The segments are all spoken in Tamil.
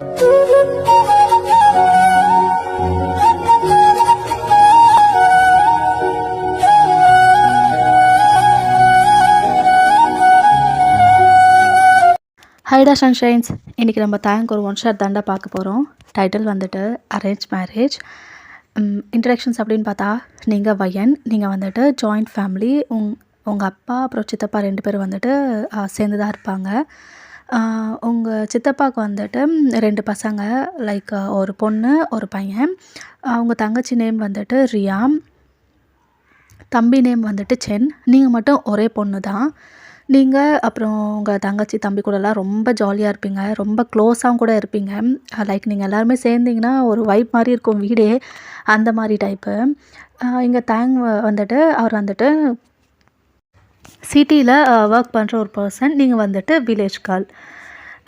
ஹைடா சன்ஷைன்ஸ். இன்றைக்கி நம்ம தேங்க் ஒரு ஒன் ஷாட் தாண்டா பார்க்க போகிறோம். டைட்டில் வந்துட்டு அரேஞ்ச் மேரேஜ். இன்ட்ரடக்ஷன்ஸ் அப்படின்னு பார்த்தா, நீங்கள் வயன், நீங்கள் வந்துட்டு ஜாயிண்ட் ஃபேமிலி. உங்கள் அப்பா அப்புறம் சித்தப்பா 2 பேரும் வந்துட்டு சேர்ந்து தான் இருப்பாங்க. உங்கள் சித்தப்பாவுக்கு வந்துட்டு 2 பசங்க, லைக் ஒரு பொண்ணு ஒரு பையன். அவங்க தங்கச்சி நேம் வந்துட்டு ரியா, தம்பி நேம் வந்துட்டு சென். நீங்கள் மட்டும் ஒரே பொண்ணு தான். நீங்கள் அப்புறம் உங்கள் தங்கச்சி தம்பி கூடலாம் ரொம்ப ஜாலியாக இருப்பீங்க, ரொம்ப க்ளோஸாகவும் கூட இருப்பீங்க. லைக் நீங்கள் எல்லாருமே சேர்ந்திங்கன்னா ஒரு வைப் மாதிரி இருக்கும் வீடே, அந்த மாதிரி டைப்பு. இங்கே தேங் வந்துட்டு அவர் வந்துட்டு சிட்டியில் ஒர்க் பண்ணுற ஒரு பர்சன், நீங்கள் வந்துட்டு வில்லேஜ் கால்.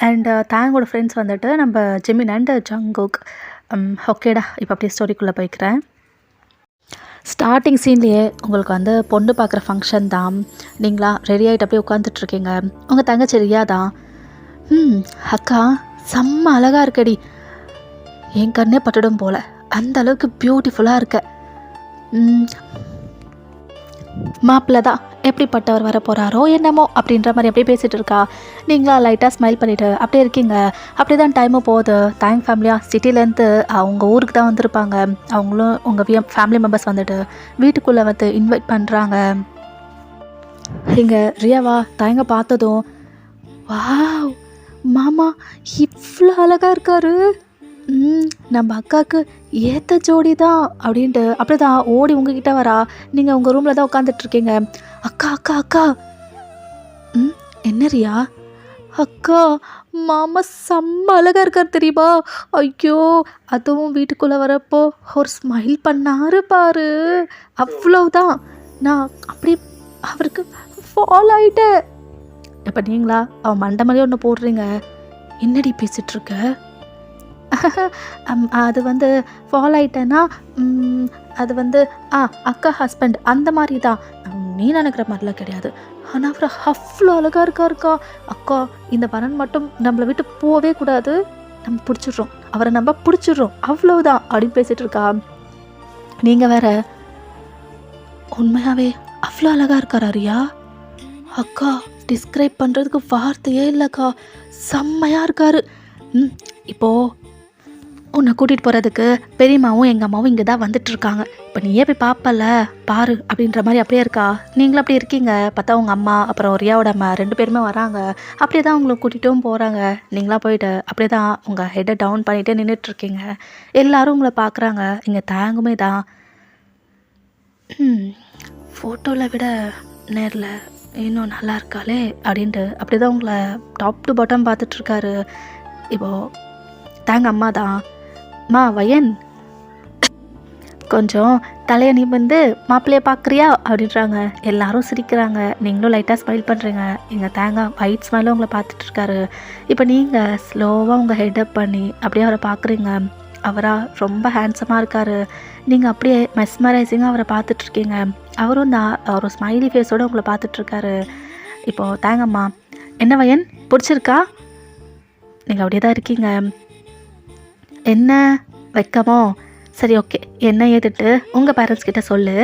அண்ட் தேங்கோட ஃப்ரெண்ட்ஸ் வந்துட்டு நம்ம ஜிமின் அண்ட் ஜங்குக். ஓகேடா, இப்போ அப்படியே ஸ்டோரிக்குள்ளே போய்க்கிறேன். ஸ்டார்டிங் சீன்லேயே உங்களுக்கு வந்து பொண்ணு பார்க்குற ஃபங்க்ஷன் தான். நீங்களா ரெடி ஆகிட்டு அப்படியே உட்காந்துட்ருக்கீங்க. உங்கள் தங்கச்சி ரியா தான். அக்கா செம்ம அழகாக இருக்கடி, என் கண்ணே பட்டுடும் போல், அந்த அளவுக்கு பியூட்டிஃபுல்லாக இருக்க. மாப்பிள்ளை தான் எப்படிப்பட்டவர் வர போகிறாரோ என்னமோ அப்படின்ற மாதிரி அப்படியே பேசிகிட்டு இருக்கா. நீங்களா லைட்டாக ஸ்மைல் பண்ணிவிட்டு அப்படியே இருக்கீங்க. அப்படி தான் டைமும் போகுது. தேங்க் ஃபேமிலியாக சிட்டிலேருந்து அவங்க ஊருக்கு தான் வந்திருப்பாங்க. அவங்களும் உங்கள் ஃபேமிலி மெம்பர்ஸ் வந்துட்டு வீட்டுக்குள்ளே வந்து இன்வைட் பண்ணுறாங்க. இங்கே ரியாவா தேங்க பார்த்ததும், வாவ் மாமா இவ்வளோ அழகாக இருக்காரு, நம்ம அக்காவுக்கு ஏற்ற ஜோடி தான் அப்படின்ட்டு அப்படி தான் ஓடி உங்ககிட்ட வரா. நீங்கள் உங்கள் ரூமில் தான் உட்காந்துட்ருக்கீங்க. அக்கா அக்கா அக்கா. என்ன ரியா? அக்கா மாமா செம்ம அழகாக இருக்கார் தெரியுமா? ஐயோ, அதுவும் வீட்டுக்குள்ளே வரப்போ ஒரு ஸ்மைல் பண்ணாரு பாரு, அவ்வளவுதான். நான் அப்படி அவருக்கு ஃபால் ஆகிட்டேன். இப்போ நீங்களா அவன் மண்டமலையே ஒன்று போடுறீங்க. என்னடி பேசிகிட்ருக்க? அது வந்து ஃபாலோ ஆகிட்டேன்னா அது வந்து அக்கா ஹஸ்பண்ட் அந்த மாதிரி தான். நீ நினைக்கிற மாதிரிலாம் கிடையாது. ஆனால் அவர் அவ்வளோ அழகாக இருக்காருக்கா. அக்கா இந்த வரன் மட்டும் நம்மளை விட்டு போகவே கூடாது, நம்ம பிடிச்சிட்றோம், அவரை நம்ம பிடிச்சிட்றோம், அவ்வளவுதான் அப்படின்னு பேசிகிட்டு இருக்கா. நீங்கள் வேற உண்மையாகவே அவ்வளோ அழகாக இருக்காரா ரியா? அக்கா டிஸ்கிரைப் பண்ணுறதுக்கு வார்த்தையே இல்லைக்கா, செம்மையாக இருக்காரு. இப்போது உன்னை கூட்டிகிட்டு போகிறதுக்கு பெரியம்மாவும் எங்கள் அம்மாவும் இங்கே தான் வந்துட்டுருக்காங்க. இப்போ நீயே போய் பார்ப்பல பாரு அப்படின்ற மாதிரி அப்படியே இருக்கா. நீங்களும் அப்படி இருக்கீங்க. பார்த்தா உங்கள் அம்மா அப்புறம் ரியாவோட அம்மா 2 பேருமே வராங்க. அப்படியே தான் உங்களை கூட்டிகிட்டும் போகிறாங்க. நீங்களாம் போயிட்டு அப்படியே தான் உங்கள் ஹெட்டை டவுன் பண்ணிகிட்டே நின்றுட்டுருக்கீங்க. எல்லோரும் உங்களை பார்க்குறாங்க. இங்கே தேங்குமே தான் ஃபோட்டோவில் விட நேரில் இன்னும் நல்லா இருக்காளே அப்படின்ட்டு அப்படி தான் உங்களை டாப் டு பாட்டம் பார்த்துட்ருக்காரு. இப்போது தேங்க அம்மா தான், மா வயன் கொஞ்சம் தலையை நீ வந்து மாப்பிள்ளையை பார்க்குறியா அப்படின்றாங்க. எல்லாரும் சிரிக்கிறாங்க. நீங்களும் லைட்டாக ஸ்மைல் பண்ணுறீங்க. எங்கள் தேங்காய் ஒயிட் ஸ்மைலும் உங்களை பார்த்துட்ருக்காரு. இப்போ நீங்கள் ஸ்லோவாக உங்கள் ஹெட்டப் பண்ணி அப்படியே அவரை பார்க்குறீங்க. அவராக ரொம்ப ஹேண்ட்ஸமாக இருக்கார். நீங்கள் அப்படியே மெஸ்மரைசிங்காக அவரை பார்த்துட்ருக்கீங்க. அவரும் தான் ஒரு ஸ்மைலி ஃபேஸோடு உங்களை பார்த்துட்ருக்காரு. இப்போது தேங்கம்மா, என்ன வயன் பிடிச்சிருக்கா? நீங்கள் அப்படியே தான் இருக்கீங்க. என்ன வைக்கமோ? சரி ஓகே, என்ன ஏதுட்டு உங்கள் பேரண்ட்ஸ் கிட்ட சொல்லு.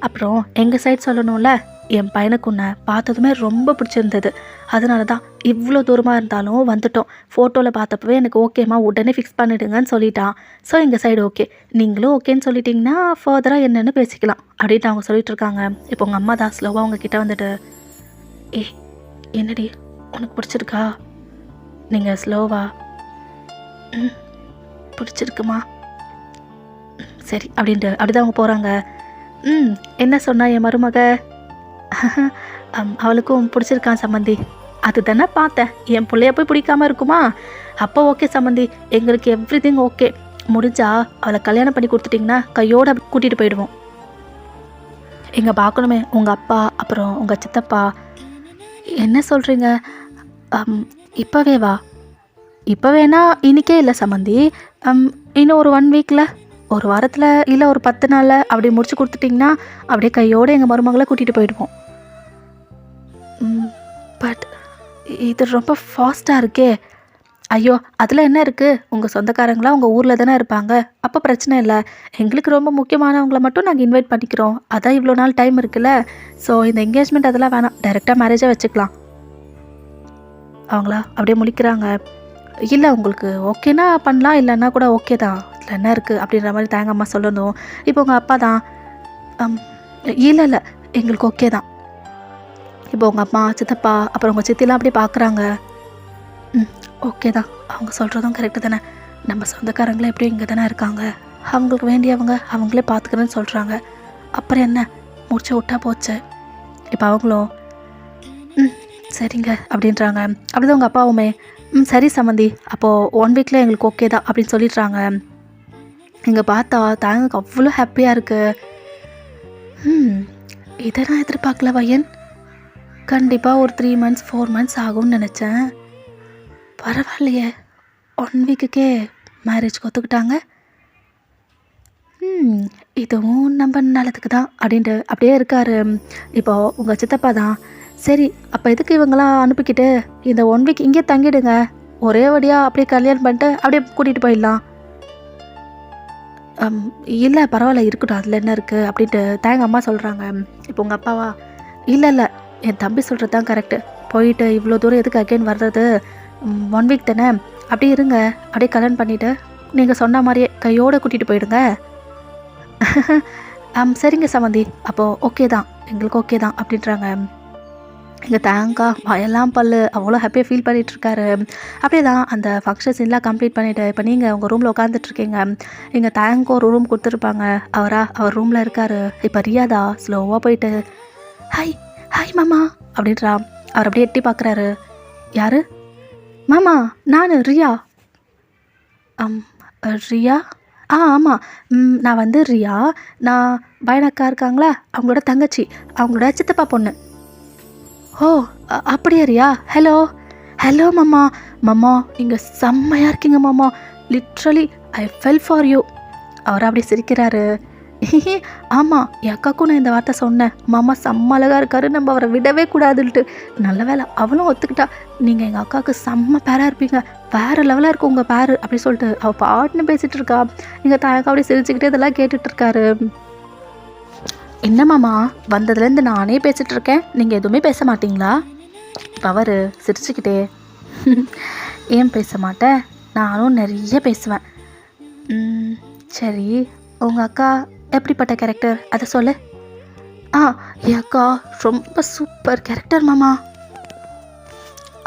அப்புறம் எங்கள் சைட் சொல்லணும்ல, என் பையனுக்கு உன்னை பார்த்ததுமே ரொம்ப பிடிச்சிருந்தது, அதனால தான் இவ்வளோ தூரமாக இருந்தாலும் வந்துட்டோம். ஃபோட்டோவில் பார்த்தப்பவே எனக்கு ஓகேம்மா உடனே ஃபிக்ஸ் பண்ணிவிடுங்கன்னு சொல்லிட்டான். ஸோ எங்கள் சைடு ஓகே, நீங்களும் ஓகேன்னு சொல்லிட்டிங்கன்னா ஃபர்தராக என்னென்னு பேசிக்கலாம் அப்படின்ட்டு அவங்க சொல்லிட்டு இருக்காங்க. இப்போ உங்கள் அம்மா தான் ஸ்லோவாக உங்ககிட்ட வந்துட்டு, என்னடி உனக்கு பிடிச்சிருக்கா? நீங்கள் ஸ்லோவா பிடிச்சிருக்குமா? சரி அப்படின்ட்டு அப்படிதான் அவங்க போகிறாங்க. என்ன சொன்னா என் மருமக? அவளுக்கும் பிடிச்சிருக்கான் சம்மந்தி. அது தானே பார்த்தேன், என் பிள்ளைய போய் பிடிக்காம இருக்குமா? அப்போ ஓகே சம்மந்தி, எங்களுக்கு எவ்ரிதிங் ஓகே. முடிஞ்சா அவளை கல்யாணம் பண்ணி கொடுத்துட்டிங்கன்னா கையோடு கூட்டிகிட்டு போயிடுவோம். இங்கே பார்க்கணுமே உங்கள் அப்பா அப்புறம் உங்கள் சித்தப்பா. என்ன சொல்கிறீங்க? இப்போவே வா? இப்போ வேணா இன்றைக்கே இல்லை சம்மந்தி, இன்னும் ஒரு 1 வீக்கில், ஒரு வாரத்தில், இல்லை ஒரு 10 நாளில் அப்படி முடிச்சு கொடுத்துட்டிங்கன்னா அப்படியே கையோடு எங்கள் மருமகளை கூட்டிகிட்டு போயிடுவோம். பட் இது ரொம்ப ஃபாஸ்ட்டாக இருக்கே. ஐயோ! அதில என்ன இருக்கு? உங்க சொந்தக்காரங்கலாம் உங்க ஊர்ல தானே இருப்பாங்க. அப்ப பிரச்சனை இல்ல. எங்களுக்கு ரொம்ப முக்கியமானவங்கள மட்டும் நாங்க இன்வைட் பண்ணிக்கிறோம். அதான் இவ்வளோ நாள் டைம் இருக்குல்ல. ஸோ இந்த என்கேஜ்மெண்ட் அதெல்லாம் வேணாம். டைரக்ட்டா மேரேஜே வச்சுக்கலாம். அவங்களா அப்படியே முழிக்கிறாங்க. இல்ல உங்களுக்கு ஓகேனா பண்ணலாம். இல்லன்னா கூட ஓகே தான். இதில என்ன இருக்கு? அப்படின்ற மாரி தயங்கம்மா சொல்லணும். இப்போ உங்க அப்பா தான். அம் இல்ல. எங்களுக்கு ஓகே தான். இப்போ உங்க அம்மா, சித்தப்பா, அப்புறம் உங்க சித்திலாம் அப்படியே பார்க்குறாங்க. ம். ஓகே தான். அவங்க சொல்கிறதும் கரெக்டு தானே. நம்ம சொந்தக்காரங்களே எப்படியும் இங்கே தானே இருக்காங்க. அவங்களுக்கு வேண்டியவங்க அவங்களே பார்த்துக்கிறேன்னு சொல்கிறாங்க. அப்புறம் என்ன முடிச்சு விட்டா போச்சு. இப்போ அவங்களும் ம் சரிங்க அப்படின்றாங்க. அப்படிதான் உங்கள் அப்பாவுமே சரி சம்மந்தி அப்போது 1 வீக்கில் எங்களுக்கு ஓகே தான் அப்படின்னு சொல்லிடுறாங்க. இங்கே பார்த்தா தாங்களுக்கு அவ்வளோ ஹாப்பியாக இருக்குது. இதை நான் எதிர்பார்க்கல வயன். கண்டிப்பாக ஒரு 3 மந்த்ஸ் 4 மந்த்ஸ் ஆகும்னு நினச்சேன். பரவாயில்லையே 1 வீக்குக்கே மேரேஜ் ஒத்துக்கிட்டாங்க. இதுவும் நம்ம நல்லதுக்கு தான் அப்படின்ட்டு அப்படியே இருக்காரு. இப்போது உங்கள் சித்தப்பா தான் சரி அப்போ எதுக்கு இவங்களாம் அனுப்பிக்கிட்டு இந்த 1 வீக் இங்கே தங்கிடுங்க. ஒரே வழியாக அப்படியே கல்யாணம் பண்ணிட்டு அப்படியே கூட்டிகிட்டு போயிடலாம். இல்லை பரவாயில்ல இருக்கட்டும் அதில் என்ன இருக்குது அப்படின்ட்டு தேங்க அம்மா சொல்கிறாங்க. இப்போ உங்கள் அப்பாவா இல்லை என் தம்பி சொல்கிறது தான் கரெக்டு. போயிட்டு இவ்வளோ தூரம் எதுக்கு அகைன் வர்றது? 1 வீக் தானே அப்படியே இருங்க. அப்படியே கல்யாணம் பண்ணிவிட்டு நீங்கள் சொன்ன மாதிரியே கையோடு கூட்டிகிட்டு போயிடுங்க. சரிங்க சமந்தி அப்போது ஓகே தான் எங்களுக்கு ஓகே தான் அப்படின்றாங்க. எங்கள் தேங்காய் வாயெல்லாம் பல்லு அவ்வளோ ஹாப்பியாக ஃபீல் பண்ணிகிட்ருக்காரு. அப்படியே தான் அந்த ஃபங்க்ஷன் சீன்லாம் கம்ப்ளீட் பண்ணிவிட்டு இப்போ நீங்கள் உங்கள் ரூமில் உட்காந்துட்ருக்கீங்க. எங்கள் தேங்காய் ஒரு ரூம் கொடுத்துருப்பாங்க. அவர் ரூமில் இருக்கார். இப்போ ரியாதா ஸ்லோவாக போயிட்டு ஹாய் ஹாய் மாமா அப்படின்றா. அவர் அப்படியே எட்டி பார்க்குறாரு. யார் மாமா? நான் ரியா. ரியா ஆமாம். நான் வந்து ரியா. நான் பயனக்கா இருக்காங்களா அவங்களோட தங்கச்சி, அவங்களோட சித்தப்பா பொண்ணு. ஓ அப்படியா ரியா? ஹலோ ஹலோ மாமா. மாமா நீங்கள் செம்மையாக இருக்கீங்க மாமா. Literally I fell for you. அவர் அப்படி சிரிக்கிறாரு. ஆமாம் என் அக்காக்கும் நான் இந்த வார்த்தை சொன்னேன். மாமா செம்ம அழகாக இருக்காரு, நம்ம அவரை விடவே கூடாதுன்ட்டு. நல்ல வேலை அவளும் ஒத்துக்கிட்டா. நீங்கள் எங்கள் அக்காவுக்கு செம்ம பேராக இருப்பீங்க, வேறு லெவலாக இருக்கும் உங்கள் பேரு அப்படி சொல்லிட்டு அவள் பாட்டுன்னு பேசிகிட்டு இருக்கா. எங்கள் தாயக்கா அப்படி சிரிச்சுக்கிட்டே இதெல்லாம் கேட்டுட்ருக்காரு. என்ன மாமா வந்ததுலேருந்து நானே பேசிகிட்டு இருக்கேன், நீங்கள் எதுவுமே பேச மாட்டிங்களா? அவர் சிரிச்சுக்கிட்டே ஏன் பேச மாட்டேன், நானும் நிறைய பேசுவேன். சரி உங்கள் அக்கா எப்படிப்பட்ட கேரக்டர் அதை சொல்லு. என் அக்கா ரொம்ப சூப்பர் கேரக்டர் மாமா.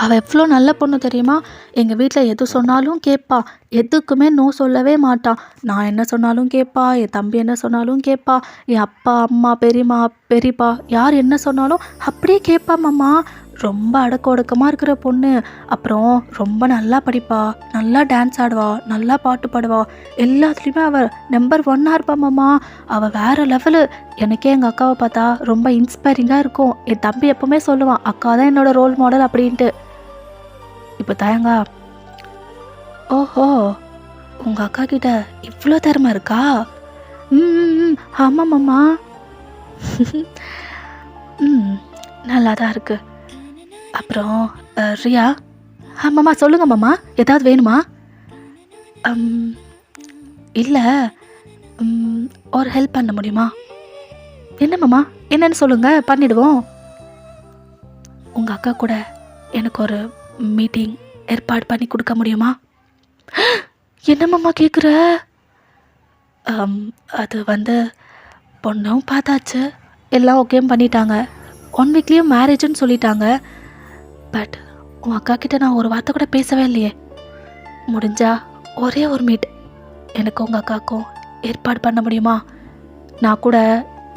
அவள் எவ்வளோ நல்ல பொண்ணு தெரியுமா? எங்கள் வீட்டில் எது சொன்னாலும் கேட்பா, எதுக்குமே நோ சொல்லவே மாட்டா. நான் என்ன சொன்னாலும் கேட்பா, என் தம்பி என்ன சொன்னாலும் கேட்பா, என் அப்பா அம்மா பெரியம்மா பெரியப்பா யார் என்ன சொன்னாலும் அப்படியே கேட்பா மாமா. ரொம்ப அடக்க ஒடுக்கமாக இருக்கிற பொண்ணு. அப்புறம் ரொம்ப நல்லா படிப்பா, நல்லா டான்ஸ் ஆடுவா, நல்லா பாட்டு பாடுவா, எல்லாத்துலேயுமே அவள் நம்பர் 1 இருப்பா மாமா. அவள் வேறு லெவலு. எனக்கே எங்கள் அக்காவை பார்த்தா ரொம்ப இன்ஸ்பைரிங்காக இருக்கும். என் தம்பி எப்போவுமே சொல்லுவான் அக்கா தான் என்னோடய ரோல் மாடல் அப்படின்ட்டு. இப்போ தயங்கா ஓஹோ உங்கள் அக்கா கிட்ட இவ்வளோ திறமை இருக்கா? ஆமாம் மாமா. நல்லா தான் இருக்குது. அப்புறம் ரியா மாமா சொல்லுங்கள் மாமா ஏதாவது வேணுமா? இல்லை ஒரு ஹெல்ப் பண்ண முடியுமா? என்ன மாமா என்னன்னு சொல்லுங்கள் பண்ணிடுவோம். உங்கள் அக்கா கூட எனக்கு ஒரு மீட்டிங் ஏற்பாடு பண்ணி கொடுக்க முடியுமா? என்ன மாமா கேட்குற? அது வந்து பொண்ணும் பார்த்தாச்சு, எல்லாம் ஓகேவும் பண்ணிட்டாங்க. 1 வீக்லேயும் மேரேஜுன்னு சொல்லிட்டாங்க. பட் உன் அக்கா கிட்ட நான் ஒரு வார்த்தை கூட பேசவே இல்லையே. முடிஞ்சா ஒரே ஒரு மீட் எனக்கு உங்கள் அக்காவுக்கும் ஏற்பாடு பண்ண முடியுமா? நான் கூட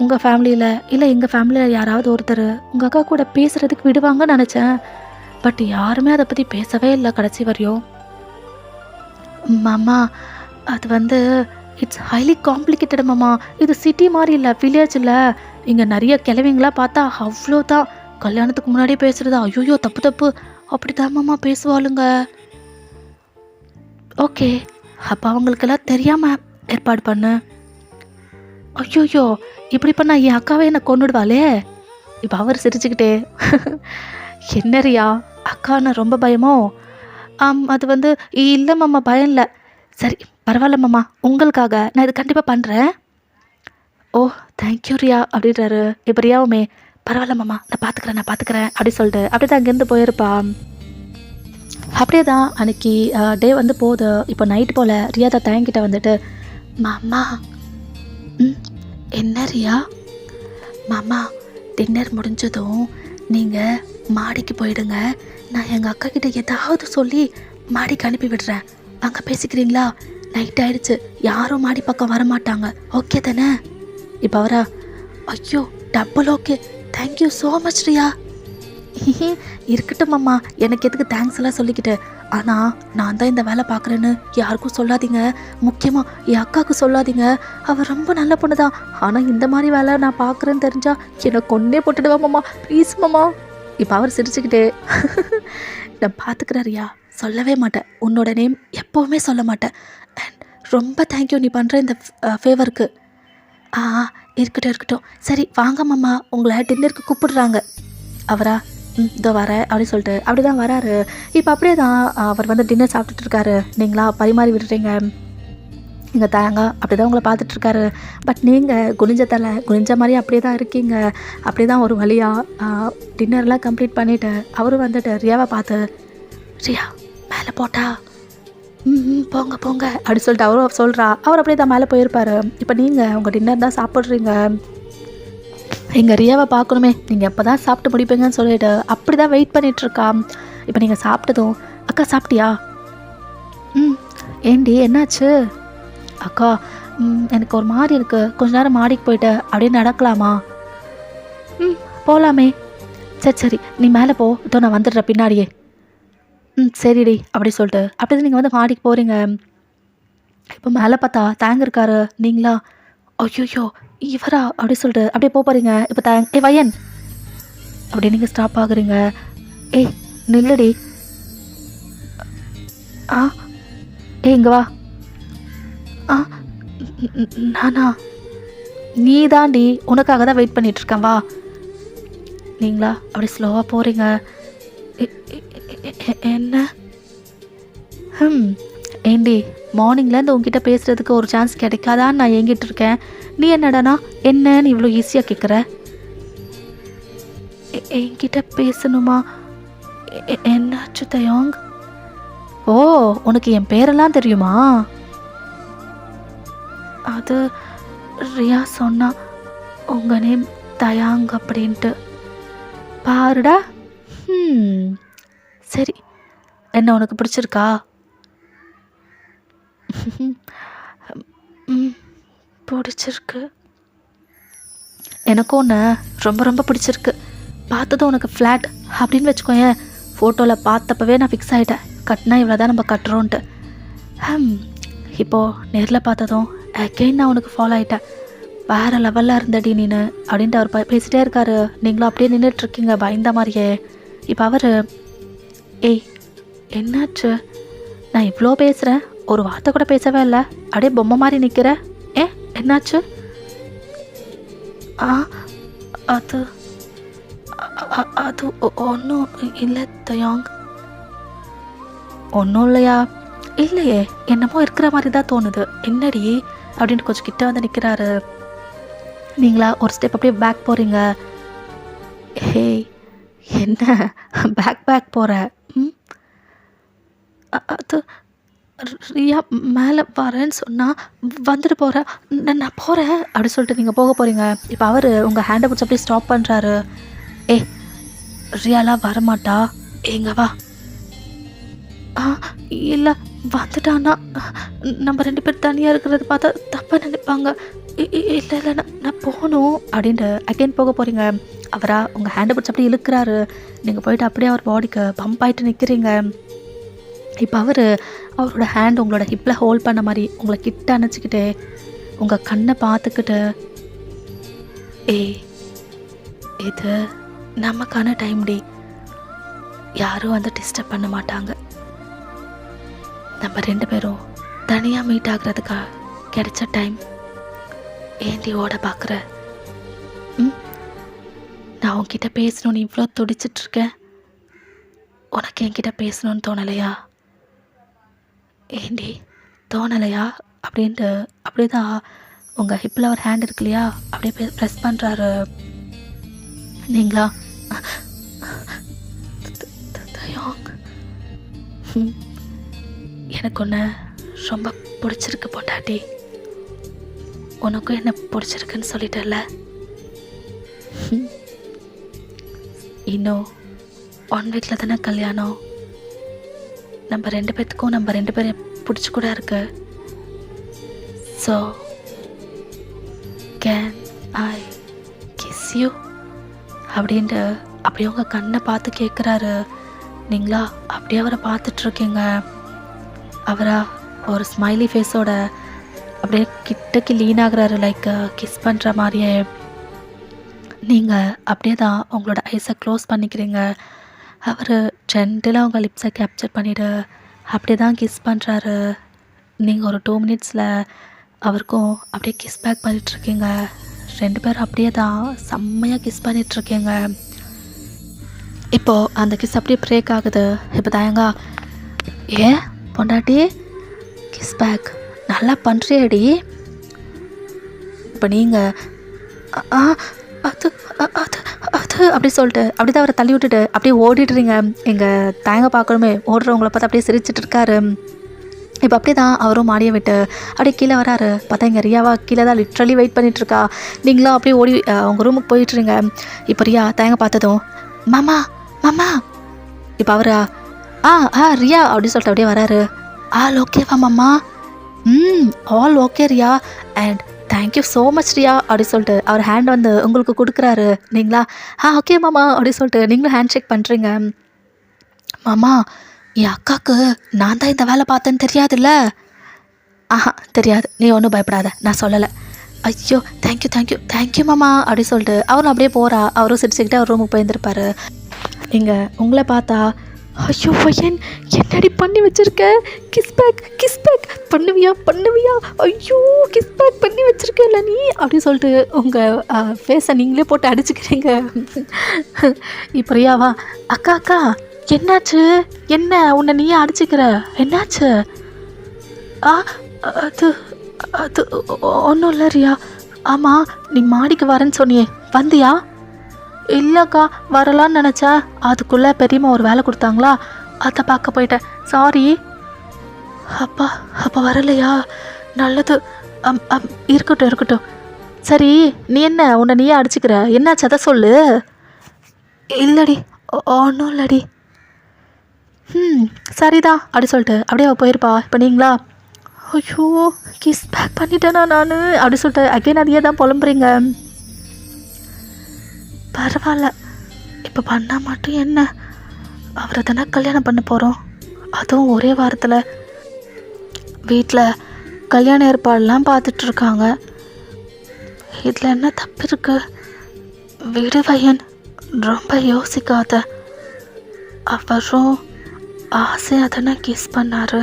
உங்கள் ஃபேமிலியில் இல்லை எங்கள் ஃபேமிலியில் யாராவது ஒருத்தர் உங்கள் அக்கா கூட பேசுகிறதுக்கு விடுவாங்கன்னு நினச்சேன். பட் யாருமே அதை பற்றி பேசவே இல்லை கடைசி வரையும். மாமா அது வந்து இட்ஸ் ஹைலி காம்ப்ளிகேட்டட் மாமா. இது சிட்டி மாதிரி இல்லை, வில்லேஜ் இல்லை. இங்கே நிறைய கிழவிங்களாம் பார்த்தா அவ்வளோதான் கல்யாணத்துக்கு முன்னாடியே பேசுகிறது ஐயோ தப்பு தப்பு அப்படி தான் மாமா பேசுவாளுங்க. ஓகே அப்போ அவங்களுக்கெல்லாம் தெரியாமல் ஏற்பாடு பண்ணு. ஐயோயோ இப்படி பண்ணா என் அக்காவே என்னை கொண்டுடுவாளே. இப்போ அவர் சிரிச்சுக்கிட்டே என்ன ரியா அக்கா நான் ரொம்ப பயமோ? அது வந்து இல்லை மாமா, பயம் இல்லை. சரி, பரவாயில்ல மாமா, உங்களுக்காக நான் இது கண்டிப்பாக பண்ணுறேன். ஓ, தேங்க்யூ ரியா அப்படின்றாரு. இப்போ ரியாவுமே பரவாயில்ல மாமா, நான் பார்த்துக்கிறேன் அப்படி சொல்லிட்டு அப்படியே தான் அங்கேருந்து போயிருப்பா. அப்படியே தான் அன்னைக்கு டே வந்து போகுது. இப்போ நைட்டு போல் ரியா தான் தேங்கிட்ட வந்துட்டு, மாமா. ம், என்ன ரியா? மாமா, டின்னர் முடிஞ்சதும் நீங்கள் மாடிக்கு போயிடுங்க. நான் எங்கள் அக்கா கிட்ட ஏதாவது சொல்லி மாடிக்கு அனுப்பி விடுறேன். அங்கே பேசிக்கிறீங்களா? நைட் ஆயிடுச்சு, யாரும் மாடி பக்கம் வரமாட்டாங்க. ஓகே தானே? இப்போ அவரா, ஐயோ double okay, thank you so much Riya. இருக்கட்டும் மாமா, எனக்கு எதுக்கு தேங்க்ஸ் எல்லாம் சொல்லிக்கிட்டு. ஆனால் நான் தான் இந்த வேலை பார்க்குறேன்னு யாருக்கும் சொல்லாதீங்க. முக்கியமாக என் அக்காவுக்கு சொல்லாதீங்க. அவள் ரொம்ப நல்ல பொண்ணு தான். ஆனால் இந்த மாதிரி வேலை நான் பார்க்குறேன்னு தெரிஞ்சா என்னை கொன்னே போட்டுடுவா மாமா, ப்ளீஸ் மாமா. இப்போ அவர் சிரிச்சுக்கிட்டே, நான் பார்த்துக்கிறேன் ரியா, சொல்லவே மாட்டேன். உன்னோட நேம் எப்போவுமே சொல்ல மாட்டேன். அண்ட் ரொம்ப தேங்க்யூ நீ பண்ணுற இந்த ஃபேவருக்கு. ஆ இருக்கட்டும். சரி வாங்க மாமா, உங்களை டின்னருக்கு கூப்பிடுறாங்க. அவரா, இதோ வரேன் அப்படின்னு சொல்லிட்டு அப்படி தான் வராரு. இப்போ அப்படியே தான் அவர் வந்து டின்னர் சாப்பிட்டுட்டு இருக்காரு. நீங்களா பரிமாறி விடுறீங்க, நீங்கள் தாங்க அப்படி தான் உங்களை பார்த்துட்ருக்காரு. பட் நீங்கள் குனிஞ்ச மாதிரி அப்படியே தான் இருக்கீங்க. அப்படி தான் ஒரு வழியாக டின்னர்லாம் கம்ப்ளீட் பண்ணிவிட்டு அவரும் வந்துட்டு ரியாவை பார்த்து, ரியா மேலே போட்டா? போங்க அப்படி சொல்லிட்டு அவரும் சொல்கிறா. அவர் அப்படியே தான் மேலே போயிருப்பார். இப்போ நீங்கள் உங்கள் டின்னர் தான் சாப்பிட்றீங்க. எங்கள் ரியாவை பார்க்கணுமே, நீங்கள் எப்போ தான் சாப்பிட்டு முடிப்பீங்கன்னு சொல்லிட்டு அப்படி தான் வெயிட் பண்ணிகிட்ருக்கா. இப்போ நீங்கள் சாப்பிட்டதும், அக்கா சாப்பிட்டியா? ஏண்டி என்னாச்சு? அக்கா, எனக்கு ஒரு மாதிரி இருக்குது, கொஞ்ச நேரம் மாடிக்கு போயிட்டு அப்படியே நடக்கலாமா? போகலாமே. சரி நீ மேலே போ, இதோ நான் வந்துடுறேன் பின்னாடியே. சரிடி அப்படி சொல்லிட்டு அப்படியே நீங்கள் வந்து மாடிக்கு போகிறீங்க. இப்போ மேலே பார்த்தா தேங்க இருக்காரு. நீங்களா, ஐயோ இவரா அப்படி சொல்லிட்டு அப்படியே போகிறீங்க. இப்போ வயன் அப்படி நீங்கள் ஸ்டாப் ஆகுறீங்க. ஏய் நில்லுடி. இங்கே வா. நானா? நீ தாண்டி, உனக்காக தான் வெயிட் பண்ணிகிட்ருக்கேன், வா. நீங்களா அப்படி ஸ்லோவாக போகிறீங்க. என்ன? ஏண்டி, மார்னிங்லேருந்து உங்ககிட்ட பேசுகிறதுக்கு ஒரு சான்ஸ் கிடைக்காதான்னு நான் ஏங்கிட்டு இருக்கேன். நீ என்னடானா என்னன்னு இவ்வளோ ஈஸியாக கேட்குற? என்கிட்ட பேசணுமா? என்னாச்சு தயாங்? ஓ, உனக்கு என் பேரெல்லாம் தெரியுமா? அது ரியா சொன்னா, உங்கள் நேம் தயாங் அப்படின்ட்டு. பாருடா. சரி, என்ன உனக்கு பிடிச்சிருக்கா? பிடிச்சிருக்கு. எனக்கும் ஒன்று ரொம்ப பிடிச்சிருக்கு. பார்த்ததும் உனக்கு ஃப்ளாட் அப்படின்னு வச்சுக்கோயேன். ஃபோட்டோவில் பார்த்தப்பவே நான் ஃபிக்ஸ் ஆகிட்டேன், கட்டினா இவ்வளோ தான் நம்ம கட்டுறோன்ட்டு. இப்போது நேரில் பார்த்ததும் அகெயின் நான் உனக்கு ஃபாலோ ஆகிட்டேன். வேறு லெவலில் இருந்தடி நீனு அப்படின்ட்டு அவர் பேசிகிட்டே இருக்காரு. நீங்களும் அப்படியே நின்றுட்டுருக்கீங்க பயந்த மாதிரியே. இப்போ அவர், ஏய் என்னாச்சு? நான் இவ்வளோ பேசுகிறேன், ஒரு வார்த்தை கூட பேசவே இல்லை, அப்படியே பொம்மை மாதிரி நிற்கிற. என்னாச்சு? அது அது ஒன்றும் இல்லை தயாங். ஒன்றும் இல்லையா? இல்லையே, என்னமோ இருக்கிற மாதிரி தான் தோணுது. என்னடி அப்படின்ட்டு கொஞ்சம் கிட்ட வந்து நிற்கிறாரு. நீங்களா ஒரு ஸ்டெப் அப்படியே பேக் போகிறீங்க. ஹே என்ன பேக் போகிற? அது ரியா மேலே வரேன்னு சொன்னால் வந்துட்டு போகிறேன், நான் போகிறேன் அப்படி சொல்லிட்டு நீங்கள் போக போகிறீங்க. இப்போ அவர் உங்கள் ஹேண்டை பிடிச்சி அப்படியே ஸ்டாப் பண்ணுறாரு. ரியாலாம் வரமாட்டா, எங்க வா. இல்லை வந்துட்டான்னா நம்ம 2 பேர் தனியாக இருக்கிறது பார்த்தா தப்பாக நினைப்பாங்க. இல்லை நான் போகணும் அப்படின்ட்டு அகைன் போக போகிறீங்க. அவரா உங்கள் ஹேண்டை பிடிச்சி அப்படியே இழுக்கிறாரு. நீங்கள் போயிட்டு அப்படியே அவர் பாடிக்கு பம்ப் ஆகிட்டு நிற்கிறீங்க. இப்போ அவரோட ஹேண்ட் உங்களோட ஹிப்பில் ஹோல்ட் பண்ண மாதிரி உங்களை கிட்ட அணைச்சிக்கிட்டு உங்கள் கண்ணை பார்த்துக்கிட்டு, இது நமக்கான டைம் டி, யாரும் வந்து டிஸ்டர்ப் பண்ண மாட்டாங்க. நம்ம 2 பேரும் தனியாக மீட் ஆகுறதுக்கா கிடைச்ச டைம். ஏந்தி ஓட பார்க்குற? நான் உன்கிட்ட பேசணும்னு இவ்வளோ துடிச்சிட்ருக்கேன், உனக்கு என்கிட்ட பேசணும்னு தோணலையா? ஏண்டி தோணலையா அப்படின்ட்டு அப்படியே தான் உங்கள் ஹிப்பில் ஒரு ஹேண்ட் இருக்கு இல்லையா அப்படியே ப்ரெஸ் பண்ணுறாரு. நீங்களா தயாங், எனக்கு ஒன்று ரொம்ப பிடிச்சிருக்கு பொண்டாட்டி. உனக்கும் என்ன பிடிச்சிருக்குன்னு சொல்லிட்டல. இன்னும் 1 வீக்கில் தானே கல்யாணம். நம்ம 2 பேர்த்துக்கும் நம்ம 2 பேரும் பிடிச்சி கூட இருக்கு. So can I kiss you அப்படின்ட்டு அப்படியே உங்கள் கண்ணை பார்த்து கேட்குறாரு. நீங்களா அப்படியே அவரை பார்த்துட்ருக்கீங்க. அவரா ஒரு ஸ்மைலி ஃபேஸோட அப்படியே கிட்டக்கு லீன் ஆகுறாரு, லைக் கிஸ் பண்ணுற மாதிரியே. நீங்கள் அப்படியே தான் உங்களோட ஐஸை க்ளோஸ் பண்ணிக்கிறீங்க. அவர் ஜென்டலாக உங்கள் லிப்ஸை கேப்சர் பண்ணிவிட்டு அப்படியே தான் கிஸ் பண்ணுறாரு. நீங்கள் ஒரு 2 மினிட்ஸில் அவருக்கும் அப்படியே கிஸ் பேக் பண்ணிகிட்ருக்கீங்க. 2 பேரும் அப்படியே தான் செம்மையாக கிஸ் பண்ணிகிட்ருக்கீங்க. இப்போது அந்த கிஸ் அப்படியே பிரேக் ஆகுது. இப்போ தாயங்க ஏன் பொண்டாட்டி கிஸ் பேக் நல்லா பண்ணுறியடி. இப்போ நீங்கள் அது அது அது அப்படி சொல்லிட்டு அப்படி தான் அவரை தள்ளி விட்டுட்டு அப்படியே ஓடிடுறீங்க. எங்கள் தாயங்க பார்க்கணுமே ஓடுறவங்கள பார்த்து அப்படியே சிரிச்சிட்டு இருக்காரு. இப்போ அப்படியே தான் அவரும் மாடியை விட்டு அப்படியே கீழே வராரு. பார்த்தா இங்கே ரியாவா கீழே தான் லிட்ரலி வெயிட் பண்ணிகிட்ருக்கா. நீங்களும் அப்படியே ஓடி உங்கள் ரூமுக்கு போயிட்டுருங்க. இப்போ ரியா தாயங்க பார்த்ததும் மாமா மாமா. இப்போ அவரா ரியா அப்படின்னு சொல்லிட்டு அப்படியே வராரு. ஆல் ஓகேவா மாமா? All okay Riya and thank you so much Riya அப்படி சொல்லிட்டு அவர் ஹேண்ட் வந்து உங்களுக்கு கொடுக்குறாரு. நீங்களா ஓகே மாமா அப்படி சொல்லிட்டு நீங்களும் ஹேண்ட் ஷேக் பண்ணுறீங்க. மாமா என் அக்காவுக்கு நான் தான் இந்த வேலை பார்த்தேன்னு தெரியாதுல்ல? தெரியாது, நீ ஒன்றும் பயப்படாத, நான் சொல்லலை. ஐயோ தேங்க்யூ தேங்க்யூ தேங்க்யூ மாமா அப்படி சொல்லிட்டு அவரும் அப்படியே போகிறா. அவரும் சிரிச்சுக்கிட்டு அவர் ரூமுக்கு போயிருந்திருப்பாரு. இங்கே உங்களை பார்த்தா ஐயோ பையன் என்னடி பண்ணி வச்சுருக்க, கிஸ் பேக் பண்ணுவியா ஐயோ கிஸ் பேக் பண்ணி வச்சுருக்கல நீ அப்படி சொல்லிட்டு உங்கள் ஃபேஸை நீங்களே போட்டு அடிச்சுக்கிறீங்க. இப்போ ரியாவா அக்கா என்னாச்சு, என்ன உன்னை நீயே அடிச்சுக்கிற, என்னாச்சு? அது அது ஒன்றும் இல்லை ரியா. ஆமாம் நீ மாடிக்கு வரேன்னு சொன்னியே, வந்தியா? இல்லைக்கா வரலான்னு நினச்சா அதுக்குள்ளே பெரியம்மா ஒரு வேலை கொடுத்தாங்களா, அதை பார்க்க போயிட்டேன், சாரி. அப்பா வரலையா? நல்லது. இருக்கட்டும். சரி நீ என்ன உன்னை நீயே அடிச்சுக்கிற, என்னாச்சு அதை சொல்லு. இல்லடி ஒன்றும் இல்லடி. சரிதான் அப்படி சொல்லிட்டு அப்படியே அவள் போயிருப்பா. இப்போ நீங்களா ஐயோ கிஸ் பேக் பண்ணிட்டேனா நான் அப்படி சொல்லிட்டு அகைன் அதையே தான் புலம்புறீங்க. பரவாயில்ல, இப்போ பண்ணால் மட்டும் என்ன, அவரை தானே கல்யாணம் பண்ண போகிறோம், அதுவும் ஒரே வாரத்தில். வீட்டில் கல்யாண ஏற்பாடெல்லாம் பார்த்துட்ருக்காங்க. இதில் என்ன தப்பு இருக்கு? விடு பையன், ரொம்ப யோசிக்காத. அவரும் ஆசையாக தானே கிஸ் பண்ணார்,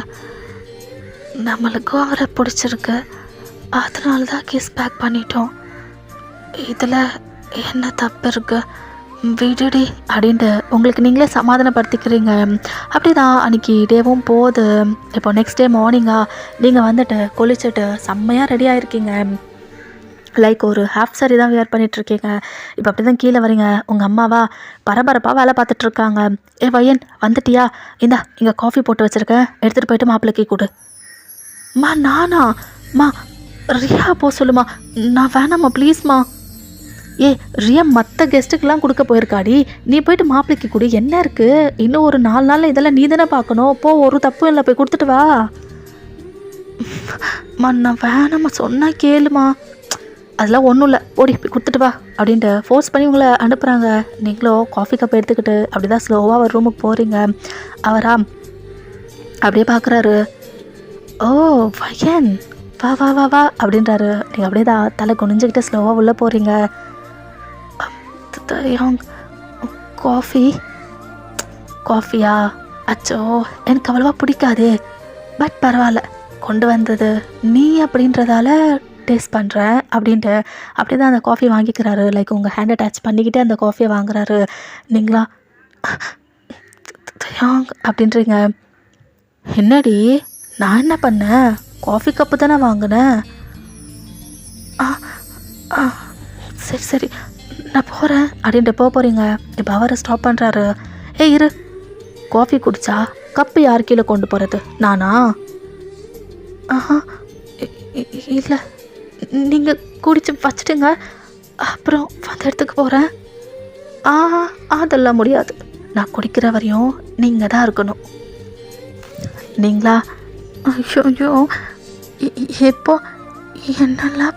நம்மளுக்கும் அவரை பிடிச்சிருக்கு, அதனால தான் கிஸ் பேக் பண்ணிட்டோம். இதில் என்ன தப்பு இருக்கு, விடுடி அப்படின்ட்டு உங்களுக்கு நீங்களே சமாதானப்படுத்திக்கிறீங்க. அப்படி தான் அன்றைக்கி டேவும் போகுது. இப்போ நெக்ஸ்ட் டே மார்னிங்காக நீங்கள் வந்துட்டு குளிச்சுட்டு செம்மையாக ரெடி ஆகிருக்கீங்க. லைக் ஒரு ஹாஃப் சாரி தான் வியர் பண்ணிகிட்ருக்கீங்க. இப்போ அப்படி தான் கீழே வரீங்க. உங்கள் அம்மாவா பரபரப்பாக வேலை பார்த்துட்ருக்காங்க. பையன் வந்துட்டியா, இந்தா இங்கே காஃபி போட்டு வச்சுருக்கேன், எடுத்துகிட்டு போயிட்டு மாப்பிள்ளைக்கு கொடு. நானா ரியா போ சொல்லுமா, நான் வேணாம்மா ப்ளீஸ்மா. ரியா மற்ற கெஸ்ட்டுக்கெல்லாம் கொடுக்க போயிருக்காடி, நீ போயிட்டு மாப்பிள்ளைக்கு கொடு, என்ன இருக்குது, இன்னும் ஒரு 4 நாளில் இதெல்லாம் நீ தானே பார்க்கணும், போ, ஒரு தப்பும் இல்லை, போய் கொடுத்துட்டு வா. நான் வேணாம்மா, சொன்னால் கேளுமா, அதெல்லாம் ஒன்றும் இல்லை, ஓடி போய் கொடுத்துட்டு வா அப்படின்ட்டு ஃபோர்ஸ் பண்ணி உங்களை அனுப்புகிறாங்க. நீங்களும் காஃபி கப் எடுத்துக்கிட்டு அப்படி தான் ஸ்லோவாக அவர் ரூமுக்கு போகிறீங்க. அவரா அப்படியே பார்க்குறாரு. ஓ பையன் வா வா வா வா அப்படின்றாரு. நீங்கள் அப்படியே தான் தலை குனிஞ்சிக்கிட்டு ஸ்லோவாக உள்ளே போகிறீங்க. காஃபியா? அச்சோ எனக்கு அவ்வளோவா பிடிக்காதே, பட் பரவாயில்ல, கொண்டு வந்தது நீ அப்படின்றதால டேஸ்ட் பண்ணுறேன் அப்படின்ட்டு அப்படி தான் அந்த காஃபி வாங்கிக்கிறாரு. லைக் உங்கள் ஹேண்டை டச் பண்ணிக்கிட்டே அந்த காஃபியை வாங்குறாரு. நீங்களா அப்படின்றீங்க. என்னடி நான் என்ன பண்ணேன்? காஃபி கப்பு தானே வாங்கினேன். ஆ ஆ சரி சரி நான் போகிறேன் அப்படின்ட்டு போகிறீங்க. இப்போ அவரை ஸ்டாப் பண்ணுறாரு. ஏய் இரு, காஃபி குடிச்சா கப்பு யார் கீழே கொண்டு போகிறது? நானா? ஆஹா இல்லை, நீங்கள் குடிச்சு வச்சுட்டுங்க, அப்புறம் அந்த இடத்துக்கு போகிறேன். அதெல்லாம் முடியாது. நான் குடிக்கிற வரையும் நீங்கள் தான் இருக்கணும். நீங்களா? ஐயோ எப்போ என்னெல்லாம்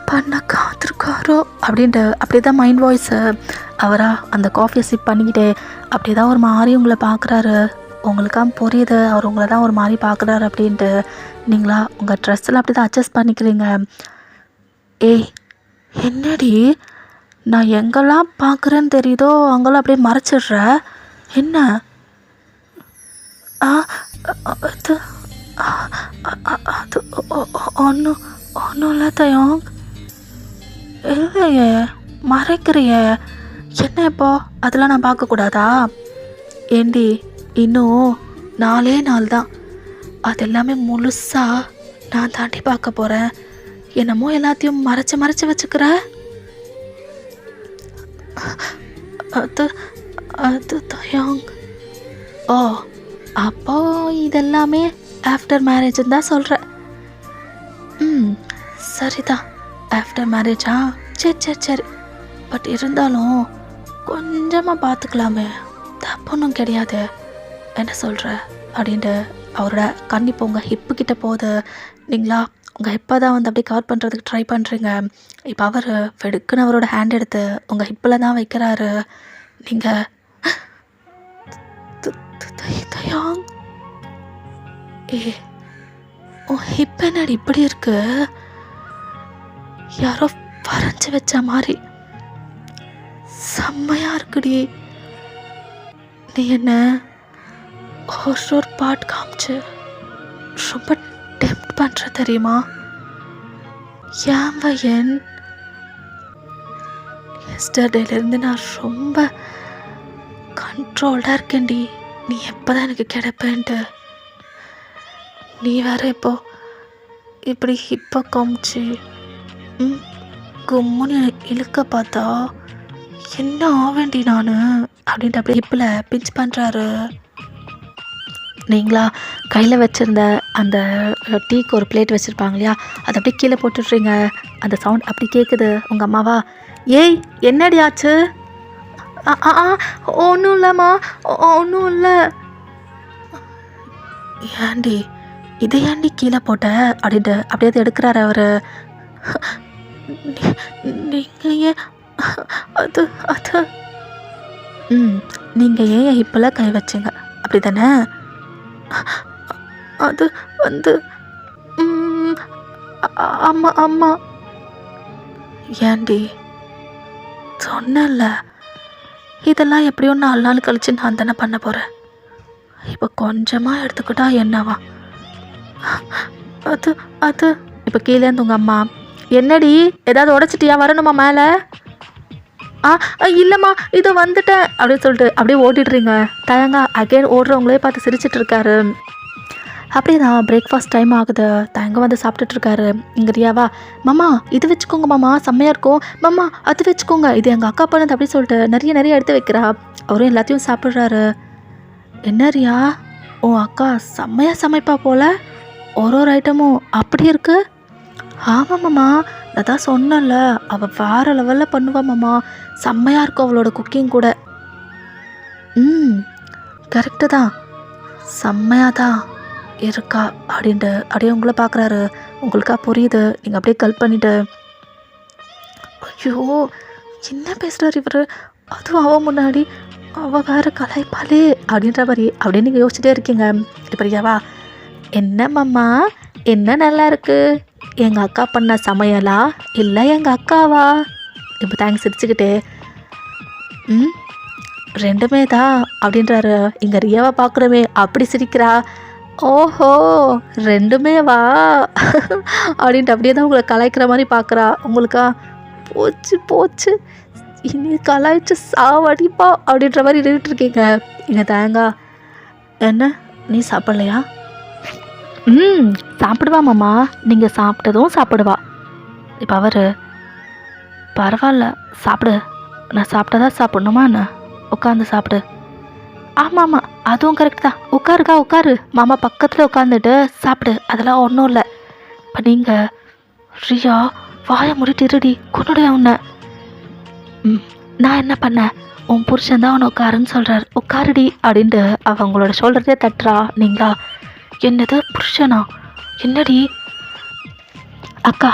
பண்ண காத்திருக்காரோ அப்படின்ட்டு அப்படியே தான் மைண்ட் வாய்ஸு. அவராக அந்த காஃபியை சிப் பண்ணிக்கிட்டே அப்படியே தான் ஒரு மாதிரி உங்களை பார்க்குறாரு. உங்களுக்காக புரியுது அவர் உங்களை தான் ஒரு மாதிரி பார்க்குறாரு அப்படின்ட்டு. நீங்களா உங்கள் ட்ரெஸ்ஸில் அப்படி தான் அட்ஜஸ்ட் பண்ணிக்கிறீங்க. ஏய் என்னடி, நான் எங்கெல்லாம் பார்க்குறேன்னு தெரியுதோ அங்கெல்லாம் அப்படியே மறைச்சிடுற என்ன? அது அது ஒன்றும் இல்லை தயோங். இல்லையே, மறைக்கிறியே என்ன? இப்போ அதெல்லாம் நான் பார்க்கக்கூடாதா? ஏண்டி, இன்னும் 4 நாள் தான். அது எல்லாமே முழுசாக நான் தாண்டி பார்க்க போகிறேன். என்னமோ எல்லாத்தையும் மறைச்சு வச்சுக்கிற. அது அது தயோங். ஓ, அப்போ இதெல்லாமே ஆஃப்டர் மேரேஜுன்னு தான் சொல்கிறேன். சரிதான், ஆஃப்டர் மேரேஜா? சரி. பட் இருந்தாலும் கொஞ்சமாக பார்த்துக்கலாமே, தப்புன்னும் கிடையாது. என்ன சொல்கிற அப்படின்ட்டு அவரோட கண்டிப்பாக உங்கள் ஹிப்புக்கிட்ட போகுது. நீங்களா உங்கள் ஹிப்பை தான் வந்து அப்படியே கவர் பண்ணுறதுக்கு ட்ரை பண்ணுறீங்க. இப்போ அவர் வெடுக்குன்னு அவரோட ஹேண்ட் எடுத்து உங்கள் ஹிப்பில் தான் வைக்கிறாரு. நீங்கள் தயாங், உன் ஹிப் என்னடி இப்படி இருக்கு? யாரோ வரைஞ்சி வச்ச மாதிரி செம்மையா இருக்குடி. நீ என்ன ஒரு பாட் காமிச்சு ரொம்ப டெம்ப்ட் பண்ற தெரியுமா? ஏன் பையன், எஸ்டர்டேலேருந்து நான் ரொம்ப கண்ட்ரோல்டாக இருக்கேன்டி. நீ எப்போதான் எனக்கு கிடைப்பேன்ட்டு. நீ வேற இப்போ இப்படி ஹிப்பை காமிச்சு கும்முன்னு இழுக்க பார்த்தா என்ன ஆவேண்டி நான் அப்படின்ட்டு அப்படியே ஹிப்பில் பிஞ்ச் பண்ணுறாரு. நீங்களா கையில் வச்சுருந்த அந்த டீக்கு ஒரு பிளேட் வச்சுருப்பாங்க இல்லையா, அதை அப்படியே கீழே போட்டுட்றீங்க. அந்த சவுண்ட் அப்படி கேட்குது. உங்கள் அம்மாவா? ஏய் என்னடி ஆச்சு? ஒன்றும் இல்லைம்மா, ஒன்றும் இல்லை. ஏண்டி இதை ஏண்டி கீழே போட்ட அப்படின்ட்டு அப்படியே எடுக்கிறாரு அவர். நீங்கள் ஏன் அது அது நீங்கள் ஏன் இப்போல்லாம் கை வச்சிங்க அப்படி தானே? அது வந்து அம்மா. ஏண்டி சொன்னல, இதெல்லாம் எப்படியோ 4 நாள் கழிச்சு நான் தானே பண்ண போகிறேன். இப்போ கொஞ்சமாக எடுத்துக்கிட்டா என்னவா? அது அது இப்போ கீழேருந்து உங்கள் அம்மா, என்னடி ஏதாவது உடச்சிட்டியா? வரணுமா மேலே? இல்லைம்மா இதோ வந்துட்டேன் அப்படின்னு சொல்லிட்டு அப்படியே ஓட்டிடுறீங்க. தயங்கா அகைன் ஓடுறவங்களே பார்த்து சிரிச்சிட்டு இருக்காரு. அப்படியே தான் பிரேக்ஃபாஸ்ட் டைம் ஆகுது. தயங்க வந்து சாப்பிட்டுட்ருக்காரு. இங்கே ரியாவா, மாமா இது வச்சுக்கோங்க மாமா, செம்மையாக இருக்கும் மாமா, அது வச்சுக்கோங்க, இது எங்கள் அக்கா பண்ணது அப்படின்னு சொல்லிட்டு நிறைய எடுத்து வைக்கிறா. அவரும் எல்லாத்தையும் சாப்பிட்றாரு. என்ன ரியா, உன் அக்கா செம்மையாக சமைப்பா போல், ஒரு ஐட்டமும் அப்படி இருக்கு. ஆமாம் மாமா, நான் தான் சொன்னல, அவள் வேறு லெவலில் பண்ணுவா மாமா, செம்மையாக இருக்கும் அவளோட குக்கிங் கூட. கரெக்டு தான், செம்மையாக தான் இருக்கா அப்படின்ட்டு அப்படியே உங்களை பார்க்குறாரு. உங்களுக்கா புரியுது. நீங்கள் அப்படியே கல் பண்ணிட்டு, ஐயோ என்ன பேசுகிறார் இவர், அதுவும் அவன் முன்னாடி, அவள் வேறு கலாய்ப்பாளே அப்படின்ற மாதிரி அப்படியே நீங்கள் யோசிச்சுட்டே இருக்கீங்க. இப்போ ரியாவா, என்ன மாமா என்ன நல்லா இருக்கு, எங்கள் அக்கா பண்ண சமையலா இல்லை எங்கள் அக்காவா? இப்போ தேங்க்ஸ் சிரிச்சுக்கிட்டே, ரெண்டுமே தான் அப்படின்றாரு. இங்கே ரியாவை பார்க்குறமே அப்படி சிரிக்கிறா. ஓஹோ ரெண்டுமே வா அப்படின்ட்டு அப்படியே தான் உங்களை கலாய்க்கிற மாதிரி பார்க்குறா. உங்களுக்கா போச்சு இனி கலாய்ச்சி சாவடிப்பா அப்படின்ற மாதிரி நின்றுட்டுருக்கீங்க. இங்கே தேங்கா, என்ன நீ சாப்பிட்லையா? ம் சாப்பிடுவா மாமா, நீங்கள் சாப்பிட்டதும் சாப்பிடுவா. இப்போ அவர் பரவாயில்ல சாப்பிடு, நான் சாப்பிட்டதா சாப்பிட்ணுமா என்ன, உட்காந்து சாப்பிடு. ஆமாம் ஆமாம், அதுவும் கரெக்ட் தான். உட்காருக்கா உட்காரு, மாமா பக்கத்தில் உட்காந்துட்டு சாப்பிடு, அதெல்லாம் ஒன்றும் இல்லை. இப்போ நீங்கள் ரியா வாயை மூடிட்டு இருடி, கொன்னுடைய உன்னை. நான் என்ன பண்ணேன், உன் புருஷன் தான் அவனை உட்காருன்னு சொல்கிறார், உட்காருடி அப்படின்ட்டு அவங்களோட ஷோல்டர்லேயே தட்டுறா. நீங்களா என்னது புருஷனா, என்னடி அக்கா,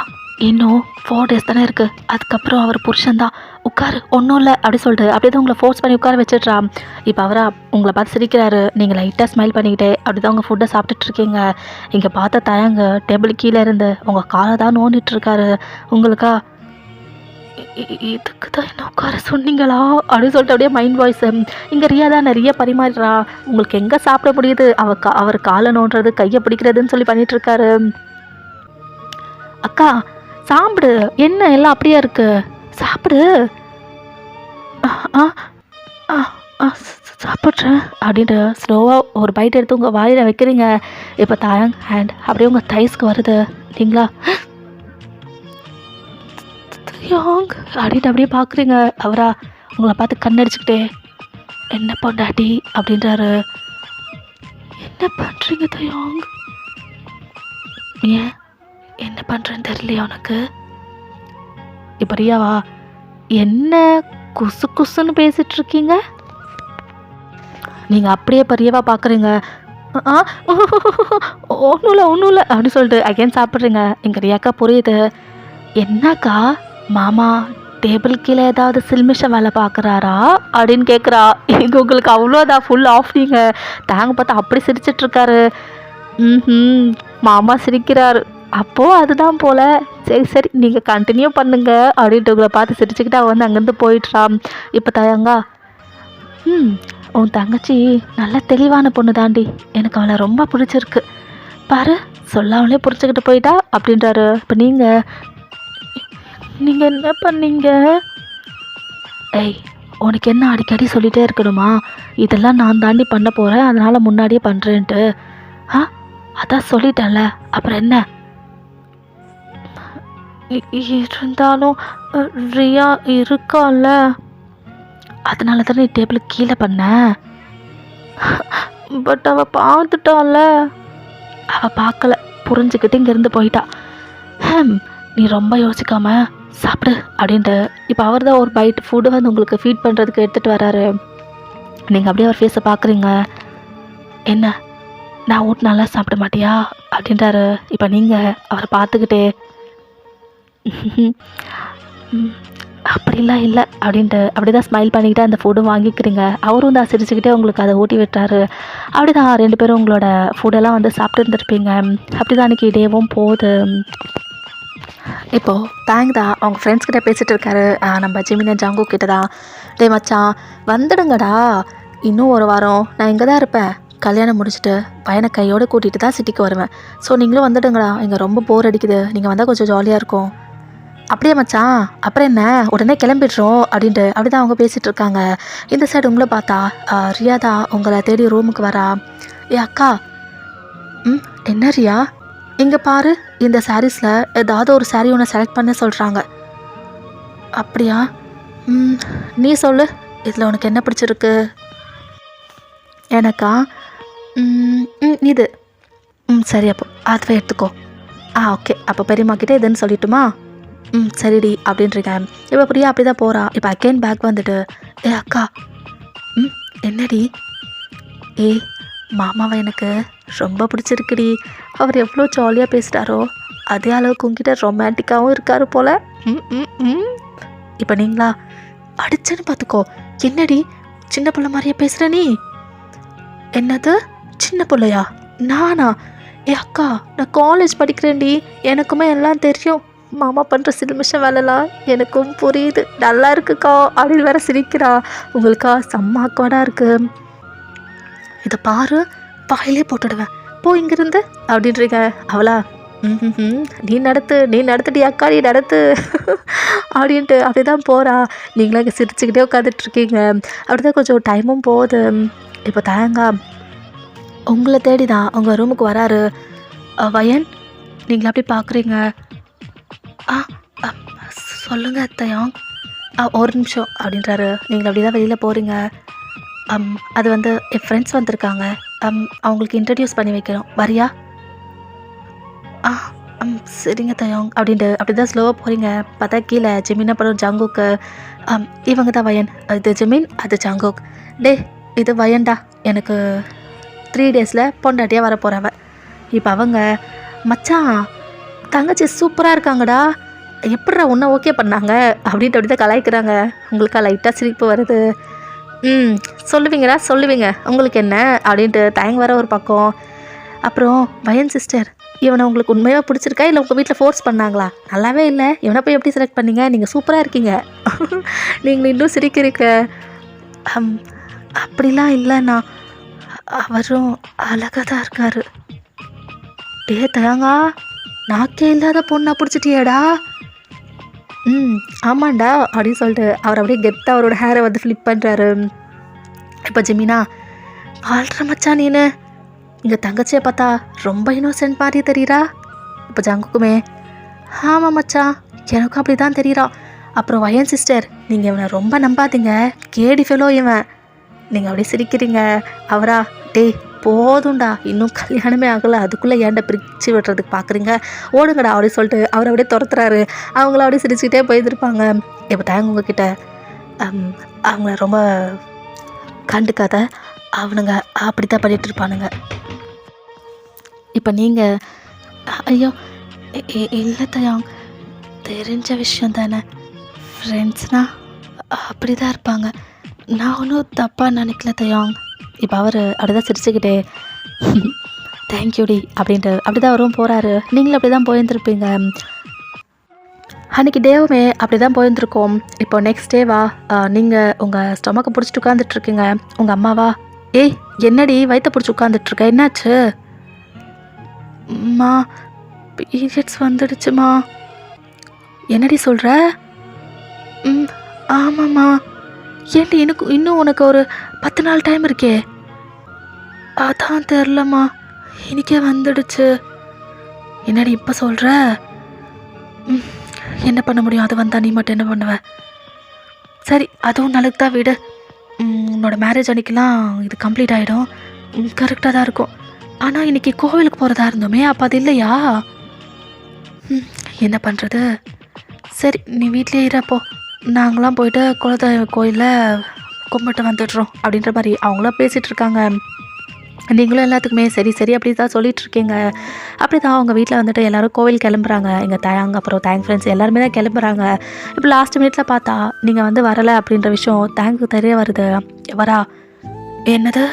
இன்னும் 4 days தானே இருக்குது, அதுக்கப்புறம் அவர் புருஷன்தான், உட்காரு ஒன்றும் இல்லை அப்படி சொல்லிட்டு அப்படியே தான் உங்களை ஃபோர்ஸ் பண்ணி உட்கார வச்சிட்றா. இப்போ அவரா உங்களை பார்த்து சிரிக்கிறாரு. நீங்கள் லைட்டாக ஸ்மைல் பண்ணிக்கிட்டே அப்படி தான் உங்கள் ஃபுட்டை சாப்பிட்டுட்ருக்கீங்க. இங்கே பார்த்த தயங்க டேபிள் கீழே இருந்து உங்கள் காலை தான் நோண்டிட்டுருக்காரு. உங்களுக்கா இதுக்கு தான் என்ன உட்கார சொன்னீங்களா அப்படின்னு சொல்லிட்டு அப்படியே மைண்ட் வாய்ஸ் இங்கே ரியா தான் நிறைய பரிமாறுறா. உங்களுக்கு எங்கே சாப்பிட முடியுது, அவர் காலை நோண்டுறது கையை பிடிக்கிறதுன்னு சொல்லி பண்ணிகிட்ருக்காரு. அக்கா சாப்பிடு, என்ன எல்லாம் அப்படியே இருக்கு, சாப்பிடு. ஆ ஆ ஆ சாப்பிட்றேன் அப்படின்ட்டு ஸ்லோவாக ஒரு பைட் எடுத்து உங்கள் வாயில் வைக்கிறீங்க. இப்போ தாயங் ஹேண்ட் அப்படியே உங்கள் தைஸ்க்கு வருது. இல்லைங்களா தாயங் அப்படின்ட்டு அப்படியே பார்க்குறீங்க. அவரா உங்களை பார்த்து கண்ணடிச்சுக்கிட்டே என்ன பொண்டாட்டி அப்படின்றாரு. என்ன பண்ணுறீங்க தாயங், ஏன் என்ன பண்ணுறேன்னு தெரியலையா உனக்கு? இப்போ ரியாவா என்ன குசு குசுன்னு பேசிகிட்ருக்கீங்க, நீங்கள் அப்படியே பெரியவா பார்க்குறீங்க. ஆ ஒன்றும் இல்லை ஒன்றும் இல்லை அப்படின்னு சொல்லிட்டு அகைன் சாப்பிட்றீங்க. இங்கே ரியாக்கா புரியுது. என்னக்கா மாமா டேபிள் கீழே ஏதாவது சில்மிஷ வேலை பார்க்குறாரா அப்படின்னு கேட்குறா. இங்கே உங்களுக்கு அவ்வளோதான் ஃபுல் ஆஃப். நீங்கள் தேங்க பார்த்தா அப்படி சிரிச்சிட்ருக்காரு. மாமா சிரிக்கிறாரு. அப்போது அதுதான் போல், சரி சரி நீங்கள் கண்டினியூ பண்ணுங்க அப்படின்ட்டு உங்களை பார்த்து சிரிச்சுக்கிட்டு அவள் வந்து அங்கேருந்து போயிட்டுறான். இப்போ தயங்கா உன் தங்கச்சி நல்ல தெளிவான பொண்ணு தாண்டி, எனக்கு அவளை ரொம்ப பிடிச்சிருக்கு பாரு, சொல்லாமலே பிடிச்சிக்கிட்டு போயிட்டா அப்படின்றாரு. இப்போ நீங்கள் என்ன பண்ணீங்க? ஏய் உனக்கு என்ன அடிக்கடி சொல்லிகிட்டே இருக்கணுமா, இதெல்லாம் நான் தாண்டி பண்ண போகிறேன், அதனால் முன்னாடியே பண்ணுறேன்ட்டு. அதான் சொல்லிட்டேன்ல, அப்புறம் என்ன? இருந்தாலும் ரியா இருக்கால, அதனால தானே டேபிளுக்கு கீழே பண்ண. பட் அவள் பார்த்துட்டால. அவள் பார்க்கல, புரிஞ்சுக்கிட்டு இங்கேருந்து போயிட்டா. நீ ரொம்ப யோசிக்காம சாப்பிடு அப்படின்ட்டு இப்போ அவர் தான் ஒரு பைட் ஃபுட்டு வந்து உங்களுக்கு ஃபீட் பண்ணுறதுக்கு எடுத்துகிட்டு வராரு. நீங்கள் அப்படியே அவர் ஃபேஸை பார்க்குறீங்க. என்ன நான் ஊட்டினால சாப்பிட மாட்டியா அப்படின்றாரு. இப்போ நீங்கள் அவரை பார்த்துக்கிட்டே அப்படிலாம் இல்லை அப்படின்ட்டு அப்படி தான் ஸ்மைல் பண்ணிக்கிட்டு அந்த ஃபுட்டும் வாங்கிக்கிறீங்க. அவரும் தான் சிரிச்சுக்கிட்டே உங்களுக்கு அதை ஊட்டி விட்டுறாரு. அப்படி தான் 2 பேரும் உங்களோட ஃபுட்டெல்லாம் வந்து சாப்பிட்டு இருந்துருப்பீங்க. அப்படி தான் அன்றைக்கி டேவும் போகுது. இப்போது தேங்க் தான் அவங்க ஃப்ரெண்ட்ஸ் கிட்டே பேசிகிட்டு இருக்காரு. நம்ம ஜிமினா ஜாங்கோ கிட்ட தான், டே மச்சான் வந்துடுங்கடா, இன்னும் 1 வாரம் நான் இங்கே தான் இருப்பேன், கல்யாணம் முடிச்சுட்டு பையனை கையோடு கூட்டிகிட்டு தான் சிட்டிக்கு வருவேன், ஸோ நீங்களும் வந்துடுங்கடா, இங்கே ரொம்ப போர் அடிக்குது, நீங்கள் வந்தால் கொஞ்சம் ஜாலியாக இருக்கும். அப்படியே மச்சான், அப்புறம் என்ன உடனே கிளம்பிடுறோம் அப்படின்ட்டு அப்படி தான் அவங்க பேசிகிட்டு இருக்காங்க. இந்த சைடு உங்களை பார்த்தா ரியா தான் உங்களை தேடி ரூமுக்கு வரா. ஏ அக்கா, என்ன ரியா, இங்கே பாரு, இந்த சாரீஸில் ஏதாவது ஒரு சாரீ ஒன்று செலக்ட் பண்ண சொல்கிறாங்க. அப்படியா, நீ சொல்லு, இதில் உனக்கு என்ன பிடிச்சிருக்கு? எனக்கா இது சரி, அப்போ அதுவே எடுத்துக்கோ. ஓகே, அப்போ பெரியம்மா கிட்டே இதுன்னு சொல்லிட்டுமா? சரிடி அப்படின்றீங்க. இப்போ பிரியா அப்படி தான் போகிறா. இப்போ அகெயின் பேக் வந்துட்டு, ஏ அக்கா, என்னடி, மாமாவை எனக்கு ரொம்ப பிடிச்சிருக்குடி, அவர் எவ்வளோ ஜாலியாக பேசுகிறாரோ அதே அளவுக்கு உங்ககிட்ட ரொமான்டிக்காகவும் இருக்கார் போல். இப்போ நீங்களா அடிச்சேன்னு பார்த்துக்கோ. என்னடி சின்ன பிள்ளை மாதிரியே பேசுகிற நீ? என்னது சின்ன பிள்ளையா? நானா? ஏ அக்கா, நான் காலேஜ் படிக்கிறேன்டி, எனக்குமே எல்லாம் தெரியும், மாமா பண்ணுற சிலுமிஷம் வேலைலாம் எனக்கும் புரியுது, நல்லா இருக்குக்கா அப்படின்னு வேற சிரிக்கிறா. உங்களுக்கா செம்ம அக்வர்டாக இருக்குது. இதை பாரு, வாயிலே போட்டுடுவேன், போ இங்கிருந்து அப்படின்றீங்க. அவளா நீ நடத்துடி அக்கா, நீ நடத்து அப்படின்ட்டு அப்படி தான் போகிறா. நீங்களாம் இங்கே சிரிச்சுக்கிட்டே உட்காந்துட்ருக்கீங்க. அப்படி தான் கொஞ்சம் டைமும் போகுது. இப்போ தயங்கா உங்களை தேடி தான் உங்கள் ரூமுக்கு வராரு. வயன் நீங்களா அப்படி பார்க்குறீங்க? ஆ அ, சொல்லுங்க தயாங். ஒரு நிமிஷம் அப்படின்றாரு. நீங்கள் அப்படி தான் வெளியில் போகிறீங்க. அது வந்து என் ஃப்ரெண்ட்ஸ் வந்திருக்காங்க. அவங்களுக்கு இன்ட்ரடியூஸ் பண்ணி வைக்கிறோம். வரியா? ஆ சரிங்க தயாங் அப்படின்ட்டு அப்படி தான் ஸ்லோவாக போகிறீங்க. பார்த்தா கீழே ஜெமின் அப்புறம் ஜங்குக்கு. இவங்க தான் வயன். இது ஜெமின், அது ஜங்குக். டே இது வயன்டா. எனக்கு 3 டேஸில் பொண்டாட்டியாக வர போகிறவ. இப்போ அவங்க மச்சான் தங்கச்சி சூப்பராக இருக்காங்கடா, எப்படிடா உன்னை ஓகே பண்ணாங்க அப்படின்ட்டு அப்படி தான் கலாய்க்கிறாங்க. உங்களுக்கா லைட்டாக சிரிப்பு வருது. சொல்லுவீங்களா சொல்லுவீங்க, உங்களுக்கு என்ன அப்படின்ட்டு தயங்க வர ஒரு பக்கம். அப்புறம் வயன் சிஸ்டர், இவனை உங்களுக்கு உண்மையாக பிடிச்சிருக்கா இல்லை உங்கள் வீட்டில் ஃபோர்ஸ் பண்ணாங்களா? நல்லாவே இல்லை, இவனை போய் எப்படி செலக்ட் பண்ணீங்க? நீங்கள் சூப்பராக இருக்கீங்க. நீங்கள் இன்னும் சிரிக்கிறீங்க. அப்படிலாம் இல்லைண்ணா, அவரும் அழகாக தான் இருக்கார். தயாங்கா, நாக்கே இல்லாத பொண்ணா பிடிச்சிட்டியாடா? ஆமாண்டா அப்படின்னு சொல்லிட்டு அவர் அப்படியே கெத்தாக அவரோட ஹேரை வந்து ஃப்ளிப் பண்ணுறாரு. இப்போ ஜெமினா, ஆள்ற மச்சான் நீனு, இங்கே தங்கச்சியை பார்த்தா ரொம்ப இன்னோசென்ட் மாதிரி தெரியுறா. இப்போ ஜங்குக்குமே, ஆமாம் மச்சான் எனக்கும் அப்படி தான் தெரியுறான். அப்புறம் வயன் சிஸ்டர், நீங்கள் இவனை ரொம்ப நம்பாதீங்க, கேடி ஃபெலோ இவன். நீங்கள் அப்படியே சிரிக்கிறீங்க. அவரா, டேய் போதும்டா, இன்னும் கல்யாணமே ஆகலை, அதுக்குள்ளே ஏன்டா பிரித்து விடுறதுக்கு பார்க்குறீங்க, ஓடுங்கடா அப்படின்னு சொல்லிட்டு அவர் அப்படியே துரத்துறாரு. அவங்கள அப்படியே சிரிச்சுக்கிட்டே போயிருப்பாங்க. இப்போ தாங்க உங்ககிட்ட அவங்கள ரொம்ப கண்டுக்காத, அவனுங்க அப்படி தான் பண்ணிகிட்டு இருப்பானுங்க. இப்போ நீங்கள் ஐயோ இல்லை தயாங், தெரிஞ்ச விஷயம் தானே, ஃப்ரெண்ட்ஸ்னால் அப்படி தான் இருப்பாங்க, நான் ஒன்றும் தப்பாக நினைக்கல தயாங். இப்போ அவர் அப்படிதான் சிரிச்சுக்கிட்டே தேங்க்யூடி அப்படின்ட்டு அப்படி தான் அவரும் போகிறாரு. நீங்களும் அப்படி தான் போயிருந்துருப்பீங்க. அன்றைக்கி டேவுமே அப்படி தான் போயிருந்துருக்கோம். இப்போ நெக்ஸ்ட் டேவா நீங்கள் உங்கள் ஸ்டொமக்கை பிடிச்சிட்டு உட்காந்துட்ருக்கீங்க. உங்கள் அம்மாவா, ஏய் என்னடி வயிற்ற பிடிச்சி உட்காந்துட்ருக்க, என்னாச்சு? மா பீரியட்ஸ் வந்துடுச்சுமா. என்னடி சொல்கிற? ஆமாம்மா. ஏன்டி இன்னும் உனக்கு ஒரு 10 நாள் டைம் இருக்கே. அதான் தெரிலம்மா, இன்னைக்கே வந்துடுச்சு. என்னடி இப்போ சொல்கிற? என்ன பண்ண முடியும், அது வந்தால் நீ மட்டும் என்ன பண்ணுவ? சரி அதுவும் நல்லது தான், விடு. உன்னோட மேரேஜ் அன்னைக்கெலாம் இது கம்ப்ளீட் ஆகிடும், கரெக்டாக தான் இருக்கும். ஆனால் இன்றைக்கி கோவிலுக்கு போகிறதா இருந்தோமே, அப்போ அது இல்லையா? என்ன பண்ணுறது? சரி நீ வீட்லேயே இருப்போ, நாங்களாம் போயிட்டு குலதெய்வ கோயிலில் கும்பிட்டு வந்துடுறோம் அப்படின்ற மாதிரி அவங்களாம் பேசிகிட்டு இருக்காங்க. நீங்களும் எல்லாத்துக்குமே சரி சரி அப்படி தான் சொல்லிகிட்ருக்கீங்க. அப்படி தான் அவங்க வீட்டில் வந்துட்டு எல்லோரும் கோவில் கிளம்புறாங்க. எங்கள் தயாங் அப்புறம் தேங்க் ஃப்ரெண்ட்ஸ் எல்லாருமே தான் கிளம்புறாங்க. இப்போ லாஸ்ட் மினிட்ல பார்த்தா நீங்கள் வந்து வரலை அப்படின்ற விஷயம் தேங்க்கு தெரிய வருது. வரா, என்னது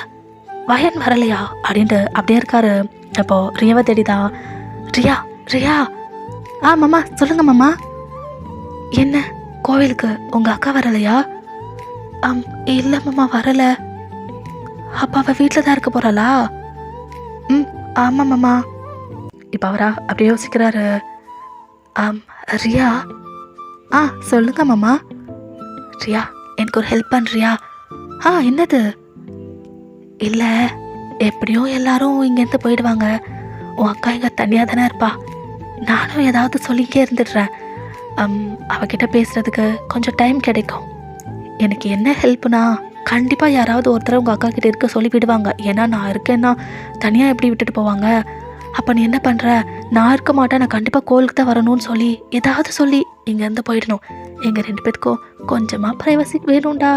வயன் வரலையா அப்படின்ட்டு அப்படியே இருக்காரு. அப்போது ரியாவை தேடிதான், ரியா ரியா, மாமா சொல்லுங்க மாமா. என்ன கோவிலுக்கு உங்கள் அக்கா வரலையா? இல்லை மாமா வரலை. அப்போ அவள் வீட்டில் தான் இருக்க போகிறாளா? ஆமாம் மாமா. இப்போ அவரா அப்படியே யோசிக்கிறாரு. ரியா, சொல்லுங்க மாமா. ரியா எனக்கு ஒரு ஹெல்ப் பண்ணுறியா? என்னது? இல்லை எப்படியும் எல்லாரும் இங்கேருந்து போயிடுவாங்க, உன் அக்கா இங்கே தனியாக தானே இருப்பா, நானும் ஏதாவது சொல்லிக்கே இருந்துடுறேன். அவகிட்ட பேசுகிறதுக்கு கொஞ்சம் டைம் கிடைக்கும். எனக்கு என்ன ஹெல்ப்னா, கண்டிப்பாக யாராவது ஒருத்தர் உங்கள் அக்கா கிட்டே இருக்க சொல்லி விடுவாங்க. ஏன்னா நான் இருக்கேன்னா தனியாக எப்படி விட்டுட்டு போவாங்க? அப்போ நீ என்ன பண்ணுற, நான் இருக்க மாட்டேன், நான் கண்டிப்பாக கோவிலுக்கு தான் வரணும்னு சொல்லி ஏதாவது சொல்லி இங்கேருந்து போயிடணும். எங்கள் 2 பேருக்கும் கொஞ்சமாக ப்ரைவசி வேணும்டா.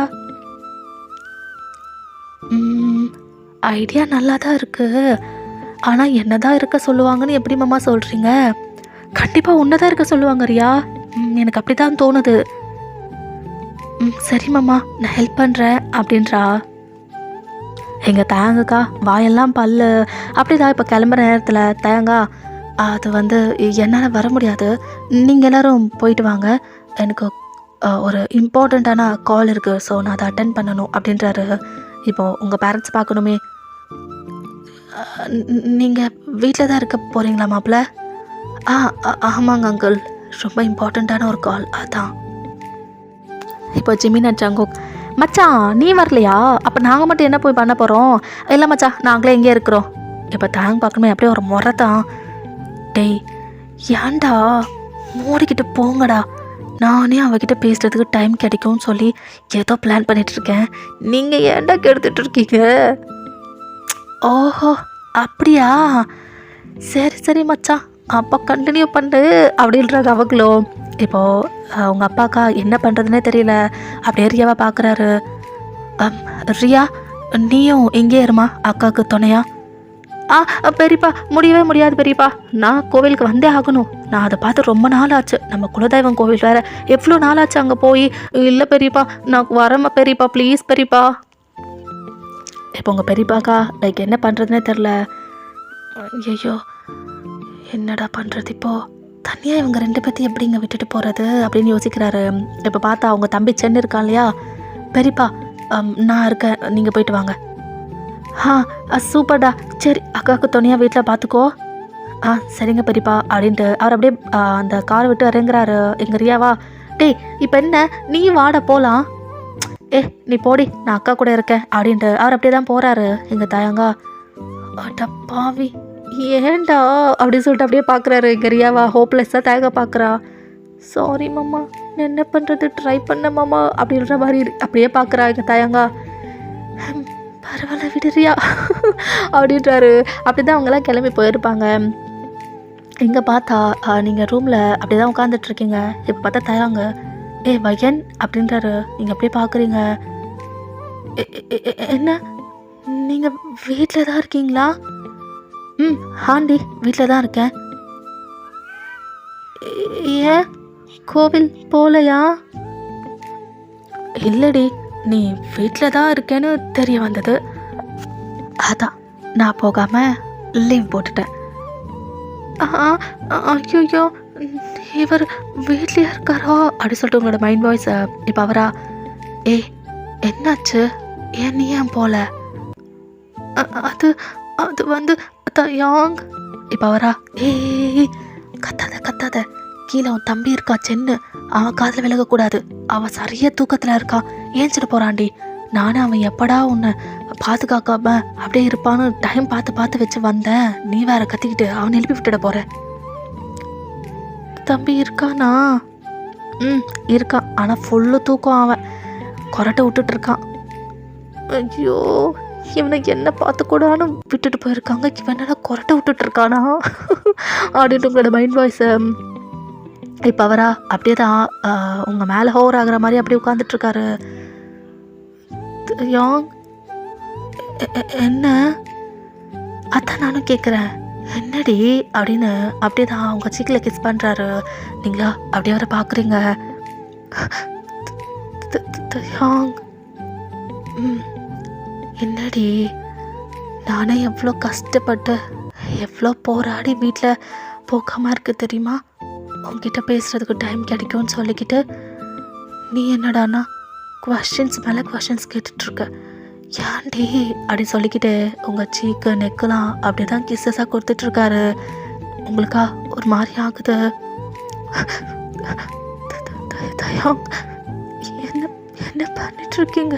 ஐடியா நல்லா தான் இருக்குது, ஆனால் என்ன தான் இருக்க சொல்லுவாங்கன்னு எப்படி மாமா சொல்கிறீங்க? கண்டிப்பாக உன்னை தான் இருக்க சொல்லுவாங்க ரியா, எனக்கு அப்படி தான் தோணுது. சரி மாமா நான் ஹெல்ப் பண்ணுறேன் அப்படின்றா. எங்கள் தேங்கக்கா வாயெல்லாம் பல்லு அப்படிதான். இப்போ கிளம்புற நேரத்தில் தேங்கா, அது வந்து என்னால் வர முடியாது, நீங்கள் எல்லோரும் போயிட்டு வாங்க, எனக்கு ஒரு இம்பார்ட்டண்ட்டான கால் இருக்குது, ஸோ நான் அதை அட்டென்ட் பண்ணணும் அப்படின்றாரு. இப்போது உங்கள் பேரண்ட்ஸ் பார்க்கணுமே. நீங்கள் வீட்டில் தான் இருக்க போகிறீங்களா மாப்பிள்ள? ஆமாங்க அங்கிள், ரொம்ப இம்பார்ட்டண்ட்டான ஒரு கால், அதான். இப்போ ஜிமின் அண்ட் ஜங்குக், மச்சான் நீ வரலையா? அப்போ நாங்கள் மட்டும் என்ன போய் பண்ண போகிறோம்? இல்லை மச்சான் நாங்களே எங்கே இருக்கிறோம். இப்போ தேங் பார்க்கணுமே அப்படியே ஒரு முறை தான். டேய் ஏன்டா மூடிக்கிட்டு போங்கடா. நானே அவகிட்ட பேசுறதுக்கு டைம் கிடைக்கும்னு சொல்லி ஏதோ பிளான் பண்ணிட்டு இருக்கேன். நீங்கள் ஏன்டா கெடுத்துட்டு இருக்கீங்க? ஓஹோ அப்படியா, சரி சரி மச்சான், அப்பா கண்டினியூ பண்ணு அப்படின்றாங்க அவங்களும். இப்போது அவங்க அப்பாக்கா என்ன பண்ணுறதுனே தெரியல. அப்படியே ரியாவை பார்க்குறாரு. ரியா நீயும் எங்கே இருமா அக்காவுக்கு துணையா? பெரியப்பா முடியவே முடியாது பெரியப்பா, நான் கோவிலுக்கு வந்தே ஆகணும். நான் அதை பார்த்து ரொம்ப நாள் ஆச்சு. நம்ம குலதெய்வம் கோவில் வேறு, எவ்வளோ நாள் ஆச்சு அங்கே போய். இல்லை பெரியப்பா நான் வரேம்மா பெரியப்பா, ப்ளீஸ் பெரியப்பா. இப்போ உங்கள் பெரியப்பாக்கா லைக் என்ன பண்ணுறதுனே தெரில. ஐயோ என்னடா பண்ணுறது இப்போது, தனியாக இவங்க 2 பேர்த்தையும் எப்படி இங்கே விட்டுட்டு போகிறது அப்படின்னு யோசிக்கிறாரு. இப்போ பார்த்தா அவங்க தம்பி சென்னு இருக்கான் இல்லையா, பெரியப்பா நான் இருக்கேன், நீங்கள் போயிட்டு வாங்க. சூப்பர்டா, சரி அக்காவுக்கு துணையாக வீட்டில் பார்த்துக்கோ. சரிங்க பெரியப்பா அப்படின்ட்டு அவர் அப்படியே அந்த காரை விட்டு இறங்குறாரு. எங்கள் ரியாவா, டேய் இப்போ என்ன நீ வாட போகலாம். நீ போடி, நான் அக்கா கூட இருக்கேன் அப்படின்ட்டு அவர் அப்படியே தான் போகிறாரு. எங்கள் தாயாங்கா பாவி ஏண்டா அப்படின்னு சொல்லிட்டு அப்படியே பார்க்குறாரு. எங்கள் ரியாவா ஹோப்லெஸ்ஸாக தேங்க பார்க்குறா. சாரி மாமா, என்ன பண்ணுறது, ட்ரை பண்ண மாமா அப்படின்ற மாதிரி அப்படியே பார்க்குறா எங்கள் தாயாங்கா. பரவாயில்ல விடுறியா அப்படின்றாரு. அப்படி தான் அவங்கெல்லாம் கிளம்பி போயிருப்பாங்க. இங்கே பார்த்தா நீங்கள் ரூமில் அப்படி தான் உட்காந்துட்ருக்கீங்க. இப்போ பார்த்தா தயாங்க வயன் அப்படின்றாரு. நீங்கள் அப்படியே பார்க்குறீங்க. என்ன நீங்கள் வீட்டில் தான் இருக்கீங்களா? ஆண்டி வீட்டில் தான் இருக்கேன். ஏன் கோவில் போகலையா? இல்லடி, நீ வீட்டில் தான் இருக்கேன்னு தெரிய வந்தது, அதான் நான் போகாமல் லீவ் போட்டுட்டேன். ஐயோ இவர் வீட்லேயே இருக்காரோ அப்படி சொல்லிட்டு உங்களோட மைண்ட் வாய்ஸ். இப்போ அவரா, என்னாச்சு, ஏன் நீ ஏன் போல? அது அது வந்து தயாங். இப்போ அவரா, கத்தாத கீழே உன் தம்பி இருக்கா சென்னு, அவன் காதில் விலகக்கூடாது. அவன் சரியாக தூக்கத்தில் இருக்கான், ஏஞ்சிட்டு போகிறான்டி. நானும் அவன் எப்படா உன்னை பாதுகாக்காம அப்படியே இருப்பான்னு டைம் பார்த்து வச்சு வந்தேன். நீ வேற கத்திக்கிட்டு அவனை எழுப்பி விட்டுட போற. தம்பி இருக்கானா? இருக்கான், ஆனால் ஃபுல்லு தூக்கம். அவன் கொரட்டை விட்டுட்டு இருக்கான். ஐயோ இவனை என்ன பார்த்துக்கூடான்னு விட்டுட்டு போயிருக்காங்க, இவனடா கொரட்டை விட்டுட்டு இருக்கானா அப்படின்ட்டு உங்களோட மைண்ட் வாய்ஸ். இப்போ அவரா அப்படியே தான் உங்கள் மேலே ஹோவர் ஆகிற மாதிரி அப்படியே உட்காந்துட்ருக்காரு. யாங் என்ன? அதான் நானும் கேட்குறேன், என்னடி அப்படின்னு அப்படியே தான் அவங்க சீக்கில் கிஸ் பண்ணுறாரு. நீங்களா அப்படியே வர பார்க்குறீங்க. யாங் என்னடி, நானே எவ்வளோ கஷ்டப்பட்டு எவ்வளோ போராடி வீட்டில் போக்காமல் இருக்கு தெரியுமா? உங்ககிட்ட பேசுகிறதுக்கு டைம் கிடைக்கும்னு சொல்லிக்கிட்டு நீ என்னடானா கொஷின்ஸ் மேலே கொஷின்ஸ் கேட்டுட்ருக்க. ஏன்டி அப்படின்னு சொல்லிக்கிட்டு உங்கள் சீக்கு நெக்கெலாம் அப்படி தான் கிஸ்ஸஸாக கொடுத்துட்ருக்காரு. உங்களுக்கா ஒரு மாதிரி ஆகுது. தயாங் என்ன என்ன பண்ணிட்டுருக்கீங்க?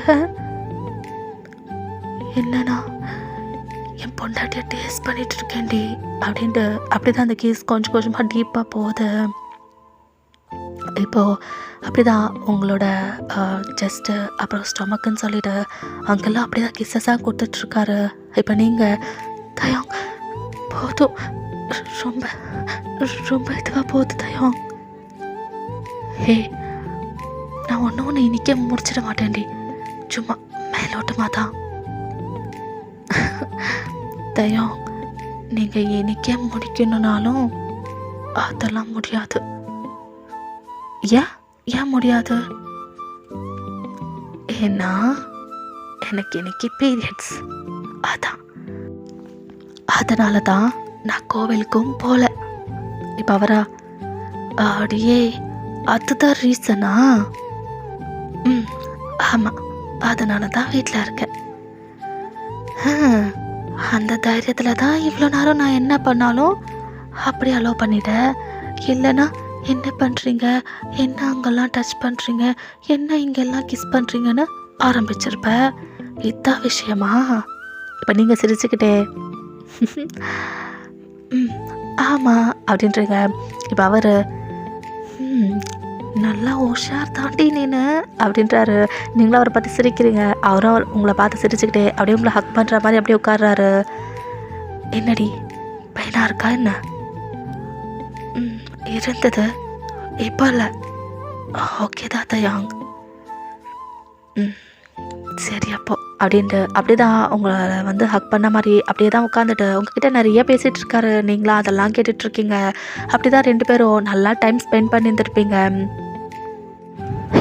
என்னன்னா என் பொண்டாட்டியை டேஸ்ட் பண்ணிட்டு இருக்கேன்டி அப்படின்ட்டு அப்படி தான் அந்த கேஸ் கொஞ்சம் கொஞ்சமாக டீப்பாக போகுது. இப்போது அப்படி தான் உங்களோட செஸ்ட்டு அப்புறம் ஸ்டொமக்குன்னு சொல்லிட்டு அங்கெல்லாம் அப்படி தான் கிஸ்ஸஸாக கொடுத்துட்ருக்காரு. இப்போ நீங்கள் தயாங் போதும், ரொம்ப ரொம்ப இதுவாக போகுது தயாங். நான் ஒன்று இன்னைக்கே முடிச்சிட மாட்டேன்டி, சும்மா மேலோட்டமாக தான். தயாங் நீங்கள் இன்னைக்கே முடிக்கணுன்னாலும் அதெல்லாம் முடியாது. ஏன் முடியாது? ஏன்னா எனக்கு இன்னைக்கு பீரியட்ஸ், அதனால தான் நான் கோவிலுக்கும் போகல. இப்போ அவரா, அப்படியே அதுதான் ரீசனா? ஆமாம், அதனால தான் வீட்டில் இருக்கேன். அந்த தைரியத்தில் தான் இவ்வளோ நேரம் நான் என்ன பண்ணாலும் அப்படி அலோவ் பண்ணிட்டேன். இல்லைன்னா என்ன பண்ணுறீங்க, என்ன அங்கெல்லாம் டச் பண்ணுறீங்க, என்ன இங்கெல்லாம் கிஸ் பண்ணுறீங்கன்னு ஆரம்பிச்சிருப்பேன். இதுதான் விஷயமா? இப்போ நீங்கள் சிரிச்சுக்கிட்டே ஆமாம் அப்படின்றீங்க. இப்போ அவர் நல்லா உஷார் தாண்டி நீனு அப்படின்றாரு. நீங்களும் அவரை பார்த்து சிரிக்கிறீங்க. அவரும் உங்களை பார்த்து சிரிச்சுக்கிட்டே அப்படியே உங்களை ஹக் பண்ணுற மாதிரி அப்படியே உட்கார்றாரு. என்னடி பையனாக இருக்கா என்ன? இருந்தது, இப்போ இல்லை. ஓகே தான் தயாங். சரி அப்போ அப்படின்ட்டு அப்படியே தான் உங்களை வந்து ஹக் பண்ண மாதிரி அப்படியே தான் உட்காந்துட்டு உங்ககிட்ட நிறைய பேசிகிட்டு இருக்காரு. நீங்களா அதெல்லாம் கேட்டுட்ருக்கீங்க. அப்படி தான் 2 பேரும் நல்லா டைம் ஸ்பெண்ட் பண்ணியிருந்துருப்பீங்க.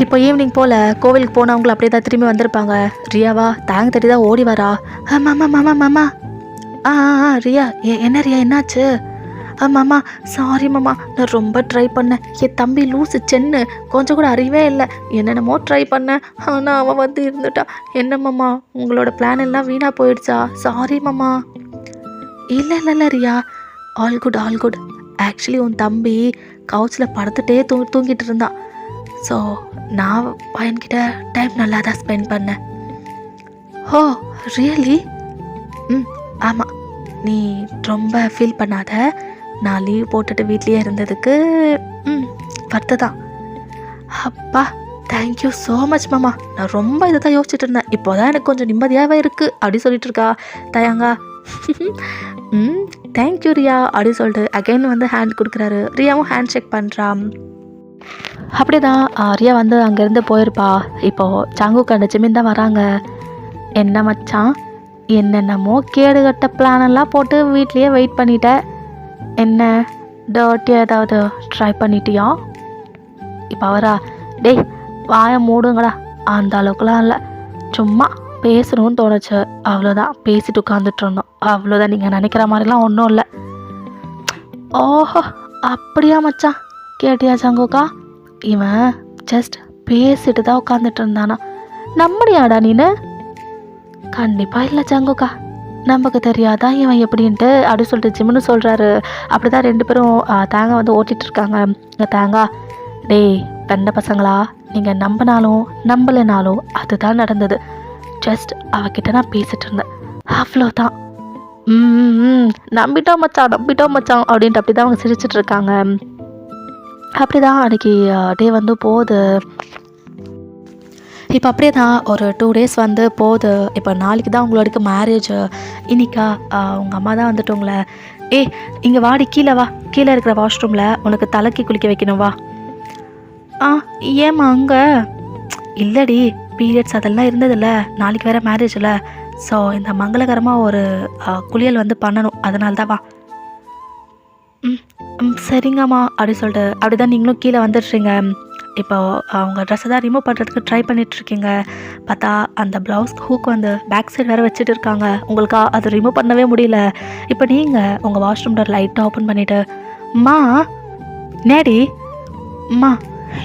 இப்போ ஈவினிங் போல் கோவிலுக்கு போனவங்களும் அப்படியே தான் திரும்பி வந்திருப்பாங்க. ரியாவா தாங்க தட்டி தான் ஓடி வரா. மாமா மாமா மாமா. ரியா என்ன ரியா என்னாச்சு? மாமா சாரி மாமா, நான் ரொம்ப ட்ரை பண்ணேன். என் தம்பி லூஸு சென்னு கொஞ்சம் கூட அறிவே இல்லை. என்னென்னமோ ட்ரை பண்ணேன், ஆனால் அவன் வந்து இருந்துட்டான். என்ன மாமா உங்களோட பிளான் எல்லாம் வீணாக போயிடுச்சா? சாரி மாமா. இல்லை இல்லை இல்லை Riya, all good all good. Actually உன் தம்பி கவுச்சில் படுத்துகிட்டே தூங்கிட்டு இருந்தான். ஸோ நான் பையன்கிட்ட டைம் நல்லா தான் ஸ்பெண்ட் பண்ணேன். ஓ ரியலி? ஆமாம், நீ ரொம்ப ஃபீல் பண்ணாத. நான் லீவ் போட்டுட்டு வீட்லேயே இருந்ததுக்கு வருத்த தான். அப்பா தேங்க்யூ ஸோ மச் மாமா. நான் ரொம்ப இதை தான் யோசிச்சுட்டு இருந்தேன். இப்போ தான் எனக்கு கொஞ்சம் நிம்மதியாகவே இருக்குது அப்படி சொல்லிட்டு இருக்கா தயாங்கா. தேங்க்யூ ரியா அப்படி சொல்லிட்டு அகைன் வந்து ஹேண்ட் கொடுக்குறாரு. ரியாவும் ஹேண்ட் ஷேக் பண்ணுறான். அப்படியே தான் ரியா வந்து அங்கேருந்து போயிருப்பா. இப்போது சாங்குக்கு அந்த ஜிமின் தான் வராங்க. என்ன மச்சான், என்னென்னமோ கேடுகட்ட பிளானெல்லாம் போட்டு வீட்லேயே வெயிட் பண்ணிட்டேன். என்ன டர்ட்டியாக ஏதாவது ட்ரை பண்ணிட்டியா? இப்போ அவரா, டேய் வாயை மூடுங்களா, அந்த அளவுக்குலாம் இல்லை, சும்மா பேசணும்னு தோணுச்சு, அவ்வளோதான், பேசிட்டு உட்காந்துட்டு இருந்தோம், அவ்வளோதான். நீங்கள் நினைக்கிற மாதிரிலாம் ஒன்றும் இல்லை. ஓஹோ அப்படியா மச்சான், கேட்டியா சங்கோக்கா? இவன் ஜஸ்ட் பேசிட்டு தான் உட்காந்துட்டு இருந்தானா? நம்மடியாடா நீனு? கண்டிப்பாக இல்லை சங்கோக்கா, நமக்கு தெரியாதா இவன் எப்படின்ட்டு அப்படி சொல்லிட்டு ஜிம்னு சொல்கிறாரு. அப்படி தான் 2 பேரும் தேங்காய் வந்து ஓட்டிகிட்ருக்காங்க. தேங்காய், டேய் பெண்ண பசங்களா, நீங்கள் நம்பினாலும் நம்பலைனாலும் அதுதான் நடந்தது. ஜஸ்ட் அவகிட்ட நான் பேசிகிட்டு இருந்தேன், அவ்வளோதான். நம்பிட்டோம் மச்சான் அப்படின்ட்டு அப்படி தான் அவங்க சிரிச்சிட்ருக்காங்க. அப்படி தான் அன்றைக்கி டே வந்து போகுது. இப்போ அப்படியே தான் ஒரு 2 days வந்து போகுது. இப்போ நாளைக்கு தான் உங்களோட மேரேஜ். இன்னிக்கா உங்கள் அம்மா தான் வந்துட்டு உங்களை, இங்கே வாடி, கீழே வா, கீழே இருக்கிற வாஷ்ரூமில் உனக்கு தலைக்கு குளிக்க வைக்கணும் வா. ஏம்மா அங்கே? இல்லடி, பீரியட்ஸ் அதெல்லாம் இருந்ததில்ல, நாளைக்கு வேறு மேரேஜில். ஸோ இந்த மங்களகரமாக ஒரு குளியல் வந்து பண்ணணும், அதனால தான் வா. சரிங்கம்மா அப்படி சொல்லிட்டு அப்படி தான் நீங்களும் கீழே வந்துடுறீங்க. இப்போ அவங்க ட்ரெஸ்ஸை தான் ரிமூவ் பண்ணுறதுக்கு ட்ரை பண்ணிகிட்ருக்கீங்க. பார்த்தா அந்த ப்ளவுஸ் ஹூக் வந்து பேக் சைடு வேறு வச்சுட்டு இருக்காங்க. உங்களுக்கு அது ரிமூவ் பண்ணவே முடியல. இப்போ நீங்கள் உங்கள் வாஷ்ரூம் டோர் லைட்டாக ஓப்பன் பண்ணிவிட்டு, அம்மா நேடி அம்மா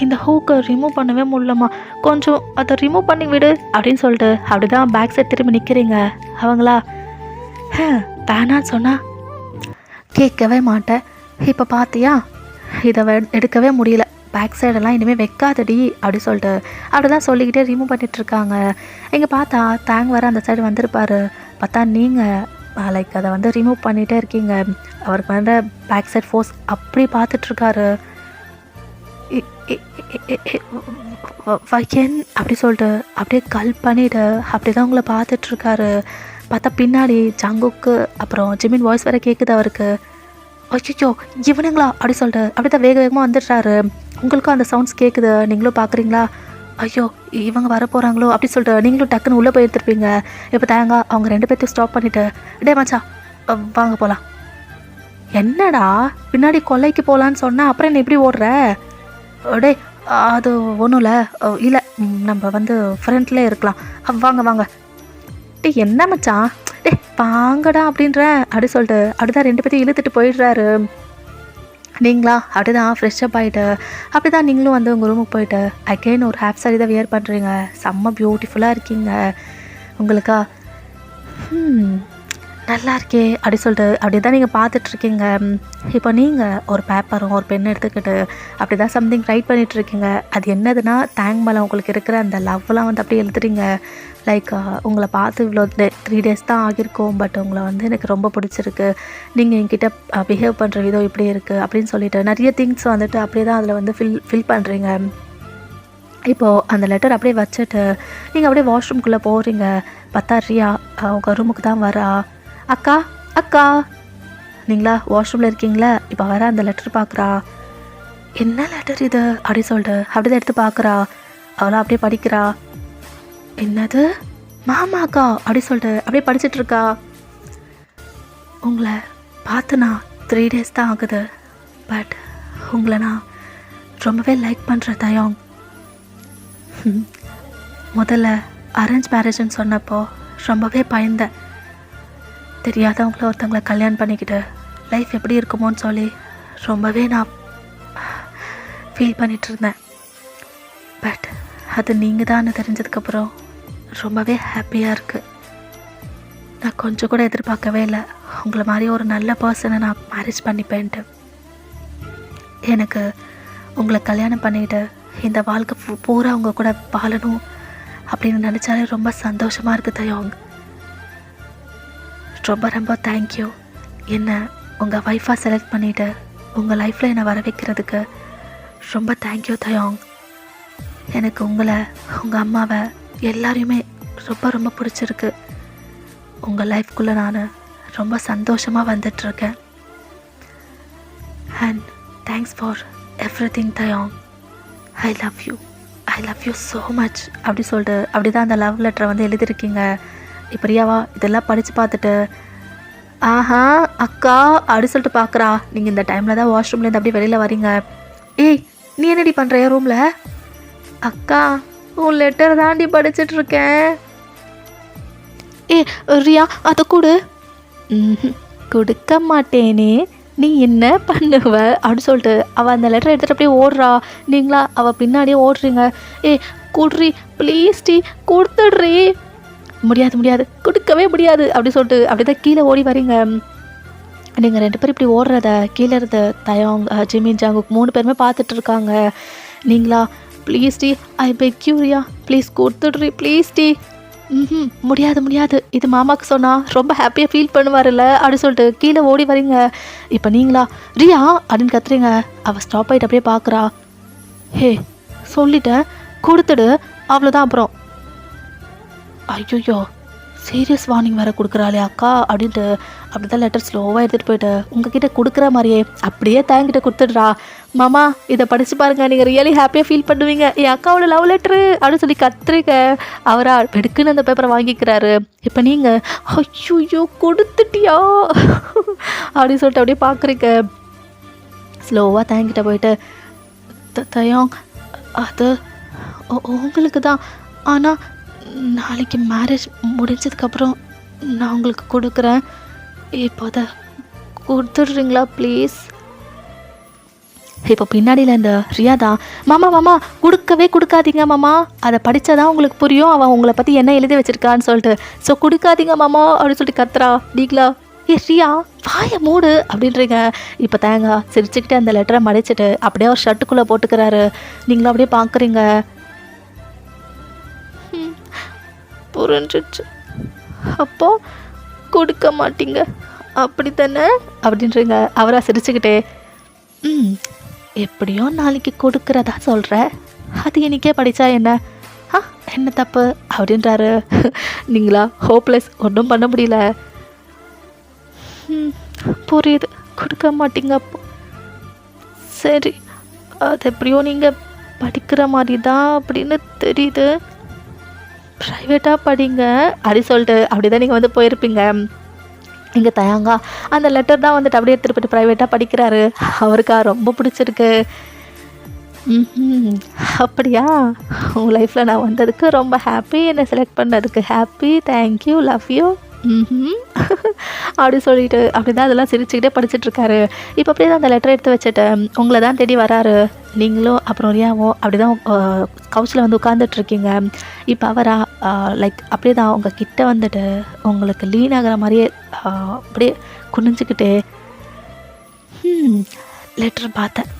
இந்த ஹூக்கை ரிமூவ் பண்ணவே முடியலம்மா, கொஞ்சம் அதை ரிமூவ் பண்ணி விடு அப்படின்னு சொல்லிட்டு அப்படி தான் பேக் சைடு திரும்பி நிற்கிறீங்க. அவங்களா, வேணான்னு சொன்னால் கேட்கவே மாட்டேன். இப்போ பார்த்தியா, இதை எடுக்கவே முடியல, பேக் சைடெல்லாம் இனிமேல் வைக்காதடி அப்படி சொல்லிட்டு அப்படி தான் சொல்லிக்கிட்டே ரிமூவ் பண்ணிகிட்ருக்காங்க. இங்கே பார்த்தா தேங் வர அந்த சைடு வந்திருப்பார். பார்த்தா நீங்கள் லைக் அதை வந்து ரிமூவ் பண்ணிகிட்டே இருக்கீங்க. அவருக்கு வந்து பேக் சைட் ஃபோர்ஸ் அப்படி பார்த்துட்ருக்காரு. வைக்கன் அப்படி சொல்லிட்டு அப்படியே கல் பண்ணிவிட்டு அப்படி தான் உங்களை பார்த்துட்ருக்காரு. பார்த்தா பின்னாடி ஜங்குக்கு அப்புறம் ஜிமின் வாய்ஸ் வேறு கேட்குது அவருக்கு. அச்சோ இவனுங்களா அப்படி சொல்லிட்டு அப்படி தான் வேக வேகமாக வந்துடுறாரு. உங்களுக்கும் அந்த சவுண்ட்ஸ் கேட்குது, நீங்களும் பார்க்குறீங்களா? ஐயோ இவங்க வர போகிறாங்களோ அப்படி சொல்லிட்டு நீங்களும் டக்குன்னு உள்ளே போயிருந்துருப்பீங்க. இப்போ தேங்காய் அவங்க 2 பேர்த்தையும் ஸ்டாப் பண்ணிவிட்டு, டே மச்சா வாங்க போகலாம். என்னடா பின்னாடி கொல்லைக்கு போகலான்னு சொன்னால் அப்புறம் என்ன இப்படி ஓடுற? டே அது ஒன்றும் இல்லை, நம்ம வந்து ஃப்ரண்ட்லேயே இருக்கலாம், வாங்க வாங்க. டே என்ன மச்சான், டே வாங்கடா அப்படின்ற அப்படி சொல்லிட்டு அப்படிதான் 2 பேர்த்தையும் இழுத்துட்டு போயிடுறாரு. நீங்களா அப்படிதான் ஃப்ரெஷ்ஷப் ஆகிட்டு அப்படி தான் நீங்களும் வந்து உங்கள் ரூமுக்கு போயிட்டு அகெயின் ஒரு ஹாஃப் சாரி தான் வியர் பண்ணுறீங்க. செம்ம பியூட்டிஃபுல்லாக இருக்கீங்க. உங்களுக்கா நல்லா இருக்கே அப்படி சொல்லிட்டு அப்படி தான் நீங்கள் பார்த்துட்ருக்கீங்க. இப்போ நீங்கள் ஒரு பேப்பரும் ஒரு பென் எடுத்துக்கிட்டு அப்படி தான் சம்திங் ரைட் பண்ணிகிட்ருக்கீங்க. அது என்னதுன்னா தேங்க் மேலே உங்களுக்கு இருக்கிற அந்த லவ்லாம் வந்து அப்படியே எழுதுறீங்க. லைக் உங்களை பார்த்து இவ்வளோ 3 days தான் ஆகியிருக்கும், பட் உங்களை வந்து எனக்கு ரொம்ப பிடிச்சிருக்கு, நீங்கள் என்கிட்ட பிஹேவ் பண்ணுற விதம் இப்படி இருக்குது அப்படின்னு சொல்லிட்டு நிறைய திங்ஸ் வந்துட்டு அப்படியே தான் அதில் வந்து ஃபில் பண்ணுறீங்க. இப்போது அந்த லெட்டர் அப்படியே வச்சுட்டு நீங்கள் அப்படியே வாஷ்ரூம்குள்ளே போகிறீங்க. பார்த்தா ரியா அவங்க ரூமுக்கு தான் வரா. அக்கா அக்கா நீங்களா வாஷ்ரூமில் இருக்கீங்களா? இப்போ வர அந்த லெட்டர் பார்க்குறா. என்ன லெட்டர் இது அப்படி சொல்லிட்டு அப்படி தான் எடுத்து பார்க்குறா. அவளாம் அப்படியே படிக்கிறா. என்னது மாமாக்கா அப்படி சொல்லிட்டு அப்படியே படிச்சிட்ருக்கா. உங்களை பார்த்து நான் 3 days தான் ஆகுது, பட் உங்களை நான் ரொம்பவே லைக் பண்ணுறேன் தயோங். முதல்ல அரேஞ்ச் மேரேஜ்னு சொன்னப்போ ரொம்பவே பயந்தேன். தெரியாதவங்கள ஒருத்தவங்களை கல்யாணம் பண்ணிக்கிட்டு லைஃப் எப்படி இருக்குமோன்னு சொல்லி ரொம்பவே நான் ஃபீல் பண்ணிகிட்டு இருந்தேன். பட் அது நீங்கள் தான் தெரிஞ்சதுக்கப்புறம் ரொம்பவே ஹாப்பியாக இருக்குது. நான் கொஞ்சம் கூட எதிர்பார்க்கவே இல்லை உங்களை மாதிரி ஒரு நல்ல பர்சனை நான் மேரேஜ் பண்ணிப்பேன்ட்டு. எனக்கு உங்களை கல்யாணம் பண்ணிக்கிட்டு இந்த வாழ்க்கை பூரா அவங்க கூட வாழணும் அப்படின்னு நினச்சாலே ரொம்ப சந்தோஷமாக இருக்குது தயோங். ரொம்ப ரொம்ப தேங்க்யூ. என்னை உங்கள் ஒய்ஃபாக செலக்ட் பண்ணிவிட்டு உங்கள் லைஃப்பில் என்னை வர வைக்கிறதுக்கு ரொம்ப தேங்க்யூ தயோங். எனக்கு உங்களை, உங்கள் அம்மாவை, எல்லாரையுமே ரொம்ப ரொம்ப பிடிச்சிருக்கு. உங்கள் லைஃப்குள்ளே நான் ரொம்ப சந்தோஷமாக வந்துட்டுருக்கேன். அண்ட் தேங்க்ஸ் ஃபார் எவ்ரிதிங் தயோங். I love you so much அப்படி சொல்லிட்டு அப்படி தான் அந்த லவ் லெட்டரை வந்து எழுதியிருக்கீங்க. இப்போ ரியாவா இதெல்லாம் படித்து பார்த்துட்டு ஆஹா அக்கா அப்படி சொல்லிட்டு பார்க்குறா. நீங்கள் இந்த டைமில் தான் வாஷ்ரூம்லேருந்து அப்படியே வெளியில் வரீங்க. ஏய் நீ என்னடி பண்ணுறியா ரூமில்? அக்கா உன் லெட்டர் தாண்டி படிச்சிட்ருக்கேன். ஏ ரியா அதை கொடு. கொடுக்க மாட்டேனே, நீ என்ன பண்ணுவ அப்படின்னு சொல்லிட்டு அவள் அந்த லெட்டரை எடுத்துகிட்டு அப்படியே ஓடுறா. நீங்களா அவள் பின்னாடியே ஓடுறீங்க. ஏ குட்ரி ப்ளீஸ் டி கொடுத்துட்றி. முடியாது கொடுக்கவே முடியாது அப்படி சொல்லிட்டு அப்படி தான் கீழே ஓடி வரீங்க. நீங்கள் 2 பேரும் இப்படி ஓடுறத கீழே இருந்த தயோங், ஜிமின், ஜாங்குக் 3 பேருமே பார்த்துட்டு இருக்காங்க. நீங்களா ப்ளீஸ் டி I beg you Riya please கொடுத்துட்றி ப்ளீஸ் டி. முடியாது இது மாமாவுக்கு சொன்னால் ரொம்ப ஹாப்பியாக ஃபீல் பண்ணுவார்ல அப்படின்னு சொல்லிட்டு கீழே ஓடி வரீங்க. இப்போ நீங்களா ரியா அப்படின்னு கத்துறீங்க. அவள் ஸ்டாப் ஆகிட்டு அப்படியே பார்க்குறா. ஹே சொல்லிட்டேன் கொடுத்துடு அவ்வளோதான். அப்புறம் ஐயோ சீரியஸ் வார்னிங் வேறு கொடுக்குறாளே அக்கா அப்படின்ட்டு அப்படி தான் லெட்டர் ஸ்லோவாக எடுத்துகிட்டு போயிட்டு உங்ககிட்ட கொடுக்குற மாதிரியே அப்படியே தேங்கிட்ட கொடுத்துட்றா. மாமா இதை படித்து பாருங்கள், நீங்கள் ரியலி ஹாப்பியாக ஃபீல் பண்ணுவீங்க, என் அக்காவோட லவ் லெட்ரு அப்படின்னு சொல்லி கத்துறீங்க. அவரா வெடுக்குன்னு அந்த பேப்பரை வாங்கிக்கிறாரு. இப்போ நீங்கள் ஐயோ கொடுத்துட்டியா அப்படின்னு சொல்லிட்டு அப்படியே பார்க்குறீங்க. ஸ்லோவாக தேங்கிட்ட போயிட்டு தயோங் அது உங்களுக்கு தான், ஆனால் நாளைக்கு மேரேஜ் முடிஞ்சதுக்கப்புறம் நான் உங்களுக்கு கொடுக்குறேன், இப்போ அதை கொடுத்துட்றீங்களா ப்ளீஸ்? இப்போ பின்னாடியில் இந்த ரியா தான் மாமா கொடுக்கவே கொடுக்காதீங்க மாமா, அதை படித்தாதான் உங்களுக்கு புரியும் அவன் உங்களை பற்றி என்ன எழுதி வச்சுருக்கான்னு சொல்லிட்டு. ஸோ கொடுக்காதீங்க மாமா அப்படின்னு சொல்லிட்டு கத்துறா. நீங்களா ஏ ரியா வாயை மூடு அப்படின்றீங்க. இப்போ தேங்க சிரிச்சுக்கிட்டு அந்த லெட்டரை மடிச்சிட்டு அப்படியே ஒரு ஷர்ட்டுக்குள்ளே போட்டுக்கிறாரு. நீங்களும் அப்படியே பார்க்குறீங்க. புரிஞ்சிச்சு, அப்போ கொடுக்க மாட்டீங்க அப்படி தானே அப்படின்றீங்க. அவரா சிரிச்சுக்கிட்டே எப்படியோ நாளைக்கு கொடுக்குறதா சொல்கிற, அது எனக்கே படித்தா என்ன என்ன தப்பு அப்படின்றாரு. நீங்களா ஹோப்லெஸ், ஒன்றும் பண்ண முடியல. புரியுது கொடுக்க மாட்டீங்க. அப்போ சரி, அது எப்படியோ நீங்கள் படிக்கிற மாதிரி தான் அப்படின்னு தெரியுது, ப்ரைவேட்டாக படிங்க அப்படி சொல்லிட்டு அப்படி தான் நீங்கள் வந்து போயிருப்பீங்க. இங்கே தயாங்கா அந்த லெட்டர் தான் வந்துட்டு அப்படியே எடுத்துகிட்டு போய்ட்டு ப்ரைவேட்டாக படிக்கிறாரு. அவருக்கா ரொம்ப பிடிச்சிருக்கு. அப்படியா, உங்கள் லைஃப்பில் நான் வந்ததுக்கு ரொம்ப ஹாப்பி, என்னை செலக்ட் பண்ணதுக்கு ஹாப்பி, தேங்க்யூ, லவ் யூ. ம்ஹ்ம். அப்படி சொல்லிட்டு அப்படி தான் அதெல்லாம் சிரிச்சுக்கிட்டே படிச்சுட்ருக்காரு. இப்போ அப்படியே தான் அந்த லெட்டர் எடுத்து வச்சுட்டு உங்கள தான் தேடி வராரு. நீங்களும் அப்புறம் ரியாவும் அப்படி தான் கவுச்சில் வந்து உட்காந்துட்ருக்கீங்க. இப்போ அவரா லைக் அப்படியே தான் உங்கள் கிட்ட வந்துட்டு உங்களுக்கு லீன் ஆகிற மாதிரியே அப்படியே குனிஞ்சுக்கிட்டே லெட்டர் பார்த்தேன்,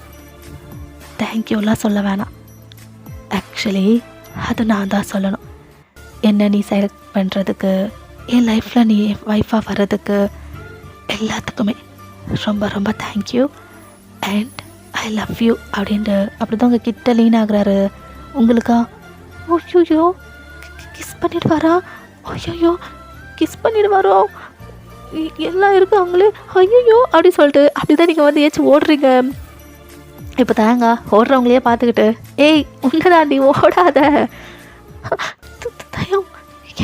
தேங்க்யூலாம் சொல்ல வேணாம், ஆக்சுவலி அது நான் தான் சொல்லணும். என்ன நீ செலக்ட் பண்ணுறதுக்கு, என் லைஃப்பில் நீ ஒய்ஃபாக வர்றதுக்கு எல்லாத்துக்குமே ரொம்ப ரொம்ப thank you and I love you அப்படின்ட்டு அப்படி தான் உங்கள் கிட்ட லீன் ஆகுறாரு. உங்களுக்கா ஐயோ கிஸ் பண்ணிடுவாரா, ஐயோ கிஸ் பண்ணிடுவாரோ, எல்லாம் இருக்கு அவங்களே, ஐயோ அப்படி சொல்லிட்டு அப்படி தான் நீங்கள் வந்து ஏச்சு ஓடுறீங்க. இப்போ தாங்க ஓடுறவங்களையே பார்த்துக்கிட்டு ஏய் உன்னதாண்டி ஓடாத, தயம்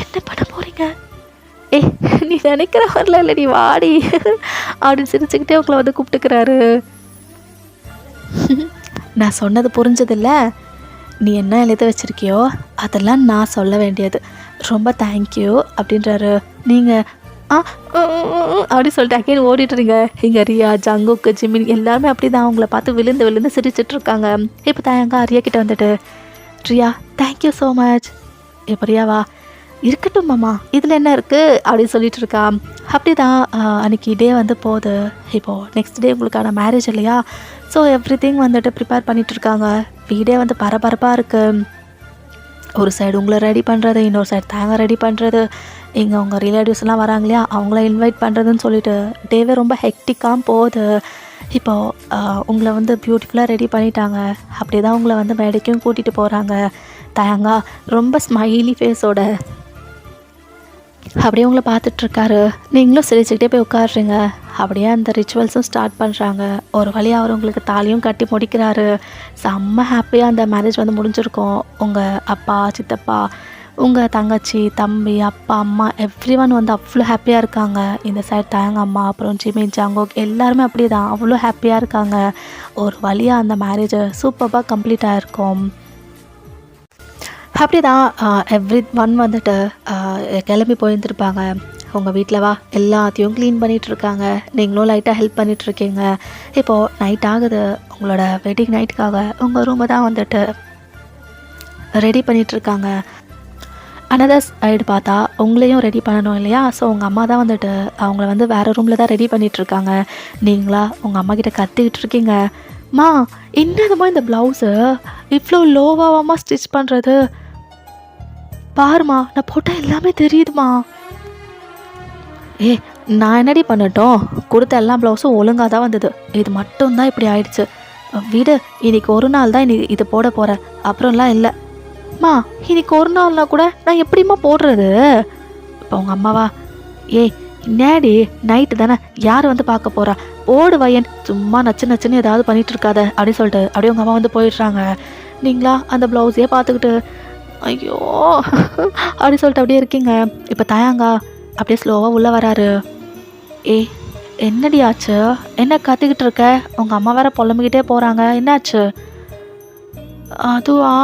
என்ன பண்ண போகிறீங்க, ஏய் நீ நினைக்கிற வரல இல்லை நீ வாடி அப்படின்னு சிரிச்சுக்கிட்டே உங்களை வந்து கூப்பிட்டுக்கிறாரு. நான் சொன்னது புரிஞ்சதில்ல, நீ என்ன எழுத வச்சுருக்கியோ அதெல்லாம் நான் சொல்ல வேண்டியது, ரொம்ப தேங்க்யூ அப்படின்றாரு. நீங்கள் அப்படி சொல்லிட்டு அகைன் ஓடிட்டுறீங்க. இங்கே ரியா, ஜங்குக்கு, ஜிமின் எல்லாருமே அப்படி தான் அவங்கள பார்த்து விழுந்து விழுந்து சிரிச்சிட்ருக்காங்க. இப்போ தாங்க ரியா கிட்ட வந்துட்டு ரியா தேங்க்யூ ஸோ மச். இப்போ ரியாவா இருக்கட்டும் மாமா இதில் என்ன இருக்குது அப்படின்னு சொல்லிட்டு இருக்கா. அப்படி தான் அன்றைக்கி டே வந்து போகுது. இப்போது நெக்ஸ்ட் டே உங்களுக்கான மேரேஜ் இல்லையா, ஸோ எவ்ரி திங் வந்துட்டு ப்ரிப்பேர் பண்ணிகிட்ருக்காங்க. வீடே வந்து பரபரப்பாக இருக்குது. ஒரு சைடு உங்களை ரெடி பண்ணுறது, இன்னொரு சைடு தாங்க ரெடி பண்ணுறது, இங்கே உங்கள் ரிலேட்டிவ்ஸ்லாம் வராங்க இல்லையா அவங்கள இன்வைட் பண்ணுறதுன்னு சொல்லிட்டு டேவே ரொம்ப ஹெக்டிக்காக போகுது. இப்போது உங்களை வந்து பியூட்டிஃபுல்லாக ரெடி பண்ணிட்டாங்க. அப்படி தான் உங்களை வந்து மேடைக்கும் கூட்டிகிட்டு போகிறாங்க. தயங்கா ரொம்ப ஸ்மைலி ஃபேஸோட அப்படியே உங்களை பார்த்துட்ருக்காரு. நீங்களும் சிரிச்சுக்கிட்டே போய் உட்காடுறீங்க. அப்படியே அந்த ரிச்சுவல்ஸும் ஸ்டார்ட் பண்ணுறாங்க. ஒரு வழியாக அவர் உங்களுக்கு தாலியும் கட்டி முடிக்கிறாரு. செம்ம ஹாப்பியாக அந்த மேரேஜ் வந்து முடிஞ்சிருக்கும். உங்கள் அப்பா, சித்தப்பா, உங்கள் தங்கச்சி, தம்பி, அப்பா, அம்மா எவ்ரி ஒன் வந்து அவ்வளோ ஹாப்பியாக இருக்காங்க. இந்த சைடு தாங்க அம்மா, அப்புறம் ஜிமின், ஜாங்கோக் எல்லாருமே அப்படி தான் அவ்வளோ ஹாப்பியாக இருக்காங்க. ஒரு வழியாக அந்த மேரேஜை சூப்பராக கம்ப்ளீட் ஆகிருக்கும். அப்படி தான் எவ்ரி ஒன் வந்துட்டு கிளம்பி போயிருந்துருப்பாங்க. உங்கள் வீட்டில் வா எல்லாத்தையும் க்ளீன் பண்ணிகிட்ருக்காங்க. நீங்களும் லைட்டாக ஹெல்ப் பண்ணிகிட்ருக்கீங்க. இப்போது நைட் ஆகுது. உங்களோட வெட்டிங் நைட்டுக்காக உங்கள் ரூமை தான் வந்துட்டு ரெடி பண்ணிகிட்ருக்காங்க. அனதர் சைடு பார்த்தா உங்களையும் ரெடி பண்ணணும் இல்லையா, ஸோ உங்கள் அம்மா தான் வந்துட்டு அவங்கள வந்து வேறு ரூமில் தான் ரெடி பண்ணிகிட்ருக்காங்க. நீங்களா உங்கள் அம்மா கிட்ட கத்திக்கிட்டு இருக்கீங்க, மா என்னதுமா இந்த ப்ளவுஸு இவ்வளோ லோவாவாம்மா ஸ்டிச் பண்ணுறது, பாருமா நான் போட்டால் எல்லாமே தெரியுதுமா. நான் என்னடி பண்ணட்டும், கொடுத்த எல்லா ப்ளவுஸும் ஒழுங்காக தான் வந்தது, இது மட்டும்தான் இப்படி ஆயிடுச்சு. விடு, இன்னைக்கு ஒரு நாள் தான் இது போட போகிறேன், அப்புறம்லாம் இல்லை. மா இன்னைக்கு ஒரு நாள்னா கூட நான் எப்படிம்மா போடுறது. இப்போ உங்கள் அம்மாவா நேடி நைட்டு தானே யார் வந்து பார்க்க போகிறா, ஓடு வயன், சும்மா நச்சு நச்சுன்னு ஏதாவது பண்ணிகிட்டு இருக்காத அப்படின்னு சொல்லிட்டு அப்படியே உங்கள் அம்மா வந்து போயிடுறாங்க. நீங்களா அந்த ப்ளவுஸே பார்த்துக்கிட்டு ஐயோ அப்படி சொல்லிட்டு அப்படியே இருக்கீங்க. இப்போ தாயாங்க அப்படியே ஸ்லோவாக உள்ளே வராரு. என்னடி ஆச்சு, என்ன கத்திக்கிட்டு இருக்க, உங்கள் அம்மா வேற புலம்பிக்கிட்டே போகிறாங்க, என்னாச்சு. அதுவா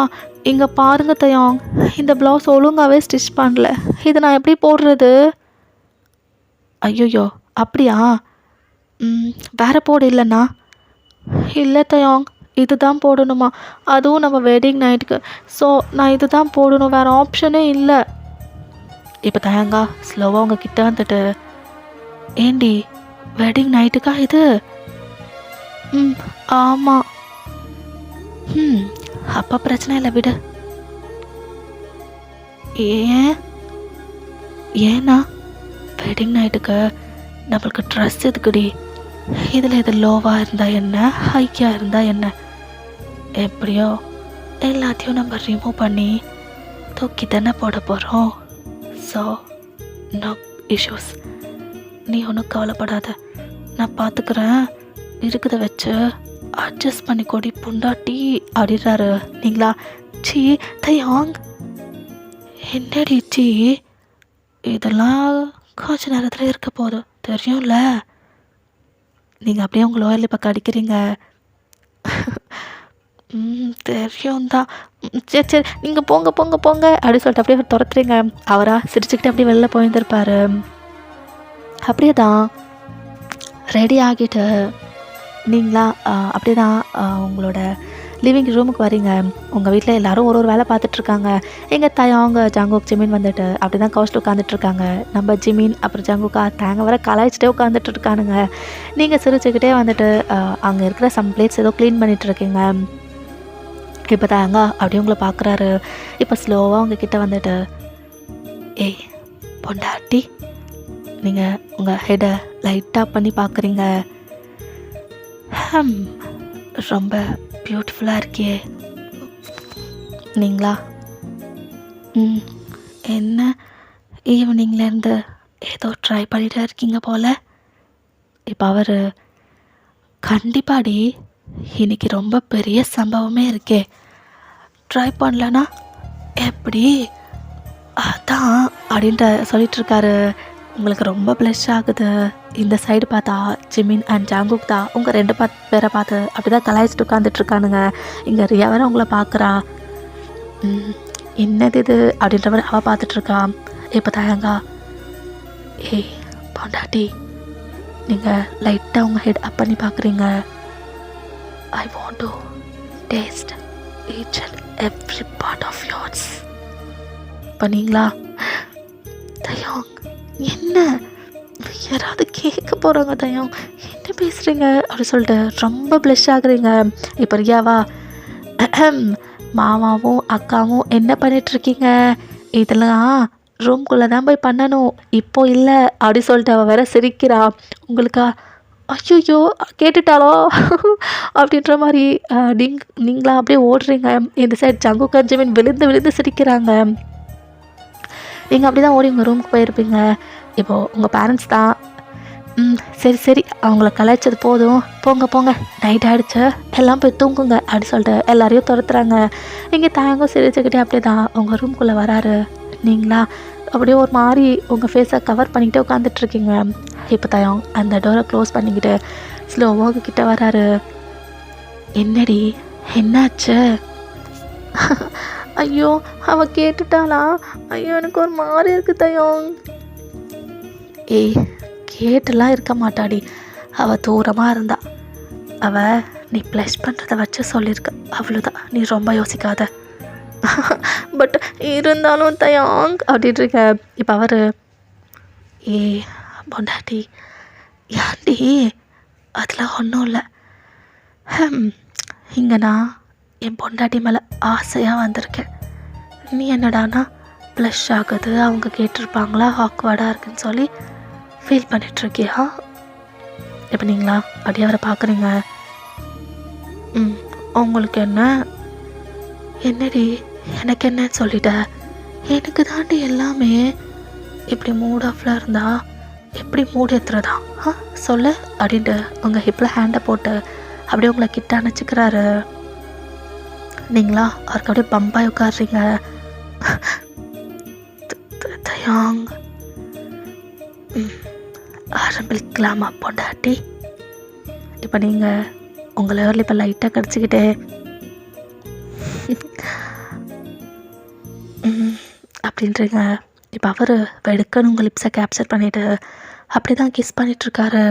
இங்கே பாருங்க தயாங், இந்த ப்ளவுஸ் ஒழுங்காகவே ஸ்டிச் பண்ணல, இது நான் எப்படி போடுறது. ஐயோ அப்படியா, வேறு போடு இல்லைண்ணா. இல்லை தயாங் இது தான் போடணுமா, அதுவும் நம்ம வெட்டிங் நைட்டுக்கு, ஸோ நான் இது தான் போடணும், வேறு ஆப்ஷனே இல்லை. இப்போ தயாங்கா ஸ்லோவாக உங்கள் கிட்ட வந்துட்டு ஏண்டி வெட்டிங் நைட்டுக்கா இது. ஆமாம். அப்போ பிரச்சனை இல்லை விடு. ஏன்னா வெட்டிங் நைட்டுக்கு நம்மளுக்கு ட்ரெஸ் எதுக்குடி, இதில் இது லோவாக இருந்தால் என்ன, ஹைக்காக இருந்தால் என்ன, எப்படியோ எல்லாத்தையும் நம்ம ரிமூவ் பண்ணி தூக்கி தானே போட போகிறோம். ஸோ நோ இஷ்யூஸ், நீ ஒன்றும் கவலைப்படாத, நான் பார்த்துக்கிறேன், இருக்குத வச்சு அட்ஜஸ்ட் பண்ணி கொடி புண்டாட்டி அப்படின்றாரு. நீங்களா சி தயாங் என்னடி சி, இதெல்லாம் கொஞ்ச நேரத்தில் இருக்க போதும் தெரியும்ல. நீங்கள் அப்படியே உங்கள் லோயரில் இப்போ கடிக்கிறீங்க. தெரியும் தான், சரி சரி நீங்கள் போங்க போங்க போங்க அப்படி சொல்லிட்டு அப்படியே துரத்துறீங்க. அவரா சிரிச்சுக்கிட்டு அப்படியே வெளில போயிருந்துருப்பாரு. அப்படியே தான் ரெடி ஆகிட்டு நீங்களா அப்படியே தான் உங்களோட லிவிங் ரூமுக்கு வரீங்க. உங்கள் வீட்டில் எல்லோரும் ஒரு வேலை பார்த்துட்ருக்காங்க. எங்கள் தயாங்க ஜாங்குக் ஜிமின் வந்துட்டு அப்படி தான் கவுச்சில் உட்காந்துட்ருக்காங்க. நம்ம ஜிமின் அப்புறம் ஜாங்குக்கா தேங்க வர கலாய்ச்சிட்டே உட்காந்துட்டு இருக்கானுங்க. நீங்கள் சிரிச்சுக்கிட்டே வந்துட்டு அங்கே இருக்கிற சம் பிளேட்ஸ் ஏதோ க்ளீன் பண்ணிகிட்ருக்கீங்க. இப்போ தாங்க அப்படியே உங்களை பார்க்குறாரு. இப்போ ஸ்லோவாக உங்ககிட்ட வந்துட்டு, ஏய் பொண்டாட்டி, நீங்கள் உங்கள் ஹெடை லைட்டாக பண்ணி பார்க்குறீங்க. ரொம்ப பியூட்டிஃபுல்லாக இருக்கே நீங்களா? என்ன ஈவினிங்லேருந்து ஏதோ ட்ரை பண்ணிகிட்டே இருக்கீங்க போல். இப்போ அவர், கண்டிப்பாடி இன்னைக்கு ரொம்ப பெரிய சம்பவமே இருக்கே, ட்ரை பண்ணலன்னா எப்படி அதான் அப்படின்ட்டு சொல்லிகிட்ருக்காரு. உங்களுக்கு ரொம்ப ப்ளஷ் ஆகுது. இந்த சைடு பார்த்தா ஜிமின் அண்ட் ஜாங்குக் தான் உங்கள் 2 பேரை பார்த்து அப்படி தான் கலாய்ச்சிட்டு உட்காந்துட்ருக்கானுங்க. இங்கே ரியா வேறு உங்களை பார்க்குறா. என்னது இது அப்படின்ற மாதிரி அவள் பார்த்துட்ருக்கா. இப்போ தாயங்கா, ஏய் பொண்டாட்டி, நீங்கள் லைட்டாக உங்கள் ஹெட் அப் பண்ணி பார்க்குறீங்க. I want to taste each and every part of yours. பண்ணீங்களா? தயாங், என்ன யாராவது கேட்க போகிறாங்க தயாங், என்ன பேசுகிறீங்க அப்படி சொல்லிட்டு ரொம்ப ப்ளஷ் ஆகுறீங்க. இப்போ ரியாவா, மாமாவும் அக்காவும் என்ன பண்ணிகிட்ருக்கீங்க, இதெல்லாம் ரூம்குள்ளே தான் போய் பண்ணணும், இப்போ இல்லை அப்படி சொல்லிட்டு அவள் வேற சிரிக்கிறா. உங்களுக்கா, ஐயோ கேட்டுட்டாலோ அப்படின்ற மாதிரி நீங்களா அப்படியே ஓடுறீங்க. இந்த சைட் ஜங்குக் ஜிமின் விழுந்து விழுந்து சிரிக்கிறாங்க. நீங்கள் அப்படி தான் ஓடி உங்கள் ரூமுக்கு போயிருப்பீங்க. இப்போது உங்கள் பேரண்ட்ஸ் தான், சரி சரி அவங்கள கலாய்ச்சது போதும், போங்க போங்க, நைட் ஆகிடுச்சு, எல்லாம் போய் தூங்குங்க அப்படி சொல்லிட்டு எல்லாரையும் துரத்துறாங்க. இங்கே தாயங்கும் சிரிச்சுக்கிட்டே அப்படியே தான் உங்கள் ரூம்குள்ளே வராரு. நீங்களா அப்படியே ஒரு மாதிரி உங்கள் ஃபேஸை கவர் பண்ணிக்கிட்டே உட்காந்துட்ருக்கீங்க. இப்போ தாயம் அந்த டோரை க்ளோஸ் பண்ணிக்கிட்டு ஸ்லோவாக கிட்ட வராரு. என்னடி என்னாச்சு? ஐயோ அவள் கேட்டுட்டாளா? ஐயோ எனக்கு ஒரு மாதிரி இருக்குது தயம். ஏய் கேட்டுலாம் இருக்க மாட்டாடி, அவள் தூரமாக இருந்தா. அவள் நீ ப்ளஷ் பண்ணுறத வச்சு சொல்லியிருக்க, அவ்வளோதான், நீ ரொம்ப யோசிக்காத. பட் இருந்தாலும் தயாங் அப்படின்ட்டு இருக்க. இப்போ அவர், ஏ பொண்டாட்டி, ஏன்டி அதெல்லாம் ஒன்றும் இல்லை, இங்கே நான் என் பொண்டாட்டி மேலே ஆசையாக வந்திருக்கேன். நீ என்னடானா ப்ளஷ் ஆகுது, அவங்க கேட்டிருப்பாங்களா, ஆக்வர்டாக இருக்குன்னு சொல்லி ஃபீல் பண்ணிகிட்ருக்கியா? இப்போ நீங்களா அப்படியே அவரை பார்க்குறீங்க. உங்களுக்கு என்ன? என்னடி எனக்கு என்னன்னு சொல்லிட்ட? எனக்கு தாண்டி எல்லாமே. இப்படி மூட் ஆஃபில் இருந்தா எப்படி மூட் ஏற்றுறதா சொல்லு அப்படின்ட்டு உங்கள் ஹிப்பில் ஹேண்டை போட்டு அப்படியே உங்களை கிட்ட அணைச்சிக்கிறாரு. நீங்களா அவருக்கு அப்படியே பம்பாய் உட்காடுறீங்க. தயாங், ஆரம்பிக்கலாமா பொண்டாட்டி? இப்போ நீங்கள் உங்களை இப்போ லைட்டாக கடிச்சிக்கிட்டே அப்படின்றீங்க. இப்போ அவர் வெடுக்கன்னு உங்கள் லிப்ஸை கேப்சர் பண்ணிவிட்டு அப்படி தான் கிஸ் பண்ணிகிட்ருக்காரு.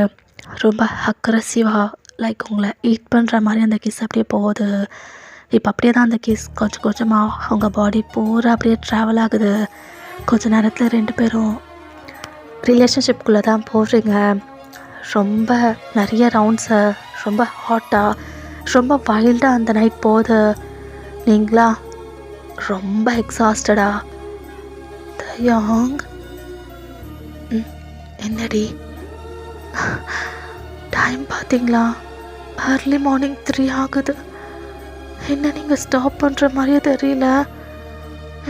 ரொம்ப அக்ரெசிவாக, லைக் உங்களை ஈட் பண்ணுற மாதிரி அந்த கிஸ் அப்படியே போகுது. இப்போ அப்படியே தான் அந்த கிஸ் கொஞ்சம் கொஞ்சமாக அவங்க பாடி பூரா அப்படியே ட்ராவல் ஆகுது. கொஞ்ச நேரத்தில் 2 பேரும் ரிலேஷன்ஷிப்குள்ளே தான் போடுறீங்க. ரொம்ப நிறைய ரவுண்ட்ஸை, ரொம்ப ஹாட்டாக, ரொம்ப வைல்டாக அந்த நைட் போகுது. நீங்களா ரொம்ப எக்ஸாஸ்டடா. தயாங், என்னடி டைம் பார்த்தீங்களா? அர்லி மார்னிங் 3 ஆகுது. என்ன நீங்கள் ஸ்டாப் பண்ணுற மாதிரியே தெரியல.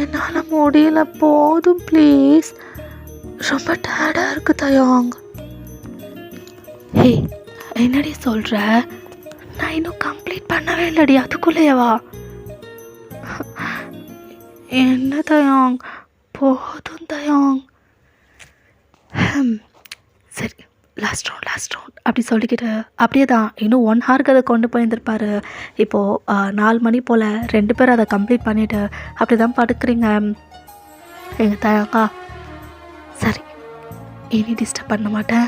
என்னால் முடியல, போதும் ப்ளீஸ், ரொம்ப டயர்டாக இருக்குது தயாங். ஹே என்னடி சொல்கிற? நான் இன்னும் கம்ப்ளீட் பண்ணவே இல்லடி, அதுக்குள்ளேயேவா? என்ன தயாங், போதும் தயாங். சரி லாஸ்ட் ரவுண்ட் அப்படி சொல்லிக்கிட்டு அப்படியே தான் இன்னும் 1 ஹவருக்கு அதை கொண்டு போயிருந்துருப்பார். இப்போது 4 மணி போல் 2 பேரும் அதை கம்ப்ளீட் பண்ணிவிட்டு அப்படி தான் படுக்கிறீங்க. எங்கள் தயாங்கா, சரி இனி டிஸ்டர்ப் பண்ண மாட்டேன்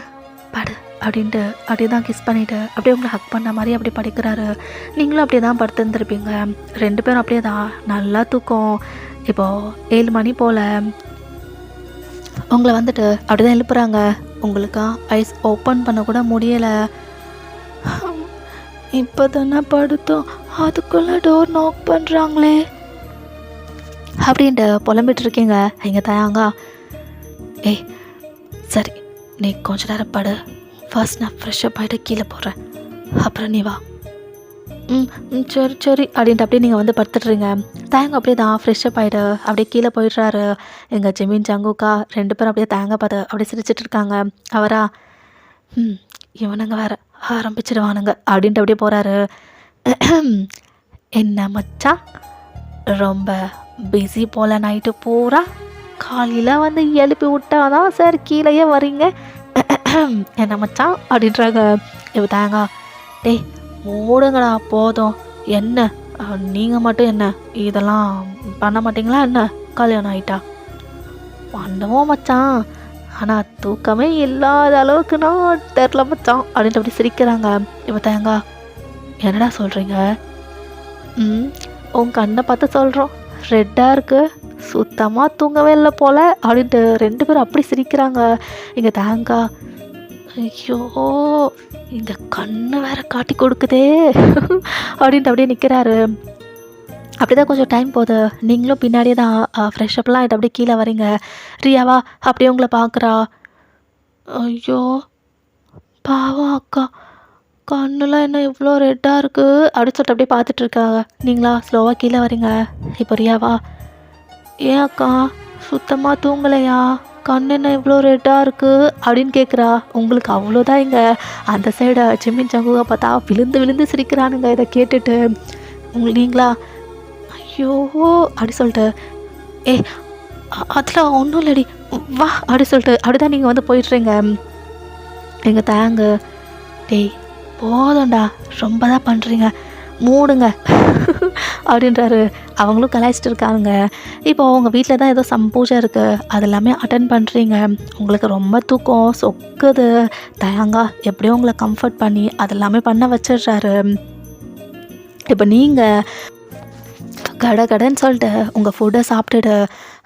படு அப்படின்ட்டு அப்படியே தான் கிஸ் பண்ணிவிட்டு அப்படியே உங்களை ஹக் பண்ண மாதிரி அப்படி படுக்கிறாரு. நீங்களும் அப்படியே தான் படுத்துருந்துருப்பீங்க. 2 பேரும் அப்படியே தான் நல்லா தூக்கம். இப்போது 7 மணி போல் உங்களை வந்துட்டு அப்படி தான் எழுப்புறாங்க. உங்களுக்கா ஐஸ் ஓப்பன் பண்ண கூட முடியலை. இப்போ தானே படுத்தோம், அதுக்குள்ளே டோர் நாக் பண்ணுறாங்களே அப்படின்ட்டு புலம்பிட்டு இருக்கீங்க. இங்கே தயாங்க, ஏய் சரி நீ கொஞ்ச நேரம் படு, ஃபர்ஸ்ட் நான் ஃப்ரெஷ்ஷப் ஆகிட்டு கீழே போடுறேன், அப்புறம் நீ வா. சரி சரி அப்படின்ட்டு அப்படியே நீங்கள் வந்து படுத்துடுறீங்க. தேங்க அப்படியே தான் ஃப்ரெஷ்ஷப் ஆகிட்டு அப்படியே கீழே போயிடுறாரு. எங்கள் ஜெமீன் ஜங்குக்கா 2 பேரும் அப்படியே தேங்க பார்த்து அப்படியே சிரிச்சிட்டு இருக்காங்க. அவரா இவனுங்க வேற ஆரம்பிச்சிடுவானுங்க அப்படின்ட்டு அப்படியே போகிறாரு. என்ன மச்சான் ரொம்ப பிஸி போல் நைட்டு பூரா, காலையில் வந்து எழுப்பி விட்டாதான் சார் கீழேயே வரீங்க என்ன மச்சான் அப்படின்றாங்க. இப்போ தேங்க, டேய் மூடுங்கடா போதும், என்ன நீங்கள் மட்டும் என்ன இதெல்லாம் பண்ண மாட்டிங்களா என்ன, கல்யாணம் ஆகிட்டா? பண்ணுவோம் மச்சான், ஆனால் தூக்கமே இல்லாத அளவுக்கு நான் தெரில மச்சான் அப்படின்ட்டு அப்படி சிரிக்கிறாங்க. இப்போ தேங்க, என்னடா சொல்கிறீங்க? உன் கண்ணை பார்த்து சொல்கிறோம், ரெட்டாக இருக்குது, சுத்தமாக தூங்கவே இல்லை போல் அப்படின்ட்டு 2 பேரும் அப்படி சிரிக்கிறாங்க. இங்கே தேங்கா, ஐயோ இந்த கண்ணு வேற காட்டி கொடுக்குதே அப்படின்ட்டு அப்படியே நிற்கிறாரு. அப்படி தான் கொஞ்சம் டைம் போகுது. நீங்களும் பின்னாடியே தான் ஃப்ரெஷ்அப்லாம் ஆகிட்டு அப்படியே கீழே வரீங்க. ரியாவா அப்படியே உங்களை பார்க்குறா. ஐயோ பாவம் அக்கா, கண்ணுலாம் என்ன இவ்வளோ ரெட்டாக இருக்குது அப்படின்னு சொல்லிட்டு அப்படியே பார்த்துட்ருக்காங்க. நீங்களா ஸ்லோவாக கீழே வரீங்க. இப்போ ரியாவா, ஏன் அக்கா சுத்தமாக தூங்கலையா, கண் என்ன இவ்வளோ ரெட்டாக இருக்குது அப்படின்னு கேட்குறா. உங்களுக்கு அவ்வளோதான். இங்கே அந்த சைடை ஜெமீன் ஜங்குவை பார்த்தா விழுந்து விழுந்து சிரிக்கிறானுங்க இதை கேட்டுட்டு. நீங்களா ஐயோ அப்படி சொல்லிட்டு, ஏ அதில் ஒன்றும் இல்லடி வா அப்படி சொல்லிட்டு அப்படி தான் நீங்கள் வந்து போயிடுறீங்க. எங்கள் தேங்க, டேய் போதும்டா ரொம்ப தான் பண்ணுறீங்க, மூடுங்க அப்படின்றாரு. அவங்களும் கலாய்ச்சிட்டு இருக்காங்க. இப்போ உங்கள் வீட்டில் தான் ஏதோ பூஜை இருக்குது, அது எல்லாமே அட்டன் பண்ணுறீங்க. உங்களுக்கு ரொம்ப தூக்கம் சொக்குது. தயாங்கா எப்படியோ உங்களை கம்ஃபர்ட் பண்ணி அதெல்லாமே பண்ண வச்சிடுறாரு. இப்போ நீங்கள் கடன்னு சொல்லிட்டு உங்கள் ஃபுட்டை சாப்பிட்டுட்டு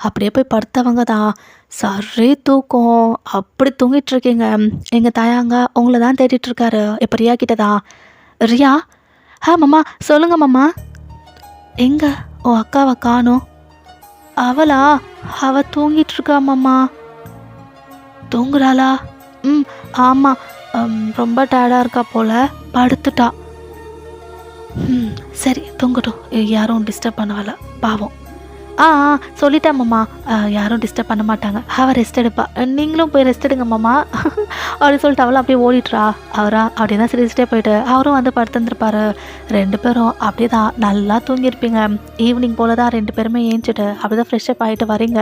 அப்படியே போய் படுத்தவங்க தான் சரி தூக்கம் அப்படி தூங்கிட்டுருக்கீங்க. எங்கள் தாயாங்க உங்களை தான் தேடிட்டுருக்காரு. இப்போ ரியா கிட்ட தான். ரியா, மாமா சொல்லுங்க மாமா. எங்க உன் அக்காவை காணோம்? அவளா? அவள் தூங்கிட்டுருக்கா மாமா. தூங்குறாளா? ஆமாம், ரொம்ப டயர்டாக இருக்கா போல், படுத்துட்டா. சரி தூங்கட்டும், யாரும் டிஸ்டர்ப் பண்ணவல பாவம். சொல்லிட்டேன் மாமா, யாரும் டிஸ்டர்ப் பண்ண மாட்டாங்க, அவள் ரெஸ்ட் எடுப்பா, நீங்களும் போய் ரெஸ்ட் எடுங்க மாமா அப்படின்னு சொல்லிட்டு அவளும் அப்படியே ஓடிட்டுறா. அவரா அப்படியே தான் சிரிச்சிட்டே போயிட்டு அவரும் வந்து படுத்துருந்துருப்பாரு. 2 பேரும் அப்படியே தான் நல்லா தூங்கியிருப்பீங்க. ஈவினிங் போல் தான் 2 பேருமே ஏஞ்சிட்டு அப்படி தான் ஃப்ரெஷ்அப் ஆகிட்டு வரீங்க.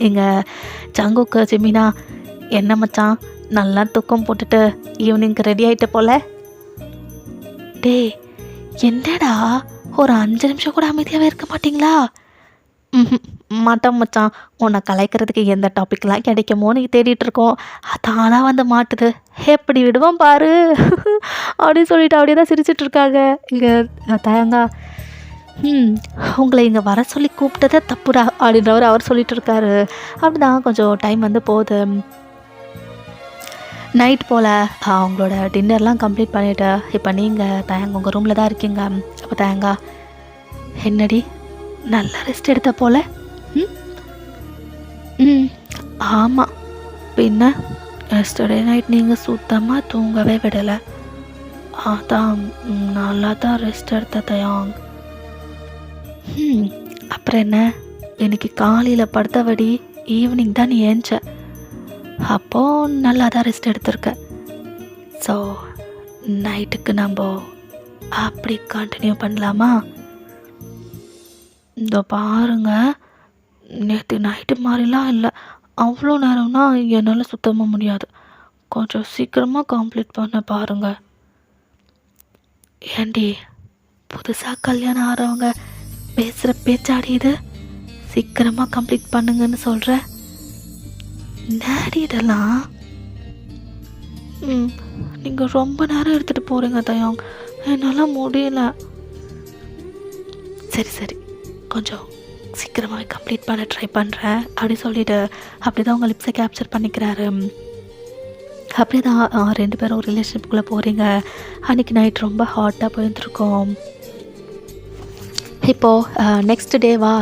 எங்கள் ஜங்குக்கு ஜெமினா, என்ன மச்சான் நல்லா தூக்கம் போட்டுட்டு ஈவினிங்க்கு ரெடி ஆகிட்டு போல். டே என்னடா ஒரு 5 நிமிஷம் கூட அமைதியாகவே இருக்க மாட்டிங்களா? மாட்டோம் மச்சான், உன்னை கலைக்கிறதுக்கு எந்த டாப்பிக்லாம் கிடைக்குமோன்னு தேடிட்டுருக்கோம், அதானாக வந்து மாட்டுது, எப்படி விடுவோம் பாரு அப்படின்னு சொல்லிட்டு அப்படியே தான் சிரிச்சிட்ருக்காங்க. இங்கே தயங்கா, உங்களை இங்கே வர சொல்லி கூப்பிட்டதே தப்புடா அப்படின்றவர் அவர் சொல்லிட்டு இருக்காரு. அப்படிதான் கொஞ்சம் டைம் வந்து போகுது. நைட் போல் அவங்களோட டின்னர்லாம் கம்ப்ளீட் பண்ணிவிட்டு இப்போ நீங்கள் தயங்க உங்கள் ரூமில் தான் இருக்கீங்க. அப்போ தயங்கா, என்னடி நல்லா ரெஸ்ட் எடுத்த போல்? ஆமாம், பின்ன எஸ்டர்டே நைட் நீங்கள் சுத்தமாக தூங்கவே விடலை, அதான் நல்லா தான் ரெஸ்ட் எடுத்த தயாங். அப்புறம் என்ன, இன்னைக்கு காலையில் படுத்தபடி ஈவினிங் தான் நீ ஏஞ்ச, அப்போது நல்லா தான் ரெஸ்ட் எடுத்திருக்க. ஸோ நைட்டுக்கு நம்ம அப்படி கண்டினியூ பண்ணலாமா? இந்த பாருங்க, நேற்று நைட்டு மாதிரிலாம் இல்லை, அவ்வளோ நேரம்னா என்னால் சுத்தமாக முடியாது, கொஞ்சம் சீக்கிரமாக கம்ப்ளீட் பண்ண பாருங்க. ஏண்டி புதுசாக கல்யாணம் ஆகிறவங்க பேசுகிற பேச்சாடி இது, சீக்கிரமாக கம்ப்ளீட் பண்ணுங்கன்னு சொல்கிற? நேடி இதெல்லாம் நீங்கள் ரொம்ப நேரம் எடுத்துகிட்டு போகிறீங்க தயம், என்னால் முடியல. சரி சரி, கொஞ்சம் சீக்கிரமாகவே கம்ப்ளீட் பண்ண ட்ரை பண்ணுறேன் அப்படி சொல்லிவிட்டு அப்படி தான் உங்கள் லிப்ஸை கேப்சர் பண்ணிக்கிறாரு. அப்படி தான் 2 பேரும் ஒரு ரிலேஷன்ஷிப்புக்குள்ளே போகிறீங்க. அன்றைக்கி நைட் ரொம்ப ஹாட்டாக போயிருந்துருக்கோம். இப்போது நெக்ஸ்ட் டேவா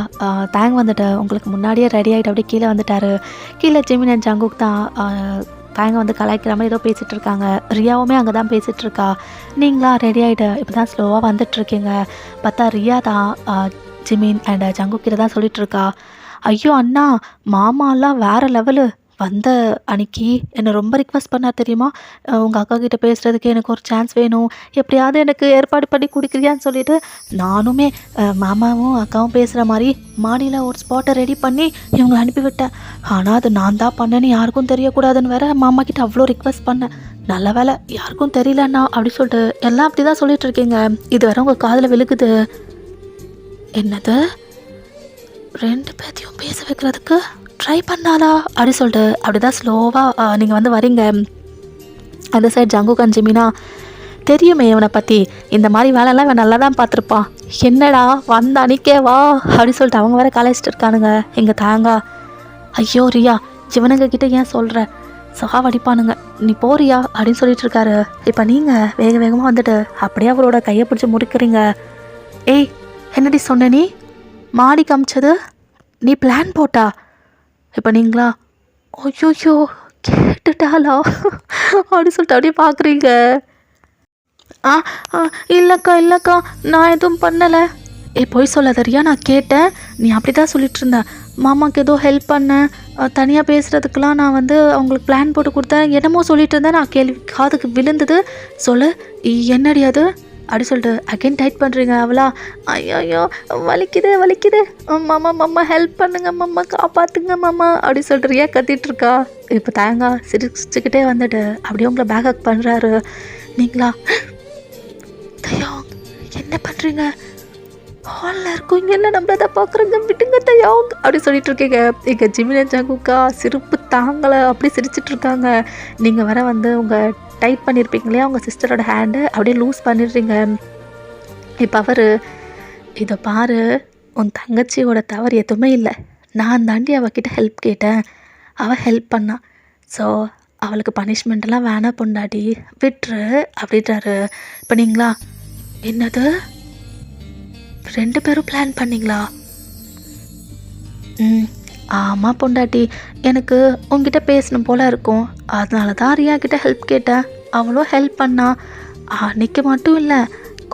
தேங் வந்துட்டு உங்களுக்கு முன்னாடியே ரெடி ஆகிட்டு அப்படியே கீழே வந்துட்டார். கீழே ஜிமின் அண்ட் ஜங்குக் தான் தேங்க வந்து கலாய்க்கிற மாதிரி ஏதோ பேசிகிட்டு இருக்காங்க. ரியாவுமே அங்கே தான் பேசிகிட்டு இருக்கா. நீங்களா ரெடி ஆகிட்டு இப்போ தான் ஸ்லோவாக வந்துட்டுருக்கீங்க. பார்த்தா ரியா தான் ஜிமின் அண்ட் ஜங்குக்கிட்ட தான் சொல்லிகிட்டு இருக்கா, ஐயோ அண்ணா, மாமாலாம் வேறு லெவலு. வந்த அன்னைக்கு என்னை ரொம்ப ரிக்வெஸ்ட் பண்ணார் தெரியுமா, உங்கள் அக்கா கிட்டே பேசுகிறதுக்கு எனக்கு ஒரு சான்ஸ் வேணும், எப்படியாவது எனக்கு ஏற்பாடு பண்ணி கொடுக்குறியான்னு சொல்லிட்டு நானுமே மாமாவும் அக்காவும் பேசுகிற மாதிரி மாடியில் ஒரு ஸ்பாட்டை ரெடி பண்ணி இவங்களை அனுப்பிவிட்டேன். ஆனால் அது நான் தான் பண்ணேன்னு யாருக்கும் தெரியக்கூடாதுன்னு வேற மாமா கிட்ட அவ்வளோ ரிக்வெஸ்ட் பண்ணேன். நல்ல வேலை யாருக்கும் தெரியலண்ணா அப்படி சொல்லிட்டு எல்லாம் அப்படி தான் சொல்லிட்டு இருக்கீங்க. இது வரை உங்கள் காதில் விழுகுது. என்னது 2 பேர்த்தையும் பேச வைக்கிறதுக்கு ட்ரை பண்ணாலா அப்படி சொல்லிட்டு அப்படி தான் ஸ்லோவாக நீங்கள் வந்து வரீங்க. அந்த சைட் ஜங்குக் அண்ட் ஜிமினா, தெரியுமே இவனை பற்றி, இந்த மாதிரி வேலைலாம் இவன் நல்லா தான் பார்த்துருப்பான், என்னடா வந்த அன்னைக்கே வா அப்படி சொல்லிட்டு அவங்க வேறு கலாய்ச்சிட்டு இருக்கானுங்க. எங்கள் தாங்கா, ஐயோ ரியா, இவனுங்க கிட்டே ஏன் சொல்கிற, சாவடிப்பானுங்க, நீ போறியா அப்படின்னு சொல்லிட்டு இருக்காரு. இப்போ நீங்கள் வேக வேகமாக வந்துட்டு அப்படியே அவரோட கையை பிடிச்சி முறிக்கிறீங்க. ஏய் என்னடி சொன்ன, நீ மாடி காமிச்சது நீ பிளான் போட்டா? இப்போ நீங்களா, ஐயோயோ கேட்டுட்டாளா அப்படி சொல்லிட்டு அப்படியே பார்க்குறீங்க. இல்லைக்கா நான் எதுவும் பண்ணலை. போய் சொல்லாத ரியா, நான் கேட்டேன், நீ அப்படி தான் சொல்லிட்டு இருந்த, மாமாவுக்கு ஏதோ ஹெல்ப் பண்ணேன், தனியாக பேசுகிறதுக்கெலாம் நான் வந்து அவங்களுக்கு பிளான் போட்டு கொடுத்தேன், என்னமோ சொல்லிட்டு இருந்தேன், நான் கேள்வி காதுக்கு விழுந்தது, சொல்லு என்னடி அது அப்படி சொல்லிட்டு அகைன் டைட் பண்ணுறீங்க. அவளா, ஐயோ வலிக்குது மாமா ஹெல்ப் பண்ணுங்க மாமா, காப்பாற்றுங்க மாமா அப்படி சொல்லிட்டு ரியா கத்திட்டுருக்கா. இப்போ தேங்காய் சிரிச்சுக்கிட்டே வந்துட்டு அப்படியே உங்களை பேக் ஹக் பண்ணுறாரு. நீங்களா, தயோங் என்ன பண்ணுறீங்க, ஹாலில் இருக்கும், இங்கே என்ன நம்மள தான் பார்க்குறேங்க, விட்டுங்க தயோங் அப்படி சொல்லிட்டு இருக்கீங்க. இங்கே ஜிமினா ஜங்குக்கா சிரிப்பு தாங்கலை, அப்படி சிரிச்சிட்டு இருக்காங்க. நீங்கள் வர வந்து உங்கள் டைட் பண்ணியிருப்பீங்க இல்லையா உங்கள் சிஸ்டரோட ஹேண்டு, அப்படியே லூஸ் பண்ணிடுறீங்க. இப்போ அவர், இதை பாரு, உன் தங்கச்சியோட தவறு எதுவுமே இல்லை, நான் தாண்டி அவகிட்ட ஹெல்ப் கேட்டேன், அவள் ஹெல்ப் பண்ணான், ஸோ அவளுக்கு பனிஷ்மெண்ட்டெல்லாம் வேணாம் பொண்டாட்டி, விட்டுரு அப்படின்றாரு. இப்போ நீங்களா, என்னது 2 பேரும் பிளான் பண்ணிங்களா? ஆமாம் பொண்டாட்டி, எனக்கு உங்ககிட்ட பேசணும் போல் இருக்கும், அதனால தான் ரியா கிட்ட ஹெல்ப் கேட்டேன், அவளும் ஹெல்ப் பண்ணா. அன்றைக்கி மட்டும் இல்லை,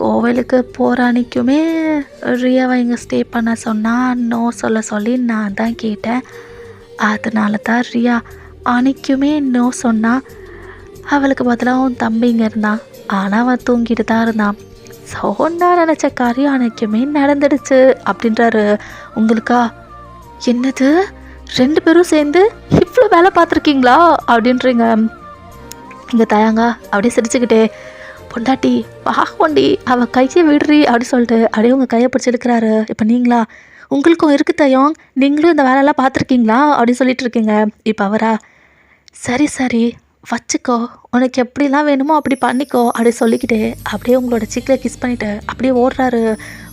கோவிலுக்கு போகிற அன்றைக்குமே ரியாவை இங்கே ஸ்டே பண்ண சொன்னால் நோ சொல்ல சொல்லி நான் தான் கேட்டேன், அதனால தான் ரியா அன்றைக்குமே நோ சொன்னான். அவளுக்கு பதிலாக உன் தம்பி இங்கே இருந்தான், ஆனால் அவன் தூங்கிட்டு தான் இருந்தான், ஸோ நான் நினச்ச காரியம் அன்றைக்குமே நடந்துடுச்சு அப்படின்றாரு. உங்களுக்கா, என்னது 2 பேரும் சேர்ந்து இவ்வளோ வேலை பார்த்துருக்கீங்களா அப்படின்றீங்க. இங்கே தயாங்கா அப்படியே சிரிச்சுக்கிட்டே, பொண்டாட்டி பாவண்டி, அவள் கையை விடுறி அப்படி சொல்லிட்டு அப்படியே உங்கள் கையை பிடிச்சி எடுக்கிறாரு. இப்போ நீங்களா, உங்களுக்கும் இருக்குது தயோங், நீங்களும் இந்த வேலையெல்லாம் பார்த்துருக்கீங்களா அப்படின்னு சொல்லிட்டு இருக்கீங்க. இப்போ அவரா, சரி வச்சுக்கோ, உனக்கு எப்படிலாம் வேணுமோ அப்படி பண்ணிக்கோ அப்படி சொல்லிக்கிட்டே அப்படியே உங்களோட சீக்கில் கிஸ் பண்ணிவிட்டு அப்படியே ஓடுறாரு.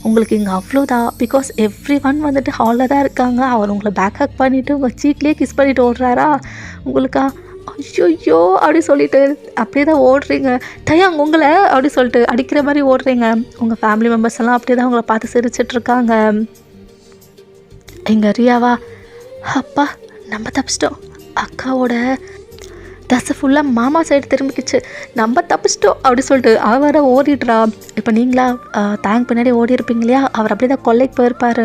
உங்களுக்கு இங்கே அவ்வளோதான், பிகாஸ் எவ்ரி ஒன் வந்துட்டு ஹாலில் தான் இருக்காங்க, அவர் உங்களை பேக் ஹக் பண்ணிவிட்டு உங்கள் சீக்லேயே கிஸ் பண்ணிவிட்டு ஓடுறாரா. உங்களுக்கா, ஐயோ அப்படி சொல்லிட்டு அப்படியே தான் ஓடுறீங்க. தயாங் உங்களை அப்படி சொல்லிட்டு அடிக்கிற மாதிரி ஓடுறீங்க. உங்கள் ஃபேமிலி மெம்பர்ஸ் எல்லாம் அப்படியே தான் உங்களை பார்த்து சிரிச்சிட்ருக்காங்க. எங்கள் ரியாவா, அப்பா நம்ம தப்பிச்சிட்டோம், அக்காவோட தசை ஃபுல்லாக மாமா சைடு திரும்பிக்கிச்சு, நம்ம தப்பிச்சிட்டோம் அப்படி சொல்லிட்டு அவர் வர ஓடிடுறா. இப்போ நீங்களா தேங்க் பின்னாடி ஓடி இருப்பீங்க இல்லையா, அவர் அப்படியே தான் கொல்லைக்கு போயிருப்பார்.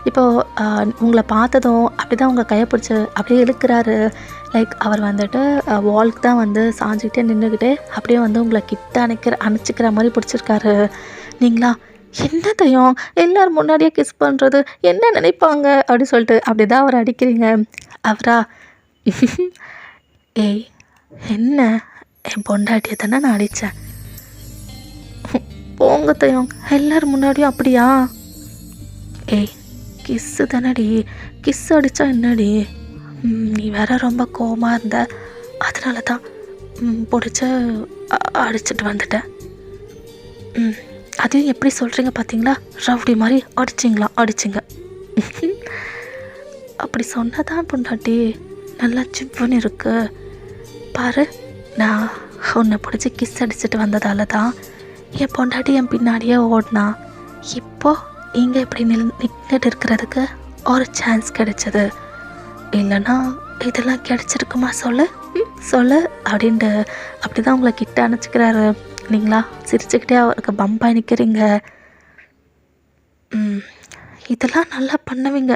இப்போது உங்களை பார்த்ததும் அப்படி தான் உங்களை கையை பிடிச்சி அப்படியே இழுக்கிறாரு. லைக் அவர் வந்துட்டு வால்க்கு தான் வந்து சாஞ்சிக்கிட்டே நின்றுக்கிட்டே அப்படியே வந்து உங்களை கிட்ட அணைச்சிக்கிற மாதிரி பிடிச்சிருக்காரு. நீங்களா, என்னத்தையும் எல்லோரும் முன்னாடியே கிஸ் பண்ணுறது என்ன நினைப்பாங்க அப்படி சொல்லிட்டு அப்படி தான் அவர் அடிக்கிறீங்க. அவரா, ஏய் என்ன, என் பொண்டாட்டியை தானே நான் அடித்தேன், போங்க தயம், எல்லோரும் முன்னாடியும் அப்படியா, ஏய் கிஸ்ஸு தானடி, கிஸ் அடித்தா என்னடி, நீ வேற ரொம்ப கோவமாக இருந்த, அதனால தான் பிடிச்சி அடிச்சிட்டு வந்துட்டேன். அதையும் எப்படி சொல்கிறீங்க பார்த்தீங்களா, ரவுடி மாதிரி அடிச்சிங்க. அப்படி சொன்னதான் பொண்டாட்டி நல்லா சிப்புன்னு இருக்கு பாரு. நான் உன்னை பிடிச்சி கிஸ் அடிச்சுட்டு வந்ததால தான் என் பொண்டாட்டி என் பின்னாடியே ஓடினா. இப்போ இங்கே இப்படி நின்றுட்டு இருக்கிறதுக்கு ஒரு சான்ஸ் கிடைச்சது. இல்லைன்னா இதெல்லாம் கிடைச்சிருக்குமா சொல்லு அப்படின்ட்டு அப்படி தான் உங்களை கிட்ட அணைச்சிக்கிறாரு. நீங்களா சிரிச்சுக்கிட்டே அவருக்கு பம்பாய் நிற்கிறீங்க. இதெல்லாம் நல்லா பண்ணுவீங்க,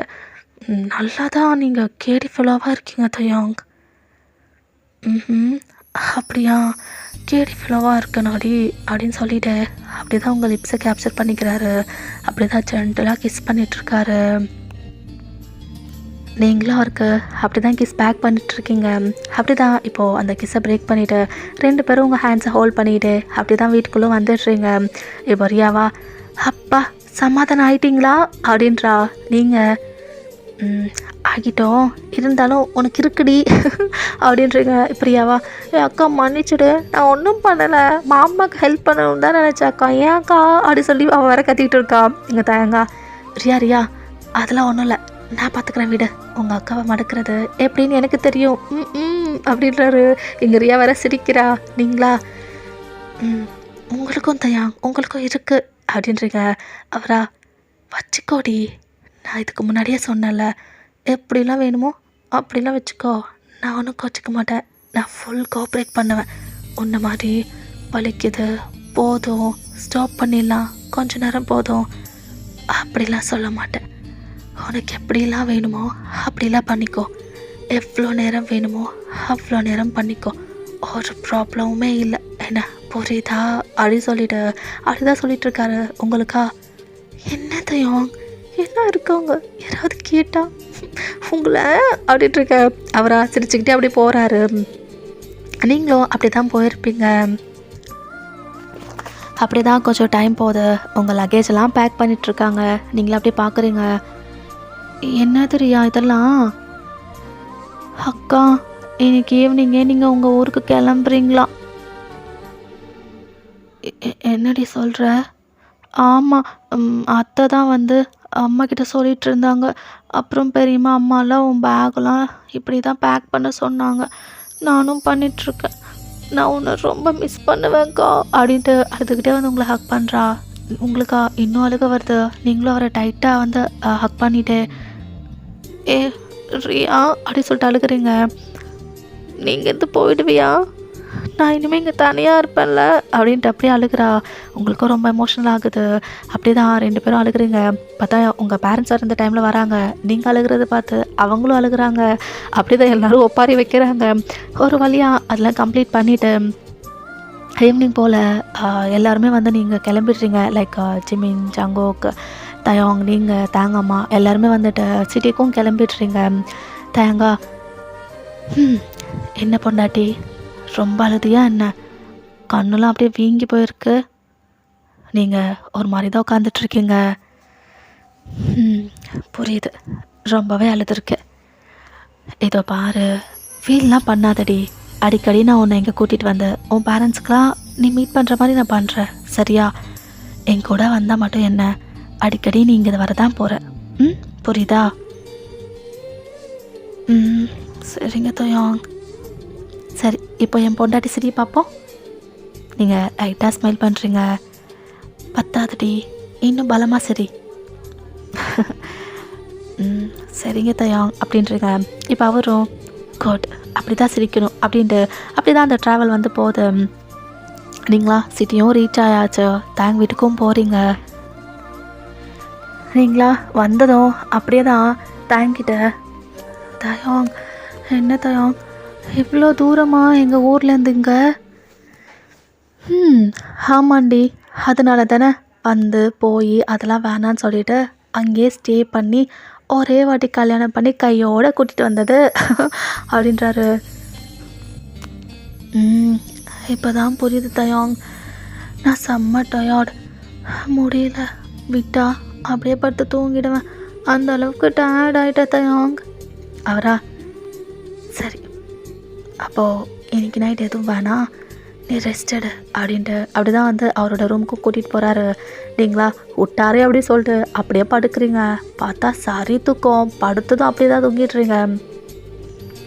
நல்லா தான் நீங்கள் கேடி ஃபெலோவாக இருக்கீங்க தயாங். அப்படியா, கேடி ஃபெலோவாக இருக்கனாடி அப்படின்னு சொல்லிட்டு அப்படி தான் உங்கள் லிப்ஸை கேப்சர் பண்ணிக்கிறாரு. அப்படி தான் ஜென்டலாக கிஸ் பண்ணிகிட்ருக்காரு. நீங்களும் அவருக்கு அப்படி தான் கிஸ் பேக் பண்ணிகிட்ருக்கீங்க. அப்படி தான் இப்போது அந்த கிஸ்ஸை பிரேக் பண்ணிவிட்டு 2 பேரும் உங்கள் ஹேண்ட்ஸை ஹோல்ட் பண்ணிவிட்டு அப்படி தான் வீட்டுக்குள்ளே வந்துடுறீங்க. இப்போ ரியாவா, அப்பா சமாதானம் ஆகிட்டிங்களா அப்படின்றா. நீங்கள் ஆகிட்டோம், இருந்தாலும் உனக்கு இருக்குடி அப்படின்றீங்க. பிரியாவா, என் அக்கா மன்னிச்சுடு, நான் ஒன்றும் பண்ணலை, மாமாவுக்கு ஹெல்ப் பண்ணணும் தான் நினச்சாக்கா, ஏன் அக்கா அப்படி சொல்லி அவள் வேற கத்திக்கிட்டு இருக்கா. இங்கே தயங்கா, ரியா அதெல்லாம் ஒன்றும் இல்லை, நான் பார்த்துக்கிறேன் வீடு, உங்கள் அக்காவை மடக்கிறது எப்படின்னு எனக்கு தெரியும் அப்படின்றாரு. இங்கே ரியா வேற சிரிக்கிறா. நீங்களா உங்களுக்கும் இருக்குது அப்படின்றீங்க. அவரா, வச்சுக்கோடி, நான் இதுக்கு முன்னாடியே சொன்னேன்ல, எப்படிலாம் வேணுமோ அப்படிலாம் வச்சுக்கோ, நான் ஒன்றும் கோச்சிக்க மாட்டேன், நான் ஃபுல் கோஆப்ரேட் பண்ணுவேன். உன்ன மாதிரி வலிக்குது, போதும் ஸ்டாப் பண்ணிடலாம், கொஞ்ச நேரம் போதும் அப்படிலாம் சொல்ல மாட்டேன். உனக்கு எப்படிலாம் வேணுமோ அப்படிலாம் பண்ணிக்கோ, எவ்வளோ நேரம் வேணுமோ அவ்வளோ நேரம் பண்ணிக்கோ, ஒரு ப்ராப்ளமுமே இல்லை, என்ன புரியுதா அப்படி அப்படிதான் சொல்லிகிட்ருக்காரு. உங்களுக்கா என்னத்தையும் என்ன இருக்கவங்க யாராவது கேட்டா உங்களை அப்படின்ட்டுருக்க. அவரா சிரிச்சுக்கிட்டே அப்படி போகிறாரு. நீங்களும் அப்படி தான் போயிருப்பீங்க. அப்படி தான் கொஞ்சம் டைம் போகுது. உங்கள் லக்கேஜெல்லாம் பேக் பண்ணிகிட்ருக்காங்க. நீங்களும் அப்படியே பார்க்குறீங்க. என்ன தெரியா இதெல்லாம்? அக்கா, இன்னைக்கு ஈவினிங்கே நீங்கள் உங்கள் ஊருக்கு கிளம்புறீங்களா? என்னடி சொல்கிற? ஆமாம், அத்தை தான் வந்து அம்மா கிட்ட சொல்லிகிட்டு இருந்தாங்க. அப்புறம் பெரியம்மா அம்மாலாம் உன் பேக்கெலாம் இப்படி தான் பேக் பண்ண சொன்னாங்க. நானும் பண்ணிகிட்ருக்கேன். நான் உன்னை ரொம்ப மிஸ் பண்ணுவேன்க்கா அப்படின்ட்டு அழுதுகிட்டே வந்து உங்களை ஹக் பண்ணுறா. உங்களுக்கா இன்னும் அழுக வருது. நீங்களும் அவரை டைட்டாக வந்து ஹக் பண்ணிவிட்டு, ஏ ரியா அப்படி சொல்லிட்டு அழுகிறீங்க. நீங்கள் இருந்து போயிடுவியா? நான் இனிமேல் இங்கே தனியாக இருப்பேன்ல அப்படின்ட்டு அப்படியே அழுகிறா. உங்களுக்கும் ரொம்ப எமோஷ்னல் ஆகுது. அப்படி தான் 2 பேரும் அழுகிறீங்க. பார்த்தா உங்கள் பேரண்ட்ஸ் வர இந்த டைமில் வராங்க. நீங்கள் அழுகிறத பார்த்து அவங்களும் அழுகிறாங்க. அப்படி தான் எல்லோரும் ஒப்பாரி வைக்கிறாங்க. ஒரு வழியாக அதெல்லாம் கம்ப்ளீட் பண்ணிவிட்டு ஈவினிங் போல் எல்லாருமே வந்து நீங்கள் கிளம்பிடுறீங்க. லைக் ஜிமின், ஜங்கோக், தயாங், நீங்கள், தேங்காம்மா எல்லாருமே வந்துட்டு சிட்டிக்கும் கிளம்பிடுறீங்க. தேங்கா, என்ன பொண்டாட்டி ரொம்ப அழுதியா என்ன? கண்ணெலாம் அப்படியே வீங்கி போயிருக்கு. நீங்கள் ஒரு மாதிரி தான் உட்காந்துட்ருக்கீங்க. புரியுது, ரொம்பவே அழுதுருக்கு. இதோ பாரு, ஃபீல்லாம் பண்ணாதடி. அடிக்கடி நான் உன்னை இங்கே கூட்டிகிட்டு வந்தேன். உன் பேரண்ட்ஸ்க்கெலாம் நீ மீட் பண்ணுற மாதிரி நான் பண்ணுறேன், சரியா? என் கூட வந்தால் மட்டும் என்ன, அடிக்கடி நீ இங்கே வரதான் போகிற. புரியுதா? சரிங்க தோயாங். சரி, இப்போ என் பொண்டாட்டி சரி பார்ப்போம். நீங்கள் லைட்டாக ஸ்மைல் பண்ணுறீங்க. பத்தாதுடி, இன்னும் பலமாக சரி. சரிங்க தயாங் அப்படின்றீங்க. இப்போ அவரும் குட், அப்படி தான் சிரிக்கணும் அப்படின்ட்டு அப்படி தான் அந்த ட்ராவல் வந்து போகுது. நீங்களா சிட்டியும் ரீச் ஆயாச்சு. தேங் வீட்டுக்கும் போகிறீங்க. நீங்களா வந்ததும் அப்படியே தான் தேங்கிட்ட, தயாங் என்ன தயாங் இவ்வளோ தூரமாக எங்கள் ஊர்லேருந்துங்க? ஆமாண்டி, அதனால தானே வந்து போய் அதெல்லாம் வேணான்னு சொல்லிட்டு அங்கேயே ஸ்டே பண்ணி ஒரே வாட்டி கல்யாணம் பண்ணி கையோடு கூட்டிகிட்டு வந்தது அப்படின்றாரு. இப்போ தான் புரியுது தயாங், நான் செம்ம டயர்ட், முடியல, விட்டா அப்படியே படுத்து தூங்கிடுவேன், அந்த அளவுக்கு டயர்ட் ஆகிட்ட தயாங். அவரா, சரி, அப்போது இன்னைக்கு நைட் எதுவும் வேணாம், நீ ரெஸ்டடு அப்படின்ட்டு அப்படி தான் வந்து அவரோட ரூமுக்கும் கூட்டிகிட்டு போகிறாரு. நீங்களா விட்டாரே அப்படி சொல்லிட்டு அப்படியே படுக்கிறீங்க. பார்த்தா சரி தூக்கம், படுத்ததும் அப்படியே தான் தூங்கிட்டுறீங்க.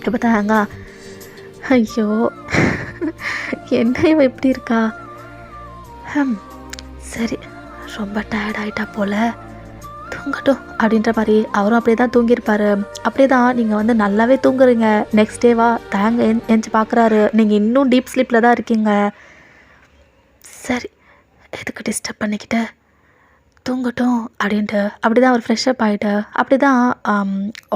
இப்போ தாங்க ஐயோ என்ன இவ இப்படி இருக்கா? சரி, ரொம்ப டயர்ட் ஆகிட்டா போல், தூங்கட்டும் அப்படின்ற மாதிரி அவரும் அப்படியே தான் தூங்கியிருப்பார். அப்படியே தான் நீங்கள் வந்து நல்லாவே தூங்குறீங்க. நெக்ஸ்ட் டேவா தேங்க எஞ்சி பார்க்குறாரு, நீங்கள் இன்னும் டீப் ஸ்லீப்பில் தான் இருக்கீங்க. சரி, எதுக்கு டிஸ்டர்ப் பண்ணிக்கிட்டு, தூங்கட்டும் அப்படின்ட்டு அப்படி தான் அவர் ஃப்ரெஷ்அப் ஆகிட்டு அப்படி தான்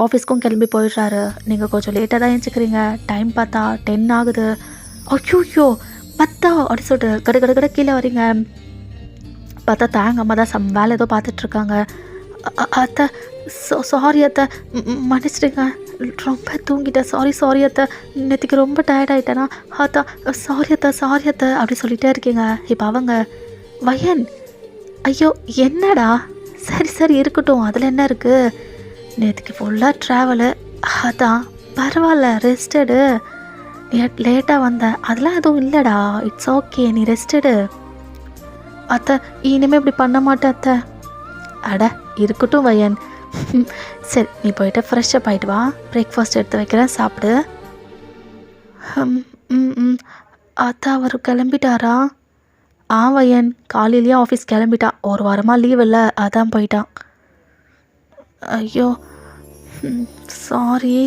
ஆஃபீஸ்க்கும் கிளம்பி போயிடுறாரு. நீங்கள் கொஞ்சம் லேட்டாக தான் எழுந்திக்கிறீங்க. டைம் பார்த்தா 10 ஆகுது. ஐயோ 10 அப்படி சொல்லிட்டு கட கீழே வரீங்க. பார்த்தா தேங்க அம்மா தான் வேலை ஏதோ பார்த்துட்ருக்காங்க. அத்தை சாரி அத்தை, மன்னிச்சிடுங்க, ரொம்ப தூங்கிட்டேன், சாரி அத்தை, நேற்றுக்கு ரொம்ப டயர்ட் ஆகிட்டேனா அத்தா, சாரி அத்தை அப்படி சொல்லிகிட்டே இருக்கீங்க. இப்போ அவங்க வயன், ஐயோ என்னடா, சரி இருக்கட்டும், அதில் என்ன இருக்குது, நேற்றுக்கு ஃபுல்லாக ட்ராவலு, அதான் பரவாயில்ல, ரெஸ்டடு, லேட்டாக வந்தேன், அதெல்லாம் எதுவும் இல்லைடா, இட்ஸ் ஓகே, நீ ரெஸ்டடு. அத்தை இனிமேல் இப்படி பண்ண மாட்டேன் அத்தை. அட இருக்கட்டும் வயன், சரி நீ போயிட்டு ஃப்ரெஷ்அப் ஆகிட்டு வா, பிரேக்ஃபாஸ்ட் எடுத்து வைக்கிறேன், சாப்பிடு. அத்தை அவர் கிளம்பிட்டாரா? வயன் காலையிலேயே ஆஃபீஸ் கிளம்பிட்டான், ஒரு வாரமாக லீவ் இல்லை, அதான் போயிட்டான். ஐயோ சாரி.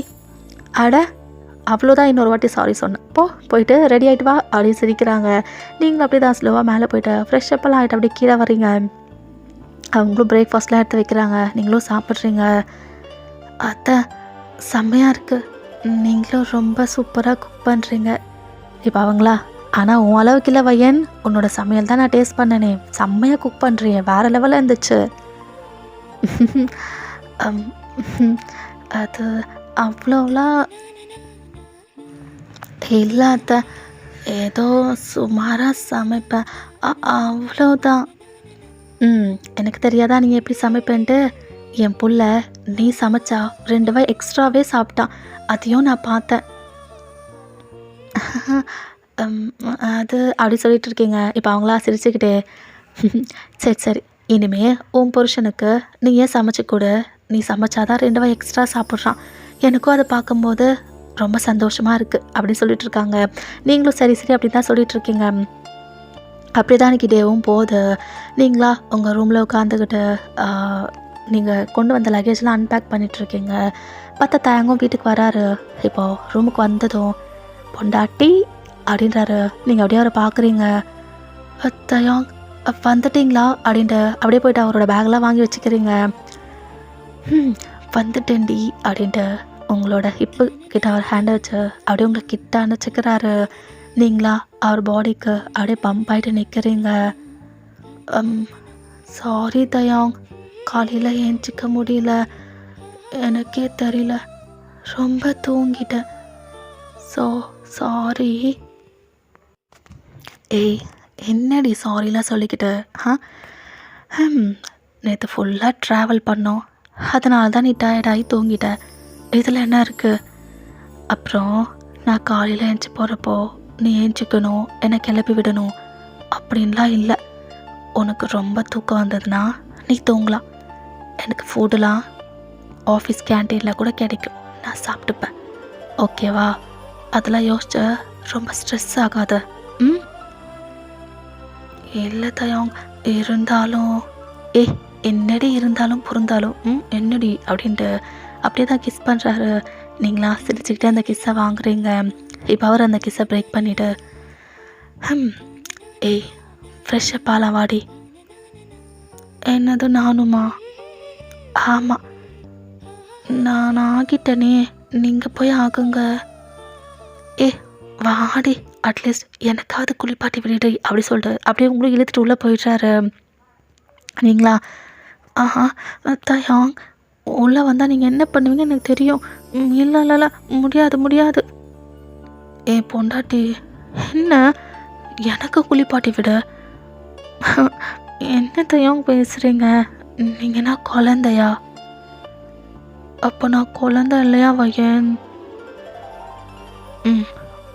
அட அவ்வளோதான், இன்னொரு வாட்டி சாரி சொன்னேன், போயிட்டு ரெடி ஆகிட்டு வா அப்படின்னு சிரிக்கிறாங்க. நீங்களும் அப்படி தான் ஸ்லோவாக மேலே போயிட்டு ஃப்ரெஷ்அப்பெல்லாம் ஆகிட்டு அப்படியே கீழே வரீங்க. அவங்களும் பிரேக்ஃபாஸ்ட்லாம் எடுத்து வைக்கிறாங்க, நீங்களும் சாப்பிட்றீங்க. அத்தை செம்மையாக இருக்குது, நீங்களும் ரொம்ப சூப்பராக குக் பண்ணுறீங்க. இப்போ அவங்களா, ஆனால் உன் அளவுக்கு இல்லை வயன், உன்னோட சமையல் தான் நான் டேஸ்ட் பண்ணனே, செம்மையாக குக் பண்ணுறீங்க, வேறு லெவலில் இருந்துச்சு. அது அவ்வளோலாம் இல்லை அத்தை, ஏதோ சுமாராக சமைப்பேன், அவ்வளோதான். எனக்கு தெரியாதா நீங்கள் எப்படி சமைப்பேன்ட்டு? என் புள்ள நீ சமைச்சா 2 வாய் எக்ஸ்ட்ராவே சாப்பிட்டான், அதையும் நான் பார்த்தேன். அது அப்படி சொல்லிட்டு இருக்கீங்க. இப்போ அவங்களா சிரிச்சுக்கிட்டே, சரி இனிமே உன் புருஷனுக்கு நீ ஏன் சமைச்சு கொடு, நீ சமைச்சாதான் 2 வாய் எக்ஸ்ட்ரா சாப்பிட்றான், எனக்கும் அதை பார்க்கும்போது ரொம்ப சந்தோஷமாக இருக்குது அப்படின்னு சொல்லிட்டு இருக்காங்க. நீங்களும் சரி அப்படி தான் சொல்லிட்டு இருக்கீங்க. அப்படி தான் எனக்கு டேவும் போகுது. நீங்களா உங்கள் ரூமில் உட்காந்துக்கிட்டு நீங்கள் கொண்டு வந்த லக்கேஜ்லாம் அன்பேக் பண்ணிகிட்ருக்கீங்க. பார்த்தா தயங்கும் வீட்டுக்கு வராரு. இப்போது ரூமுக்கு வந்ததும் பொண்டாட்டி அப்படின்றாரு. நீங்கள் அப்படியே அவரை பார்க்குறீங்க. தயாங் வந்துட்டிங்களா அப்படின்ட்டு அப்படியே போய்ட்டு அவரோட பேக்லாம் வாங்கி வச்சுக்கிறீங்க. வந்துட்டேன்டி அப்படின்ட்டு உங்களோட ஹிப்பு கிட்ட அவர் ஹேண்டை வச்சு அப்படியே உங்களை கிட்ட அணைச்சிக்கிறாரு. நீங்களா அவர் பாடிக்கு அப்படியே பம்ப் ஆகிட்டு நிற்கிறீங்க. சாரி தயாங், காலையில் ஏஞ்சிக்க முடியல, எனக்கே தெரியல, ரொம்ப தூங்கிட்டேன், சாரி. ஏய் என்னடி சாரிலாம் சொல்லிக்கிட்டு? நேற்று ஃபுல்லாக ட்ராவல் பண்ணோம், அதனால தான் நீ டயர்டாகி தூங்கிட்ட, இதில் என்ன இருக்குது? அப்புறம் நான் காலையில் ஏஞ்சி போகிறப்போ நீ ஏஞ்சிக்கணும், என்னை கிளப்பி விடணும் அப்படின்லாம் இல்லை. உனக்கு ரொம்ப தூக்கம் வந்ததுன்னா நீ தூங்கலாம், எனக்கு ஃபுட்டுலாம் ஆஃபீஸ் கேன்டீனில் கூட கிடைக்கும், நான் சாப்பிட்டுப்பேன், ஓகேவா? அதெல்லாம் யோசிச்சு ரொம்ப ஸ்ட்ரெஸ் ஆகாத. இல்லை தயாங், இருந்தாலும் என்னடி இருந்தாலும் பொருந்தாலும் என்னடி அப்படின்ட்டு அப்படியே தான் கிஸ் பண்ணுறாரு. நீங்களா சிரிச்சுக்கிட்டே அந்த கிஸ்ஸை வாங்குறீங்க. இப்போ அவர் அந்த கிஸ்ஸை பிரேக் பண்ணிவிட்டு ஃப்ரெஷ்ஷப் ஆலாம் வாடி. என்னது நானுமா? ஆமாம் நான் ஆகிட்டனே, நீங்கள் போய் ஆகுங்க. வாடி, அட்லீஸ்ட் எனக்காவது குளிப்பாட்டி விடுடி அப்படி சொல்லிட்டு அப்படியே உங்களுக்கு இழுத்துட்டு உள்ளே போயிடுறாரு. நீங்களா தயாங் உள்ளே வந்தால் நீங்கள் என்ன பண்ணுவீங்க எனக்கு தெரியும். இல்லை முடியாது. பொண்டாட்டி என்ன எனக்கு குளிப்பாட்டி விட? என்ன தயாங் பேசுகிறீங்க? நீங்கள் என்ன குழந்தையா? அப்போ நான் குழந்தை இல்லையா வயன்? ம்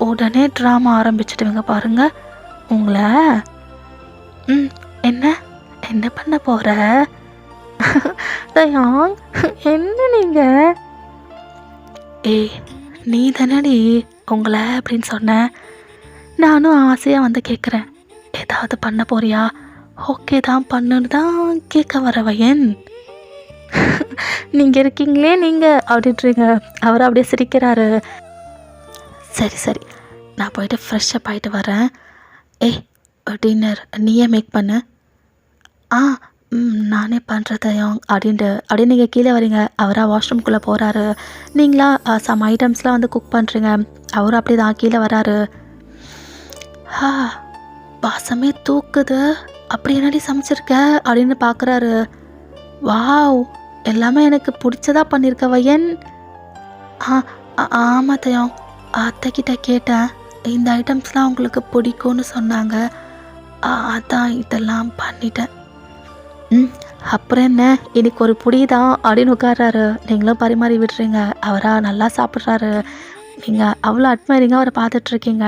உடனே ட்ராமா ஆரம்பிச்சிடுவீங்க பாருங்க உங்களை. ம் என்ன என்ன பண்ண போகிற தயாங்? என்ன நீங்கள்? ஏய் நீ தானடி உங்களை அப்படின்னு சொன்ன. நானும் ஆசையாக வந்து கேட்குறேன், ஏதாவது பண்ண போறியா? ஓகே தான் பண்ணுன்னு தான் கேட்க வரவையன். நீங்கள் இருக்கீங்களே நீங்கள் அப்படின்றீங்க. அவர் அப்படியே சிரிக்கிறாரு. சரி சரி, நான் போயிட்டு ஃப்ரெஷ்ஷப் ஆகிட்டு வரேன். ஏய் டின்னர் நீயே மேக் பண்ணு. ஆ நானே பண்ணுறதையும் அப்படியே நீங்கள் கீழே வரீங்க. அவராக வாஷ்ரூம்குள்ளே போகிறாரு. நீங்களா சம் ஐட்டம்ஸ்லாம் வந்து குக் பண்ணுறீங்க. அவரும் அப்படி தான் கீழே வராரு. வாசமே தூக்குது. அப்படி என்னடி சமைச்சிருக்க அப்படின்னு பார்க்குறாரு. வாவ், எல்லாமே எனக்கு பிடிச்சதா பண்ணியிருக்க வையன். ஆமாம் தயம், அத்தைக்கிட்ட கேட்டேன், இந்த ஐட்டம்ஸ்லாம் உங்களுக்கு பிடிக்கும்னு சொன்னாங்க, அதான் இதெல்லாம் பண்ணிட்டேன். அப்புறம் என்ன, இன்னைக்கு ஒரு புடி தான் அப்படின்னு உட்கார்றாரு. நீங்களும் பரிமாறி விடுறீங்க. அவராக நல்லா சாப்பிட்றாரு. நீங்கள் அவ்வளோ அட்மைரிங்காக அவரை பார்த்துட்ருக்கீங்க.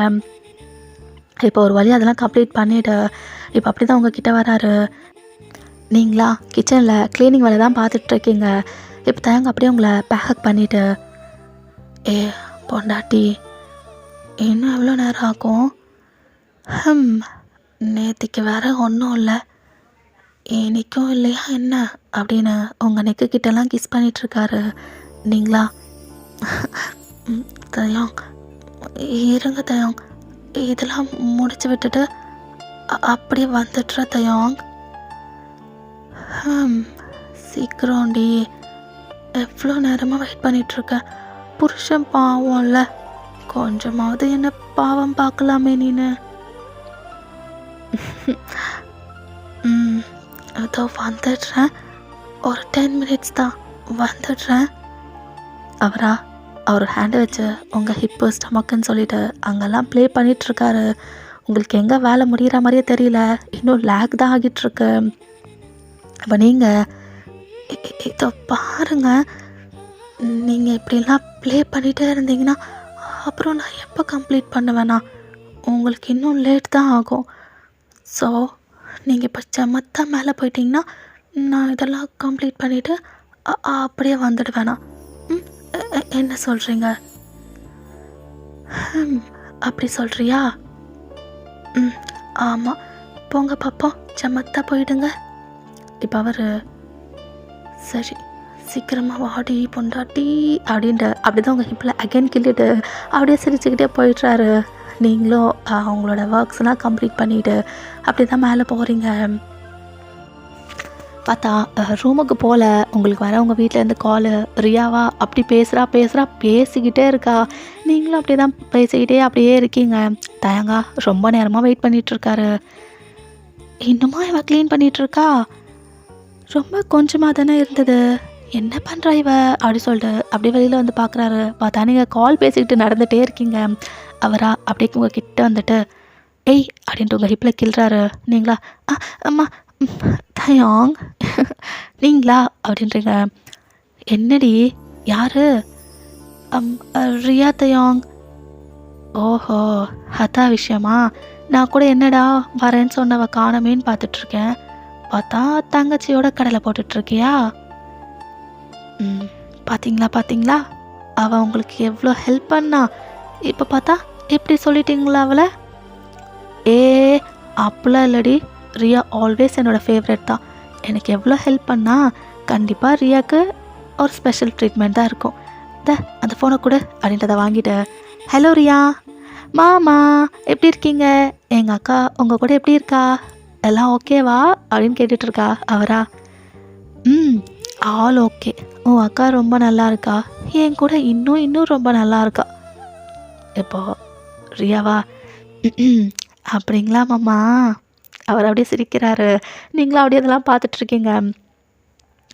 இப்போ ஒரு வழி அதெல்லாம் கம்ப்ளீட் பண்ணிவிட்டு இப்போ அப்படி தான் உங்ககிட்ட வராரு. நீங்களா கிச்சனில் க்ளீனிங் வேலை தான் பார்த்துட்ருக்கீங்க. இப்போ தயங்க அப்படியே உங்களை பேக் பண்ணிவிட்டு, ஏ பொண்டாட்டி இன்னும் எவ்வளோ நேரம் ஆகும்? நேற்றுக்கு வேற ஒன்றும் இல்லை, இன்னைக்கும் இல்லையா என்ன அப்படின்னு உங்கள் நெக்கு கிட்டலாம் கிஸ் பண்ணிகிட்ருக்காரு. நீங்களா தயம் இருங்க தயம், இதெல்லாம் முடிச்சு விட்டுட்டு அப்படியே வந்துடுற தயாங். சீக்கிரம்டி, எவ்வளோ நேரமாக வெயிட் பண்ணிகிட்ருக்கேன். புருஷன் பாவம்ல, கொஞ்சமாவது என்ன பாவம் பார்க்கலாமே நீனு. அதோ வந்துடுறேன், ஒரு 10 minutes தான் வந்துடுறேன். அவர் ஹேண்டை வச்சு உங்கள் ஹிப்பு ஸ்டமக்குன்னு சொல்லிட்டு அங்கெல்லாம் ப்ளே பண்ணிகிட்ருக்காரு. உங்களுக்கு எங்கே வேலை முடிகிற மாதிரியே தெரியல, இன்னும் லேக் தான் ஆகிட்டுருக்கு. அப்போ நீங்கள் இதோ பாருங்கள், நீங்கள் இப்படிலாம் ப்ளே பண்ணிகிட்டே இருந்தீங்கன்னா அப்புறம் நான் எப்போ கம்ப்ளீட் பண்ணுவேண்ணா? உங்களுக்கு இன்னும் லேட் தான் ஆகும். ஸோ நீங்கள் இப்போ செமத்தாக மேலே போயிட்டீங்கன்னா நான் இதெல்லாம் கம்ப்ளீட் பண்ணிவிட்டு அப்படியே வந்துடுவேண்ணா. என்ன சொல்கிறீங்க? அப்படி சொல்கிறியா? ஆமாம், போங்க பார்ப்போம், செமத்தாக போயிடுங்க. இப்போ அவர் சரி சீக்கிரமாக வாடி பொண்டாட்டி அப்படின்ட்டு அப்படி தான் உங்கள் ஹிப்பில் அகைன் கிள்ளிட்டு அப்படியே சிரிச்சுக்கிட்டே போயிடுறாரு. நீங்களும் அவங்களோட ஒர்க்ஸ்லாம் கம்ப்ளீட் பண்ணிவிட்டு அப்படி தான் மேலே போகிறீங்க. பார்த்தா ரூமுக்கு போகல, உங்களுக்கு வர உங்கள் வீட்டிலேருந்து காலு. ரியாவா அப்படி பேசிக்கிட்டே இருக்கா. நீங்களும் அப்படி தான் பேசிக்கிட்டே அப்படியே இருக்கீங்க. தயங்கா ரொம்ப நேரமாக வெயிட் பண்ணிகிட்ருக்காரு. இன்னுமா இவ க்ளீன் பண்ணிகிட்ருக்கா? ரொம்ப கொஞ்சமாக தானே இருந்தது, என்ன பண்ணுறா இவ அப்படி சொல்லிட்டு அப்படியே வெளியில் வந்து பார்க்குறாரு. பார்த்தா நீங்கள் கால் பேசிக்கிட்டு நடந்துகிட்டே இருக்கீங்க. அவரா அப்படியே உங்கள் கிட்ட வந்துட்டு ஏய் அப்படின்ட்டு உங்கள் ஹிப்பில் கிள்றாரு. நீங்களா அம்மா தயாங் நீங்களா அப்படின்றீங்க. என்னடி யாரு? ரியா தயாங். ஓஹோ அதான் விஷயமா? நான் கூட என்னடா வரேன்னு சொன்னவ காணமேன்னு பார்த்துட்ருக்கேன். பார்த்தா தங்கச்சியோட கடலை போட்டுட்ருக்கியா? பார்த்தீங்களா அவள் உங்களுக்கு எவ்வளோ ஹெல்ப் பண்ணா. இப்போ பார்த்தா எப்படி சொல்லிட்டீங்களா அவளை? அப்படிலாம் இல்லடி, ரியா ஆல்வேஸ் என்னோடய ஃபேவரட் தான். எனக்கு எவ்வளோ ஹெல்ப் பண்ணா, கண்டிப்பாக ரியாவுக்கு ஒரு ஸ்பெஷல் ட்ரீட்மெண்ட் தான் இருக்கும். அந்த ஃபோனை கொடு அப்படின்றத வாங்கிட்டு, ஹலோ ரியா, மாமா எப்படி இருக்கீங்க? எங்கள் அக்கா உங்கள் கூட எப்படி இருக்கா? எல்லாம் ஓகேவா அப்படின்னு கேட்டுட்ருக்கா. அவரா ஆல் ஓகே, உன் அக்கா ரொம்ப நல்லா இருக்கா, என் கூட இன்னும் ரொம்ப நல்லா இருக்கா. இப்போ ரியாவா அப்படிங்களா மாமா? அவர் அப்படியே சிரிக்கிறாரு. நீங்களும் அப்படியே அதெல்லாம் பார்த்துட்ருக்கீங்க.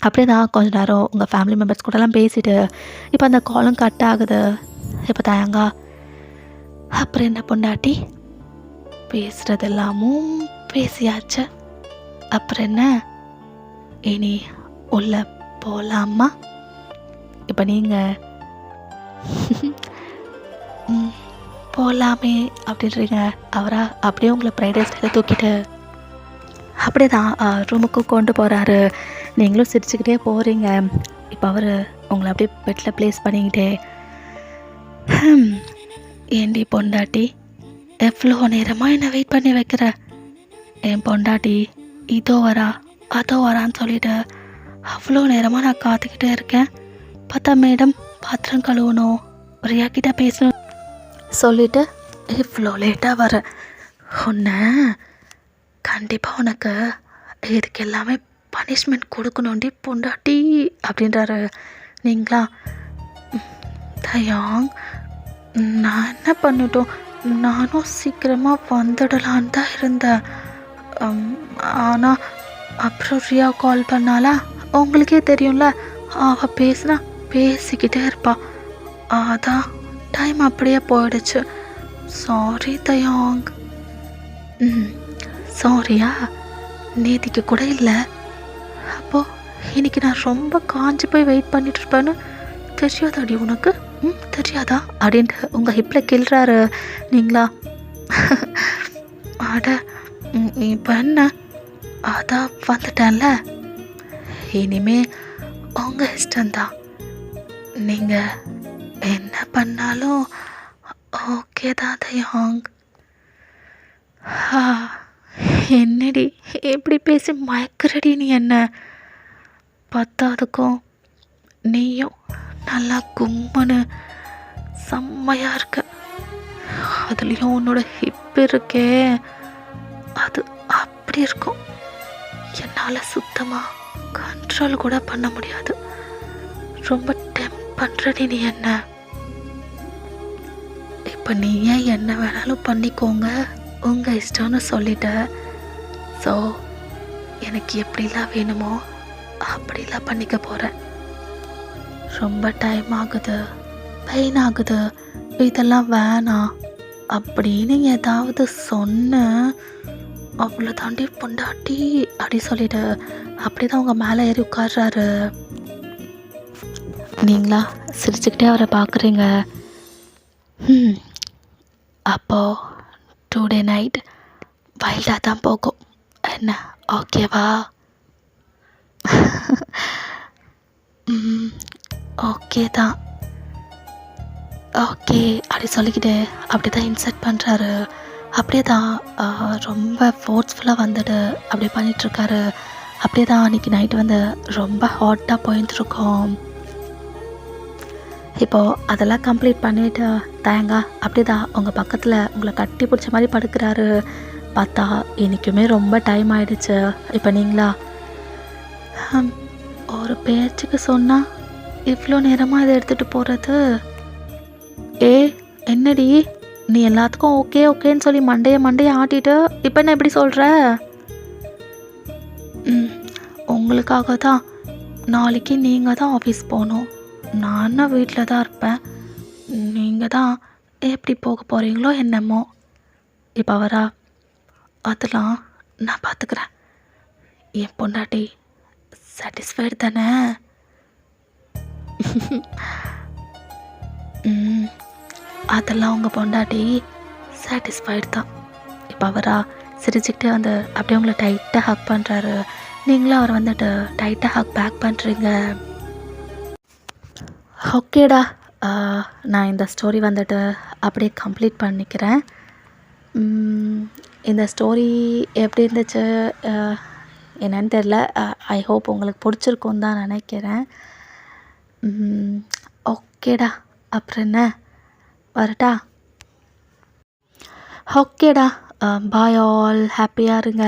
அப்படியே தான் கொஞ்ச நேரம் உங்கள் ஃபேமிலி மெம்பர்ஸ் கூடலாம் பேசிவிட்டு இப்போ அந்த காலும் கட் ஆகுது. இப்போ தயங்கா அப்புறம் என்ன பொண்டாட்டி, பேசுகிறது எல்லாமும் பேசியாச்சு, அப்புறம் என்ன, இனி உள்ள போகலாமா? இப்போ நீங்கள் போகலாமே அப்படின்றீங்க. அவரா அப்படியே உங்களை ப்ரைடல் ஸ்டைலில் தூக்கிட்டு அப்படியே தான் ரூமுக்கு கொண்டு போகிறாரு. நீங்களும் சிரிச்சுக்கிட்டே போகிறீங்க. இப்போ அவர் உங்களை அப்படியே பெட்டில் ப்ளேஸ் பண்ணிக்கிட்டே, ஏண்டி பொண்டாட்டி, எவ்வளோ நேரமாக என்னை வெயிட் பண்ணி வைக்கிற? என் பொண்டாட்டி இதோ வரா அதோ வரான்னு சொல்லிட்டு அவ்வளோ நேரமாக நான் காத்துக்கிட்டே இருக்கேன். பார்த்தா மேடம் பாத்திரம் கழுவணும், ரியா கிட்ட பேசணும் சொல்லிட்டு இவ்வளோ லேட்டாக வர. உன்னை கண்டிப்பாக உனக்கு இதுக்கு எல்லாமே பனிஷ்மெண்ட் கொடுக்கணுண்டி பொண்டாட்டி அப்படின்றாரு. நீங்களா, தயாங் நான் என்ன பண்ணட்டும், நானும் சீக்கிரமாக வந்துடலான்னு தான் இருந்தேன். ஆனால் அப்புறம் ரியா கால் பண்ணாலா, உங்களுக்கே தெரியும்ல அவள் பேசினா பேசிக்கிட்டே இருப்பாள். அதான் டைம் அப்படியே போயிடுச்சு. சாரி தயாங். சாரியா? நேத்திக்கு கூட இல்லை. அப்போது இன்னைக்கு நான் ரொம்ப காஞ்சி போய் வெயிட் பண்ணிட்டு இருப்பேன்னு தெரியாதாடி உனக்கு? தெரியாதா அப்படின்ட்டு உங்கள் ஹிப்பில் கிள்றாரு. நீங்களா, அட இப்போ என்ன, அதான் வந்துட்டேன்ல, இனிமே உங்கள் இஷ்டம்தான், நீங்கள் என்ன பண்ணாலும் ஓகே தான் தயாங். என்னடி எப்படி பேசி மயக்கிறடி நீ என்ன? பத்தாதுக்கும் நீயும் நல்லா கும்முன்னு செம்மையாக இருக்க. அதுலேயும் உன்னோட ஹிப் இருக்கே, அது அப்படி இருக்கும், என்னால் சுத்தமாக கண்ட்ரோல் கூட பண்ண முடியாது. ரொம்ப டெம்ப் பண்ணுறடி நீ என்ன. இப்போ நீயே என்ன வேணாலும் பண்ணிக்கோங்க, உங்கள் இஷ்டம்னு சொல்லிட்ட. ஸோ எனக்கு எப்படிலாம் வேணுமோ அப்படிலாம் பண்ணிக்க போகிறேன். ரொம்ப டைம் ஆகுது, பெயின் ஆகுது, இதெல்லாம் வேணாம் அப்படின்னு ஏதாவது சொன்ன அவ்வளோ தாண்டி பொண்டாட்டி அப்படி சொல்லிட்டு அப்படி தான் அவங்க மேலே ஏறி உட்கார்றாரு. நீங்களா சிரிச்சுக்கிட்டே அவரை பார்க்குறீங்க. அப்போது டுடே நைட் வைல்டாக தான் போகும், என்ன ஓகேவா? ஓகே தான், ஓகே அப்படி சொல்லிக்கிட்டு அப்படி தான் இன்சர்ட் பண்ணுறாரு. அப்படியே தான் ரொம்ப ஃபோர்ஸ்ஃபுல்லாக வந்துட்டு அப்படி பண்ணிகிட்ருக்காரு. அப்படியே தான் அன்றைக்கி நைட்டு வந்து ரொம்ப ஹாட்டாக போயிட்டுருக்கோம். இப்போது அதெல்லாம் கம்ப்ளீட் பண்ணிவிட்டு தயங்கா அப்படி தான் உங்கள் பக்கத்தில் உங்களை கட்டி பிடிச்ச மாதிரி படுக்கிறாரு. பார்த்தா இன்றைக்குமே ரொம்ப டைம் ஆகிடுச்சு. இப்போ நீங்களா, ஒரு பேச்சுக்கு சொன்னால் இவ்வளோ நேரமாக இதை எடுத்துகிட்டு போகிறது? என்னடி நீ எல்லாத்துக்கும் ஓகே ஓகேன்னு சொல்லி மண்டையை ஆட்டிட்டு இப்போ என்ன எப்படி சொல்கிற? உங்களுக்காக தான். நாளைக்கு நீங்கள் தான் ஆஃபீஸ் போகணும், நான் வீட்டில் தான் இருப்பேன். நீங்கள் தான் எப்படி போக போகிறீங்களோ என்னமோ. இப்போ அவரா, அதெல்லாம் நான் பார்த்துக்கிறேன், என் பொண்டாட்டி சாட்டிஸ்ஃபைடு தானே? அதெல்லாம் உங்கள் பொண்டாட்டி சாட்டிஸ்ஃபைடு தான். இப்போ அவரா சிரிச்சுக்கிட்டே வந்து அப்படியே உங்களை டைட்டாக ஹக் பண்ணுறாரு. நீங்களும் அவர் வந்துட்டு டைட்டாக ஹக் பேக் பண்ணுறீங்க. ஓகேடா, நான் இந்த ஸ்டோரி வந்துட்டு அப்படியே கம்ப்ளீட் பண்ணிக்கிறேன். இந்த ஸ்டோரி எப்படி இருந்துச்சு என்னன்னு தெரில. ஐ ஹோப் உங்களுக்கு பிடிச்சிருக்குன்னு தான் நினைக்கிறேன். ஓகேடா, அப்புறம் என்ன, வரட்டா? ஓகேடா, பாய் ஆல், ஹாப்பியாக இருங்க.